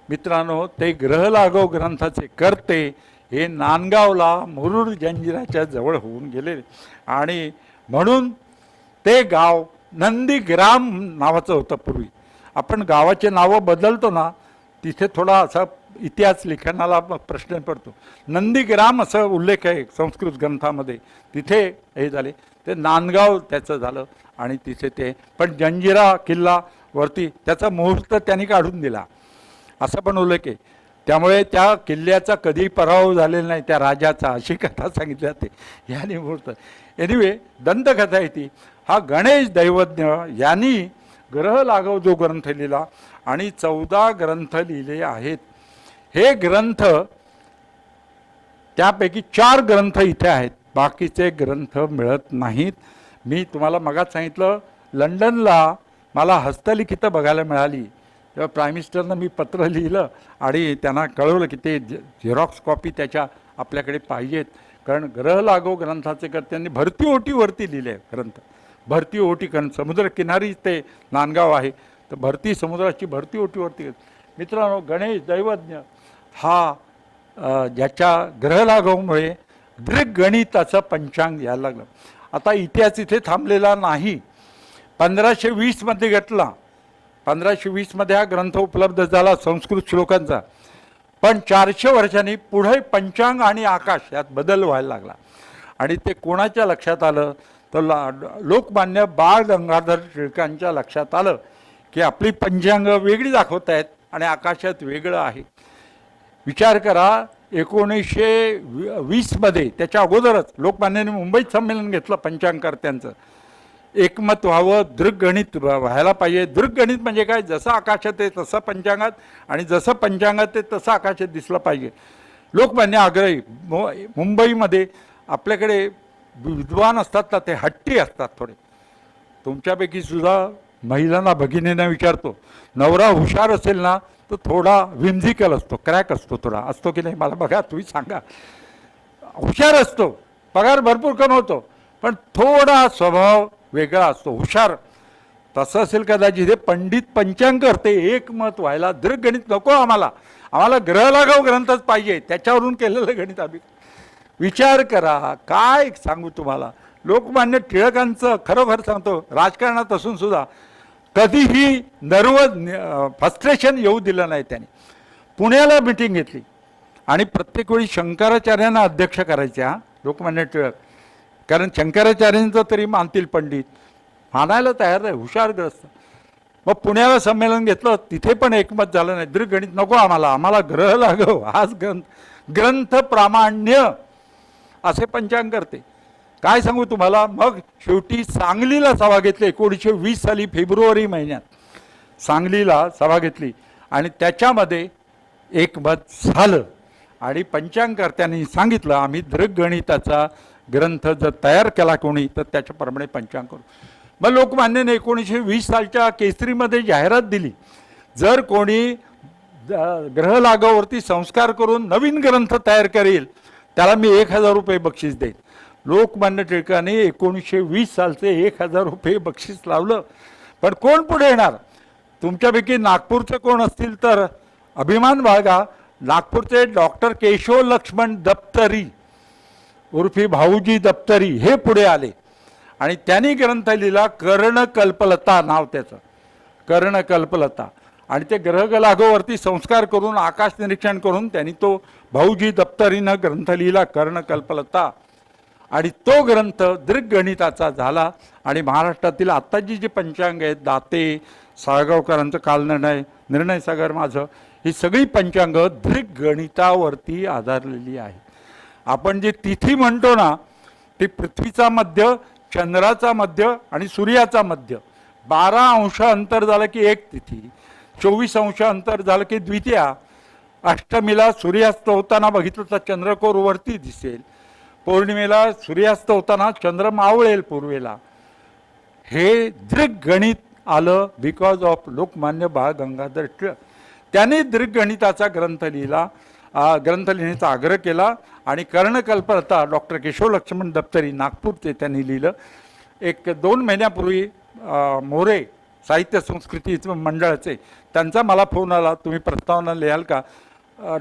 मित्रांनो, ते ग्रहलाघव ग्रंथाचे कर्ते हे नांदगावला मुरुड जंजिराच्या जवळ होऊन गेले आणि म्हणून ते गाव नंदीग्राम नावाचं होतं पूर्वी. आपण गावाचे नावं बदलतो ना, तिथे थोडा असा इतिहास लिखाणाला प्रश्न पडतो. नंदीग्राम असं उल्लेख आहे संस्कृत ग्रंथामध्ये, तिथे हे झाले. ते नांदगाव त्याचं झालं आणि तिथे ते पण जंजिरा किल्ला वरती त्याचा मुहूर्त त्यांनी काढून दिला असं पण उल्लेख आहे. त्यामुळे त्या किल्ल्याचा कधी पराभव झालेला नाही त्या राजाचा, अशी कथा सांगितली जाते याने मुहूर्त. एनिवे दंतकथा आहे ती. हा गणेश दैवज्ञ यांनी ग्रह लाघव जो ग्रंथ लिहिला आणि 14 ग्रंथ लिहिले आहेत. हे ग्रंथ त्यापैकी 4 ग्रंथ इथे आहेत, बाकीचे ग्रंथ मिळत नाहीत. मी तुम्हाला मगाच सांगितलं लंडनला मला हस्तलिखितं बघायला मिळाली तेव्हा प्राईम मिनिस्टरनं मी पत्र लिहिलं आणि त्यांना कळवलं की ते झेरॉक्स कॉपी त्याच्या आपल्याकडे पाहिजेत. कारण ग्रह लाघव ग्रंथाचे त्यांनी भरती ओटीवरती लिहिले ग्रंथ. भरती ओटी, कारण समुद्रकिनारी ते नांदगाव आहे, तर भरती समुद्राची भरती ओटीवरती. मित्रांनो, गणेश दैवज्ञ हा ज्याच्या ग्रहलाघवमुळे दृगगणिताचं पंचांग यायला लागलं. आता इतिहास इथे थांबलेला नाही. 1520मध्ये घटला. 1520मध्ये हा ग्रंथ उपलब्ध झाला संस्कृत श्लोकांचा. पण 400 वर्षांनी पुढे पंचांग आणि आकाश यात बदल व्हायला लागला आणि ते कोणाच्या लक्षात आलं तर लोकमान्य बाळ गंगाधर टिळकांच्या लक्षात आलं की आपली पंचांग वेगळी दाखवत आहेत आणि आकाशात वेगळं आहे. विचार करा, 1920मध्ये त्याच्या अगोदरच लोकमान्याने मुंबईत संमेलन घेतलं पंचांगकर्त्यांचं. एकमत व्हावं, दृगगणित व्हायला पाहिजे. दृगगणित म्हणजे काय, जसं आकाशात आहे तसं पंचांगात आणि जसं पंचांगात आहे तसं आकाशात दिसलं पाहिजे. लोकमान्य आग्रही. मुंबईमध्ये आपल्याकडे विद्वान असतात ना, ते हट्टी असतात थोडे. तुमच्यापैकी सुद्धा महिलांना भगिनींना विचारतो, नवरा हुशार असेल ना तो थोडा विम्झिकल असतो, क्रॅक असतो, थोडा असतो की नाही मला बघा, तुम्ही सांगा. हुशार असतो, पगार भरपूर कमवतो, पण थोडा स्वभाव वेगळा असतो, हुशार. तसं असेल कदाचित. हे पंडित पंचांग करते, एकमत व्हायला. दृगगणित नको आम्हाला, आम्हाला ग्रहलाघव ग्रंथच पाहिजे, त्याच्यावरून केलेलं गणित आम्ही. विचार करा, काय सांगू तुम्हाला. लोकमान्य टिळकांचं खरोखर सांगतो, राजकारणात असून सुद्धा कधीही फ्रस्ट्रेशन येऊ दिलं नाही त्यांनी. पुण्याला मिटिंग घेतली आणि प्रत्येक वेळी शंकराचार्यांना अध्यक्ष करायच्या लोकमान्य टिळक. कारण शंकराचार्यांचं तरी मानतील पंडित, मानायला तयार नाही, हुशारग्रस्त. मग पुण्याला संमेलन घेतलं, तिथे पण एकमत झालं नाही. दृगगणित नको आम्हाला, आम्हाला ग्रह लागव, हाच ग्रंथ प्रामाण्य असे पंचांग करते. काय सांगू तुम्हाला. मग शेवटी सांगलीला सभा घेतली 1920 साली फेब्रुवारी महिन्यात. सांगलीला सभा घेतली आणि त्याच्यामध्ये एकमत झालं आणि पंचांगकर्त्यांनी सांगितलं आम्ही दृगगणिताचा ग्रंथ जर तयार केला कोणी तर त्याच्याप्रमाणे पंचांग करू. मग लोकमान्याने 1920 सालच्या केसरीमध्ये जाहिरात दिली, जर कोणी ग्रह लागावरती संस्कार करून नवीन ग्रंथ तयार करेल त्याला मी 1000 रुपये बक्षीस देईन. लोकमान्य टिळकांनी 1920 सालचे 1000 रुपये बक्षीस लावलं. पण कोण पुढे येणार? तुमच्यापैकी नागपूरचे कोण असतील तर अभिमान बाळगा. नागपूरचे डॉक्टर केशव लक्ष्मण दप्तरी उर्फी भाऊजी दप्तरी हे पुढे आले आणि त्यांनी ग्रंथ लिहिला कर्णकल्पलता नाव त्याचं, कर्णकल्पलता. आणि ते ग्रह लागोवरती संस्कार करून आकाश निरीक्षण करून त्यांनी तो भाऊजी दप्तरीनं ग्रंथ लिहिला कर्णकल्पलता. आणि तो ग्रंथ दृगगणिताचा झाला. आणि महाराष्ट्रातील आत्ताची जी पंचांग आहेत, दाते, साळगावकरांचं कालनिर्णय, निर्णय सागर माझं, ही सगळी पंचांग दृगगणितावरती आधारलेली आहे. आपण जी तिथी म्हणतो ना, ती पृथ्वीचा मध्य, चंद्राचा मध्य आणि सूर्याचा मध्य. 12 अंश अंतर झालं की एक तिथी, 24 अंश अंतर झालं की द्वितीया. अष्टमीला सूर्यास्त होताना बघितलं तर चंद्रकोर वरती दिसेल, पौर्णिमेला सूर्यास्त होताना चंद्र मावळेल पूर्वेला. हे दृगगणित आलं बिकॉज ऑफ लोकमान्य बाळ गंगाधर टिळक. त्याने दृगगणिताचा ग्रंथ लिहिला, ग्रंथ लिहिण्याचा आग्रह केला. आणि कर्णकल्पलता डॉक्टर केशव लक्ष्मण दप्तरी नागपूरचे त्यांनी लिहिलं. 1-2 महिन्यापूर्वी मोरे साहित्य संस्कृती मंडळाचे त्यांचा मला फोन आला, तुम्ही प्रस्तावना लिहाल का?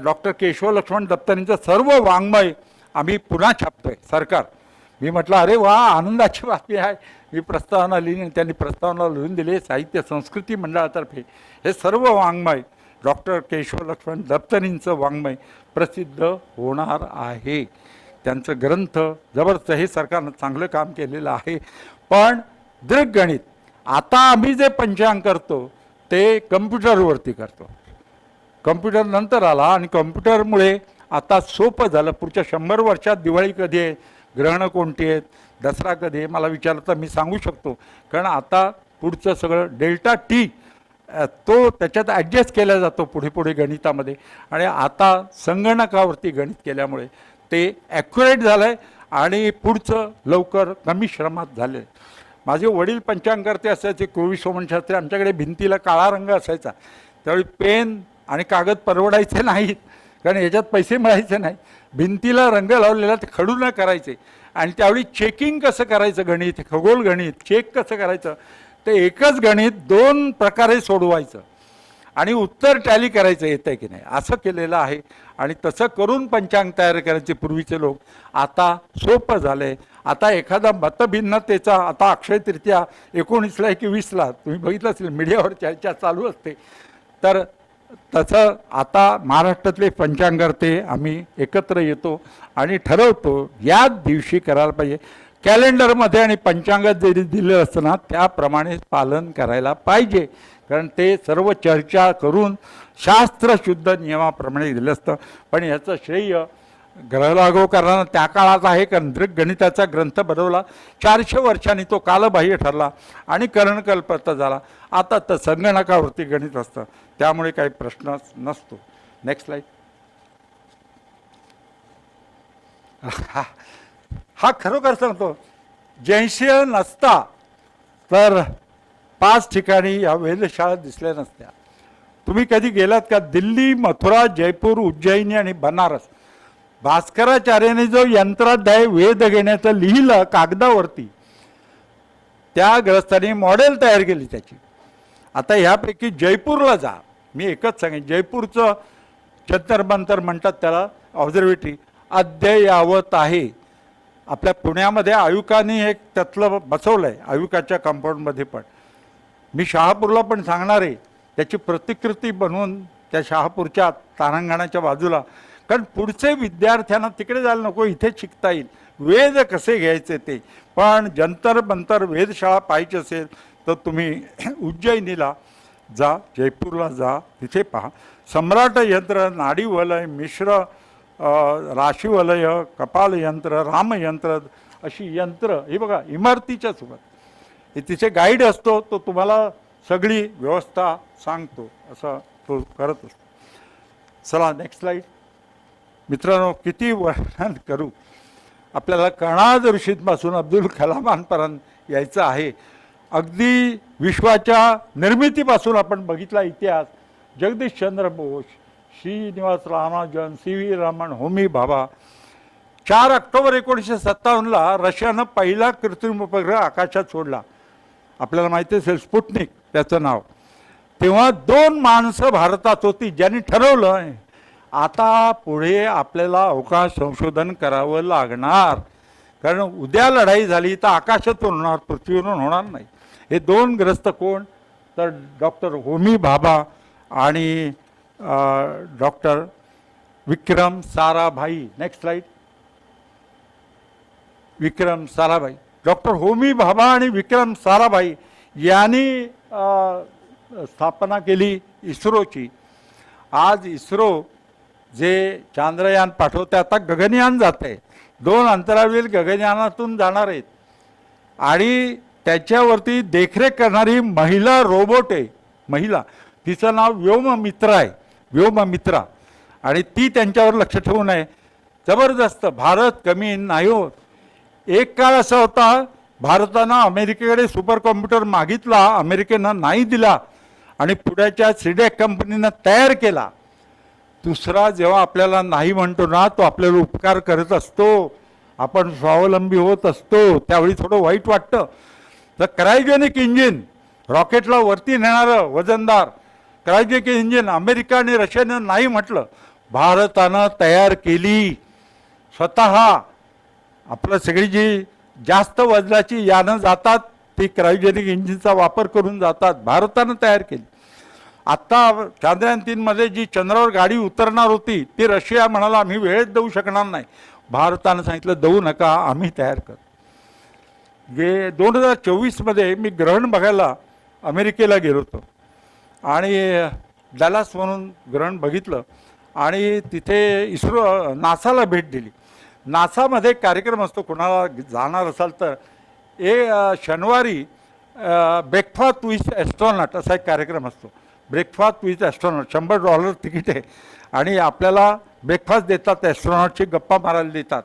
डॉक्टर केशव लक्ष्मण दप्तरींचं सर्व वाङ्मय आम्ही पुन्हा छापतोय सरकार. मी म्हटलं अरे वा, आनंदाची बातमी आहे. मी प्रस्तावना लिहिली, त्यांनी प्रस्तावना लिहून दिली साहित्य संस्कृती मंडळातर्फे. हे सर्व वाङ्मय डॉक्टर केशव लक्ष्मण दप्तरींचं वाङ्मय प्रसिद्ध होणार आहे. त्यांचं ग्रंथ जबरदस्त, हे सरकारनं चांगलं काम केलेलं आहे. पण दृगगणित आता आम्ही जे पंचांग करतो ते कम्प्युटरवरती करतो. कम्प्युटर नंतर आला आणि कम्प्युटरमुळे आता सोपं झालं. पुढच्या 100 वर्षात दिवाळी कधी आहे, ग्रहणं कोणती आहेत, दसरा कधी आहे, मला विचारलं तर मी सांगू शकतो. कारण आता पुढचं सगळं डेल्टा टी तो त्याच्यात ॲडजस्ट केला जातो पुढे पुढे गणितामध्ये. आणि आता संगणकावरती गणित केल्यामुळे ते ॲक्युरेट झालं आहे आणि पुढचं लवकर कमी श्रमात झालं आहे. माझे वडील पंचांगकर्ते असायचे, कुळवी सोमन शास्त्री. आमच्याकडे भिंतीला काळा रंग असायचा. त्यावेळी पेन आणि कागद परवडायचे नाहीत, कारण याच्यात पैसे मिळायचे नाही. भिंतीला रंग लावलेला ते खडून करायचे. आणि त्यावेळी चेकिंग कसं करायचं गणित, खगोल गणित चेक कसं करायचं, ते एकच गणित 2 प्रकारे सोडवायचं आणि उत्तर टॅली करायचं येतं की नाही असं केलेलं आहे. आणि तसं करून पंचांग तयार करायचे पूर्वीचे लोक. आता सोपं झालं आहे. आता एखादा मतभिन्नतेचा, आता अक्षय तृतीया 19ला की 20ला तुम्ही बघितलं असेल मीडियावर चर्चा चालू असते. तर तसं आता महाराष्ट्रातले पंचांगकर्ते आम्ही एकत्र येतो आणि ठरवतो याच दिवशी करायला पाहिजे. कॅलेंडरमध्ये आणि पंचांगात जरी दिलं असतं ना त्याप्रमाणे पालन करायला पाहिजे, कारण ते सर्व चर्चा करून शास्त्रशुद्ध नियमाप्रमाणे दिलं असतं. पण याचं श्रेय ग्रह लागोकरांना त्या काळात आहे, कारण दृगगणिताचा ग्रंथ बनवला. 400 वर्षांनी तो कालबाह्य ठरला आणि कर्णकल्पलता झाला. आता तर संगणकावरती गणित असतं, त्यामुळे काही प्रश्नच नसतो. Next slide. हा खरोखर सांगतो, जैनशीय नसता तर 5 ठिकाणी या वेधशाळा दिसल्या नसत्या. तुम्ही कधी गेलात का? दिल्ली, मथुरा, जयपूर, उज्जैनी आणि बनारस. भास्कराचार्याने जो यंत्राध्याय वेद घेण्याचं लिहिलं कागदावरती, त्या ग्रस्थाने मॉडेल तयार केली त्याची. आता ह्यापैकी जयपूरला जा, मी एकच सांगेन, जयपूरचं जंतर मंतर म्हणतात त्याला, ऑब्झर्वेटरी अद्ययावत आहे. आपल्या पुण्यामध्ये आयुकाने एक त्यातलं बसवलं आहे, आयुकाच्या कंपाऊंडमध्ये. पण मी शहापूरला पण सांगणार आहे त्याची प्रतिकृती बनवून त्या शहापूरच्या तारांगणाच्या बाजूला. कारण पुढचे विद्यार्थ्यांना तिकडे जायला नको, इथे शिकता येईल वेद कसे घ्यायचे ते. पण जंतर मंतर वेधशाळा पाहिजे असेल तर तुम्ही उज्जैनीला जा, जयपूरला जा, तिथे पहा. सम्राट यंत्र, नाडी वलय, मिश्र राशीवलय, कपाल यंत्र, रामयंत्र, अशी यंत्र हे बघा इमारतीच्या सोबत. हे तिथे गाईड असतो, तो तुम्हाला सगळी व्यवस्था सांगतो, असं तो करत असतो. चला नेक्स्ट स्लाइड. मित्रांनो, किती वर्णन करू, आपल्याला कणाद ऋषींपासून अब्दुल कलामांपर्यंत यायचं आहे. अगदी विश्वाच्या निर्मितीपासून आपण बघितला इतिहास, Jagadish Chandra Bose, Shrinivas Ramanujan, C V Raman, Homi Bhabha. 4 October 1957ला रशियानं पहिला कृत्रिम उपग्रह आकाशात सोडला. आपल्याला माहिती असेल स्पुटनिक त्याचं नाव. तेव्हा 2 माणसं भारतात होती ज्यांनी ठरवलं आता पुढे आपल्याला अवकाश संशोधन करावं लागणार, कारण उद्या लढाई झाली तर आकाशातून होणार, पृथ्वीवरून होणार नाही. हे 2 ग्रस्त कोण, तर डॉक्टर होमी भाभा आणि doctor Vikram Sarabhai. Next slide. Vikram Sarabhai, doctor Homi Bhabha आणि विक्रम साराभाई यांनी स्थापना केली इस्रोची. आज इस्रो जे चांद्रयान पाठवते, आता गगनयान जाते, 2 अंतराळवीर गगनयानातून जाणार आहेत आणि त्याच्यावरती देखरेख करणारी महिला रोबोट आहे. महिला, तिचं नाव व्योममित्रा आहे, व्योममित्रा. आणि ती त्यांच्यावर लक्ष ठेवून आहे. जबरदस्त. भारत कमी नाही होत. एक काळ असा होता, भारतानं अमेरिकेकडे सुपर कॉम्प्युटर मागितला, अमेरिकेनं नाही दिला आणि पुण्याच्या सीडॅक कंपनीनं तयार केला. दुसरा जेव्हा आपल्याला नाही म्हणतो ना, तो आपल्याला उपकार करत असतो, आपण स्वावलंबी होत असतो, त्यावेळी थोडं वाईट वाटतं. तर क्रायोजेनिक इंजिन, रॉकेटला वरती नेणारं वजनदार क्रायोजेनिक इंजिन अमेरिका आणि रशियानं नाही म्हटलं, भारतानं तयार केली स्वतः. आपलं सगळी जी जास्त वजनाची यानं जातात ती क्रायोजेनिक इंजिनचा वापर करून जातात, भारतानं तयार केली. आत्ता चांद्रयान 3मध्ये जी चंद्रावर गाडी उतरणार होती ती रशिया म्हणाला आम्ही वेळेत देऊ शकणार नाही. भारतानं सांगितलं देऊ नका, आम्ही तयार कर. 2024मध्ये मी ग्रहण बघायला अमेरिकेला गेलो होतो आणि डॅलास म्हणून ग्रहण बघितलं आणि तिथे इस्रो नासाला भेट दिली. नासामध्ये कार्यक्रम असतो, कोणाला जाणार असाल तर शनिवारी ब्रेकफास्ट विथ ॲस्ट्रॉनॉट असा एक कार्यक्रम असतो. ब्रेकफास्ट विथ ॲस्ट्रॉनॉट, $100 तिकीट आहे आणि आपल्याला ब्रेकफास्ट देतात, ॲस्ट्रॉनॉटची गप्पा मारायला देतात.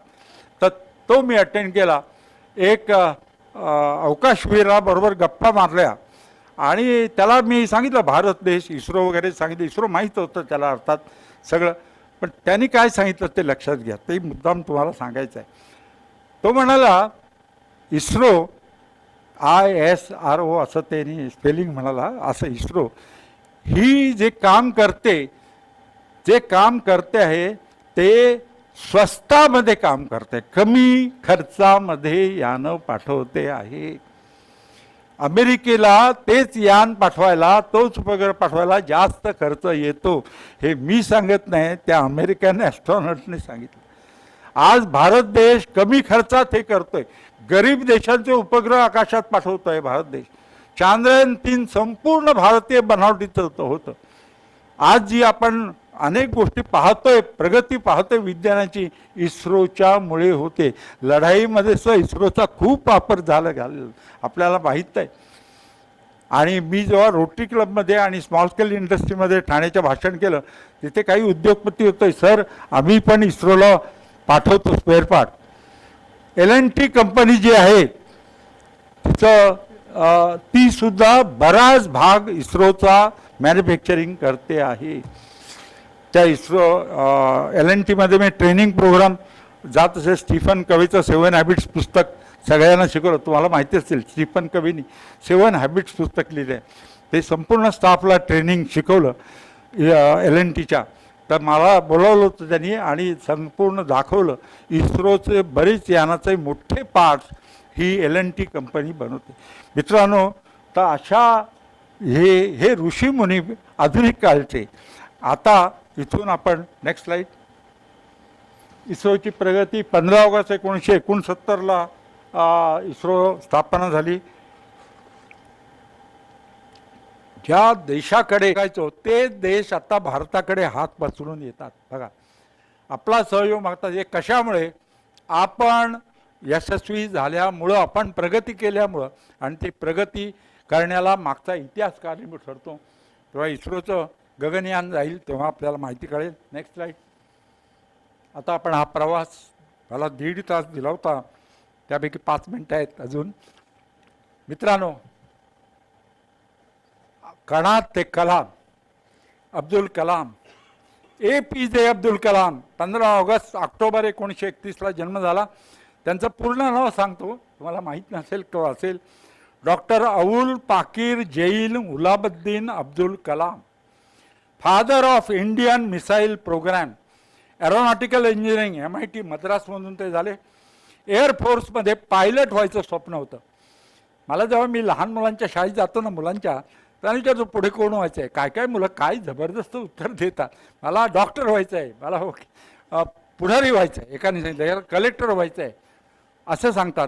तर तो मी अटेंड केला. एक अवकाशवीराबरोबर गप्पा मारल्या आणि त्याला मी सांगितलं भारत देश, इस्रो वगैरे सांगितलं. इस्रो माहीत होतं त्याला अर्थात सगळं, पण त्यांनी काय सांगितलं ते लक्षात घ्या, ते मुद्दाम तुम्हाला सांगायचं आहे. तो म्हणाला इस्रो, ISRO असं त्यांनी स्पेलिंग म्हणाला, असं इस्रो ही जे काम करते आहे ते स्वस्तामध्ये काम करते, कमी खर्चामध्ये यानं पाठवते आहे. अमेरिकेला तेच यान पाठवायला, तोच उपग्रह पाठवायला जास्त खर्च येतो. हे मी सांगत नाही, त्या अमेरिकन ॲस्ट्रॉनॉटने सांगितलं. आज भारत देश कमी खर्चात हे करतोय, गरीब देशांचे उपग्रह आकाशात पाठवतोय भारत देश. चांद्रयान 3 संपूर्ण भारतीय बनावटीचं होतं. आज जी आपण अनेक गोष्टी पाहतोय, प्रगती पाहतोय विज्ञानाची, इस्रोच्या मुळे होते. लढाईमध्ये सुद्धा इस्रोचा खूप वापर झाला आपल्याला माहीत आहे. आणि मी जेव्हा रोटरी क्लबमध्ये आणि स्मॉल स्केल इंडस्ट्रीमध्ये ठाण्याचं भाषण केलं, तिथे काही उद्योगपती होते, सर आम्ही पण इस्रोला पाठवतो स्पेअर पार्ट. L&T कंपनी जी आहे तिचं ती सुद्धा बराच भाग इस्रोचा मॅन्युफॅक्चरिंग करते आहे. त्या इस्रो L&Tमध्ये मी ट्रेनिंग प्रोग्राम जात असे. स्टीफन कवीचं 7 हॅबिट्स पुस्तक सगळ्यांना शिकवलं, तुम्हाला माहिती असेल स्टीफन कवीनी 7 हॅबिट्स पुस्तक लिहिलं आहे. ते संपूर्ण स्टाफला ट्रेनिंग शिकवलं L&Tच्या. तर मला बोलावलं होतं त्यांनी आणि संपूर्ण दाखवलं इस्रोचे बरेच यानाचे मोठे पार्ट्स ही L&T कंपनी बनवते. मित्रांनो, तर अशा हे ऋषीमुनी आधुनिक काळचे. आता इथून आपण नेक्स्ट स्लाइड. इस्रोची प्रगती 15 ऑगस्ट 1969ला इस्रो स्थापना झाली. ज्या देशाकडे जायचो ते देश आता भारताकडे हात पसरून येतात. बघा, आपला सहयोग मागतात. हे कशामुळे? आपण यशस्वी झाल्यामुळं, आपण प्रगती केल्यामुळं, आणि ती प्रगती करण्याला मागचा इतिहास कारणीभूत ठरतो. तेव्हा इस्रोचं गगनयान जाईल तेव्हा आपल्याला माहिती कळेल. Next slide. आता आपण हा प्रवास, मला 1.5 तास दिला होता, त्यापैकी 5 मिनटं आहेत अजून. मित्रांनो, कणाद ते कलाम, अब्दुल कलाम, APJ अब्दुल कलाम, 15 ऑक्टोबर 1931ला जन्म झाला. त्यांचं पूर्ण नाव सांगतो, तुम्हाला माहीत नसेल किंवा असेल. Doctor Avul Pakir Jainulabdeen Abdul Kalam, father of Indian missile programme, aeronautical engineering MIT मद्रासमधून ते झाले. एअरफोर्समध्ये पायलट व्हायचं स्वप्न होतं. मला जेव्हा मी लहान मुलांच्या शाळेत जातो ना, मुलांच्या, त्याने विचारतो पुढे कोण व्हायचं आहे. काय काय मुलं काय जबरदस्त उत्तर देतात. मला डॉक्टर व्हायचं आहे, मला पुढारी व्हायचं आहे, एकाने सांगितलं कलेक्टर व्हायचं आहे असं सांगतात.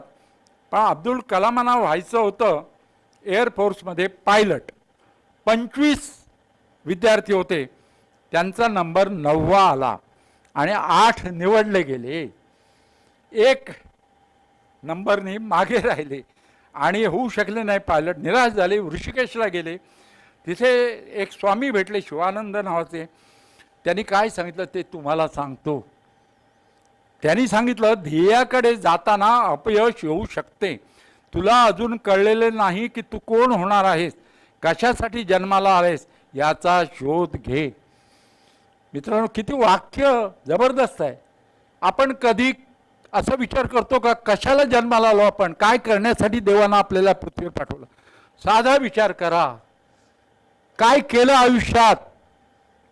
पण अब्दुल कलामांना व्हायचं होतं एअरफोर्समध्ये पायलट. 25 विद्यार्थी होते, त्यांचा नंबर 9वा आला आणि 8 निवडले गेले. 1 नंबरने मागे राहिले आणि होऊ शकले नाही पायलट. निराश झाले, ऋषिकेशला गेले. तिथे एक स्वामी भेटले, शिवानंद नावाचे. त्यांनी काय सांगितलं ते तुम्हाला सांगतो. त्यांनी सांगितलं, ध्येयाकडे जाताना अपयश येऊ शकते. तुला अजून कळलेले नाही की तू कोण होणार आहेस, कशासाठी जन्माला आलेस याचा शोध घे. मित्रांनो, किती वाक्य जबरदस्त आहे. आपण कधी असा विचार करतो का कशाला जन्माला आलो आपण, काय करण्यासाठी देवानं आपल्याला पृथ्वीवर पाठवलं. साधा विचार करा, काय केलं आयुष्यात.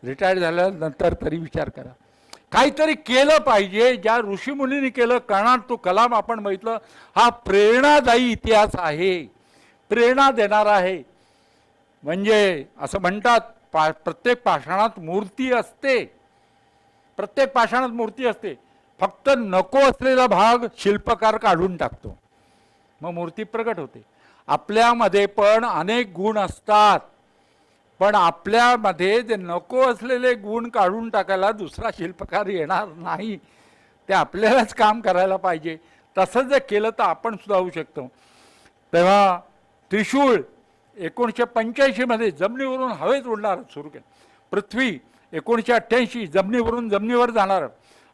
रिटायर झाल्यानंतर तरी विचार करा, काहीतरी केलं पाहिजे. ज्या ऋषीमुनींनी केलं, कणाद तो कलाम आपण बघितलं, हा प्रेरणादायी इतिहास आहे, प्रेरणा देणारा आहे. म्हणजे असं म्हणतात, प्रत्येक पाषाणात मूर्ती असते, प्रत्येक पाषाणात मूर्ती असते. फक्त नको असलेला भाग शिल्पकार काढून टाकतो, मग मूर्ती प्रकट होते. आपल्यामध्ये पण अनेक गुण असतात, पण आपल्यामध्ये जे नको असलेले गुण काढून टाकायला दुसरा शिल्पकार येणार नाही. ते आपल्यालाच काम करायला पाहिजे. तसं जर केलं तर आपण सुद्धा होऊ शकतो. तेव्हा त्रिशूळ 1985 जमिनीवरून हवेत उडणार सुरू केलं. पृथ्वी 1988 जमिनीवरून जमिनीवर जाणार.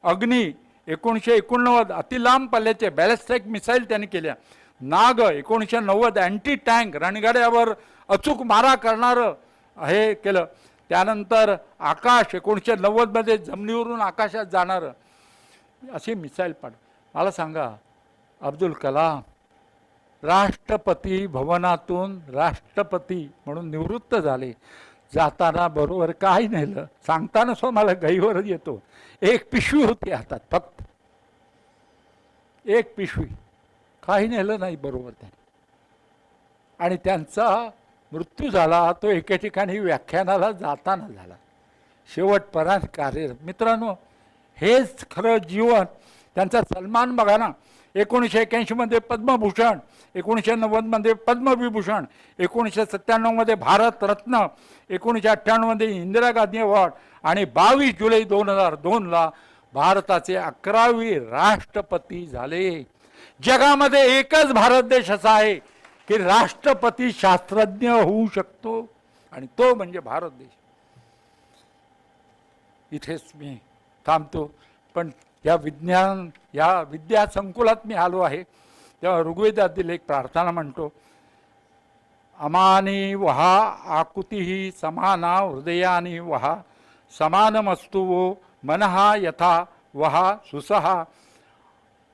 अग्नी 1989 अतिलांब पल्ल्याचे बॅलिस्टिक मिसाईल त्यांनी केल्या. नाग 1990 अँटी टँक रणगाड्यावर अचूक मारा करणारं हे केलं. त्यानंतर आकाश 1990 जमिनीवरून आकाशात जाणारं अशी मिसाईल पाड. मला सांगा, अब्दुल कलाम राष्ट्रपती भवनातून राष्ट्रपती म्हणून निवृत्त झाले. जाताना बरोबर काय नेलं सांगताना सो मला गैरच येतो. एक पिशवी होती हातात, फक्त एक पिशवी, काही नेलं नाही बरोबर त्याने. आणि त्यांचा मृत्यू झाला तो एके ठिकाणी व्याख्यानाला जाताना झाला. शेवटपर्यंत कार्यरत. मित्रांनो, हेच खरं जीवन. त्यांचा सन्मान बघा ना, 1981 पद्मभूषण, 1990 पद्मविभूषण, 1997 भारतरत्न, 1998 इंदिरा गांधी अवॉर्ड आणि 22 जुलै 2002ला भारताचे 11वे राष्ट्रपती झाले. जगामध्ये एकच भारत देश असा आहे की राष्ट्रपती शास्त्रज्ञ होऊ शकतो, आणि तो म्हणजे भारत देश. इथेच मी थांबतो. पण या विद्या संकुलात मी आलो आहे तेव्हा ऋग्वेदातील एक प्रार्थना म्हणतो. अमानी वहा आकुती समाना हृदयानी वहा समानमस्तु वो मनहा यथा वहा सुसहा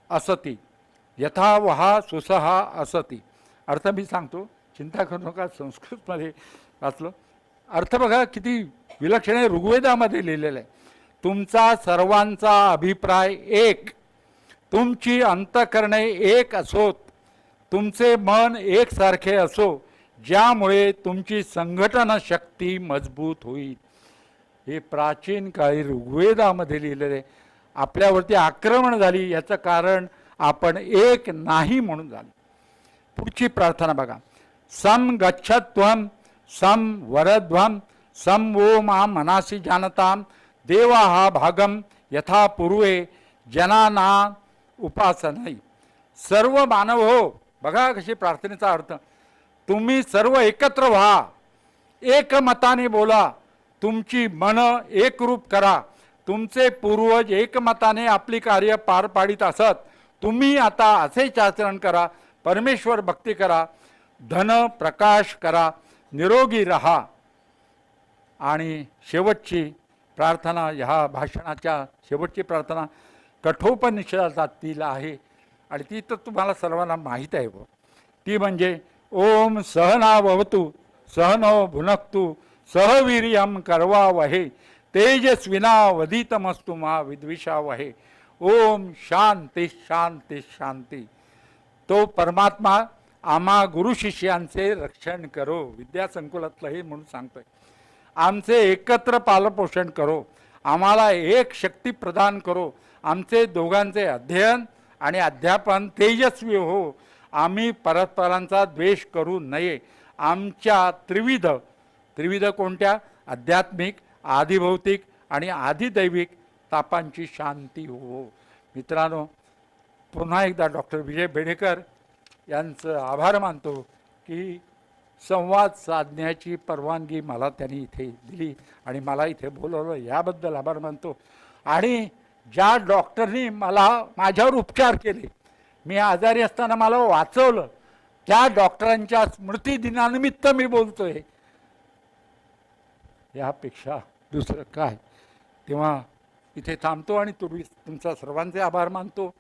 असती, यथा वहा सुसहा असती. अर्थ मी सांगतो, चिंता करू नका. संस्कृतमध्ये वाचलं. अर्थ बघा किती विलक्षण आहे. ऋग्वेदामध्ये लिहिलेलं आहे. तुमचा सर्वांचा अभिप्राय एक, तुमची अंतःकरणे एक असोत, तुमचे मन एकसारखे असो, ज्यामुळे तुमची संघटन शक्ती मजबूत होईल. हे प्राचीन काळी ऋग्वेदामध्ये लिहिलेले. आपल्यावरती आक्रमण झाली याचं कारण आपण एक नाही म्हणून झाले. पुढची प्रार्थना बघा. सम गच्छत्वम सम वरध्वम सम वो मां मनासी जानताम देवा हा भागम यथा पूर्वे जनाना उपासनाई. सर्व मानव हो, बघा कशी प्रार्थनेचा अर्थ. तुम्ही सर्व एकत्र व्हा, एकमताने बोला, तुमची मन एकरूप करा, तुमचे पूर्वज एकमताने आपली कार्य पार पाडित असत. तुम्ही आता असेच आचरण करा. परमेश्वर भक्ती करा, धन प्रकाश करा, निरोगी राहा. आणि शेवटची प्रार्थना, ह्या भाषणाच्या शेवटची प्रार्थना कठोपनिषदातील आहे आणि ती तर तुम्हाला सर्वांना माहीत आहे. ती म्हणजे ओम सहनावतु सहनो भुनक्तु सहवीर्यं करवावहे तेजस्विनावधीतमस्तु मा विद्विषावहे. ओम शांती शांती शांती. तो परमात्मा आम्हा गुरु शिष्यांचे रक्षण करो. विद्यासंकुलातलं हे म्हणून सांगतोय. आमचे एकत्र पालपोषण करो, आम्हाला एक शक्ती प्रदान करो. आमचे दोघांचे अध्ययन आणि अध्यापन तेजस्वी हो. आम्ही परस्परांचा द्वेष करू नये. आमच्या त्रिविध कोणत्या? आध्यात्मिक, आधिभौतिक आणि आधिदैविक तापांची शांती हो. मित्रांनो, पुन्हा एकदा डॉक्टर विजय बेडेकर यांचं आभार मानतो की संवाद साधण्याची परवानगी मला त्यांनी इथे दिली आणि मला इथे बोलवलं, याबद्दल आभार मानतो. आणि ज्या डॉक्टरनी मला माझ्यावर उपचार केले, मी आजारी असताना मला वाचवलं, त्या डॉक्टरांच्या स्मृती दिनानिमित्त मी बोलतोय. यापेक्षा दुसरं काय? तेव्हा इथे थांबतो आणि तुमचा सर्वांचे आभार मानतो.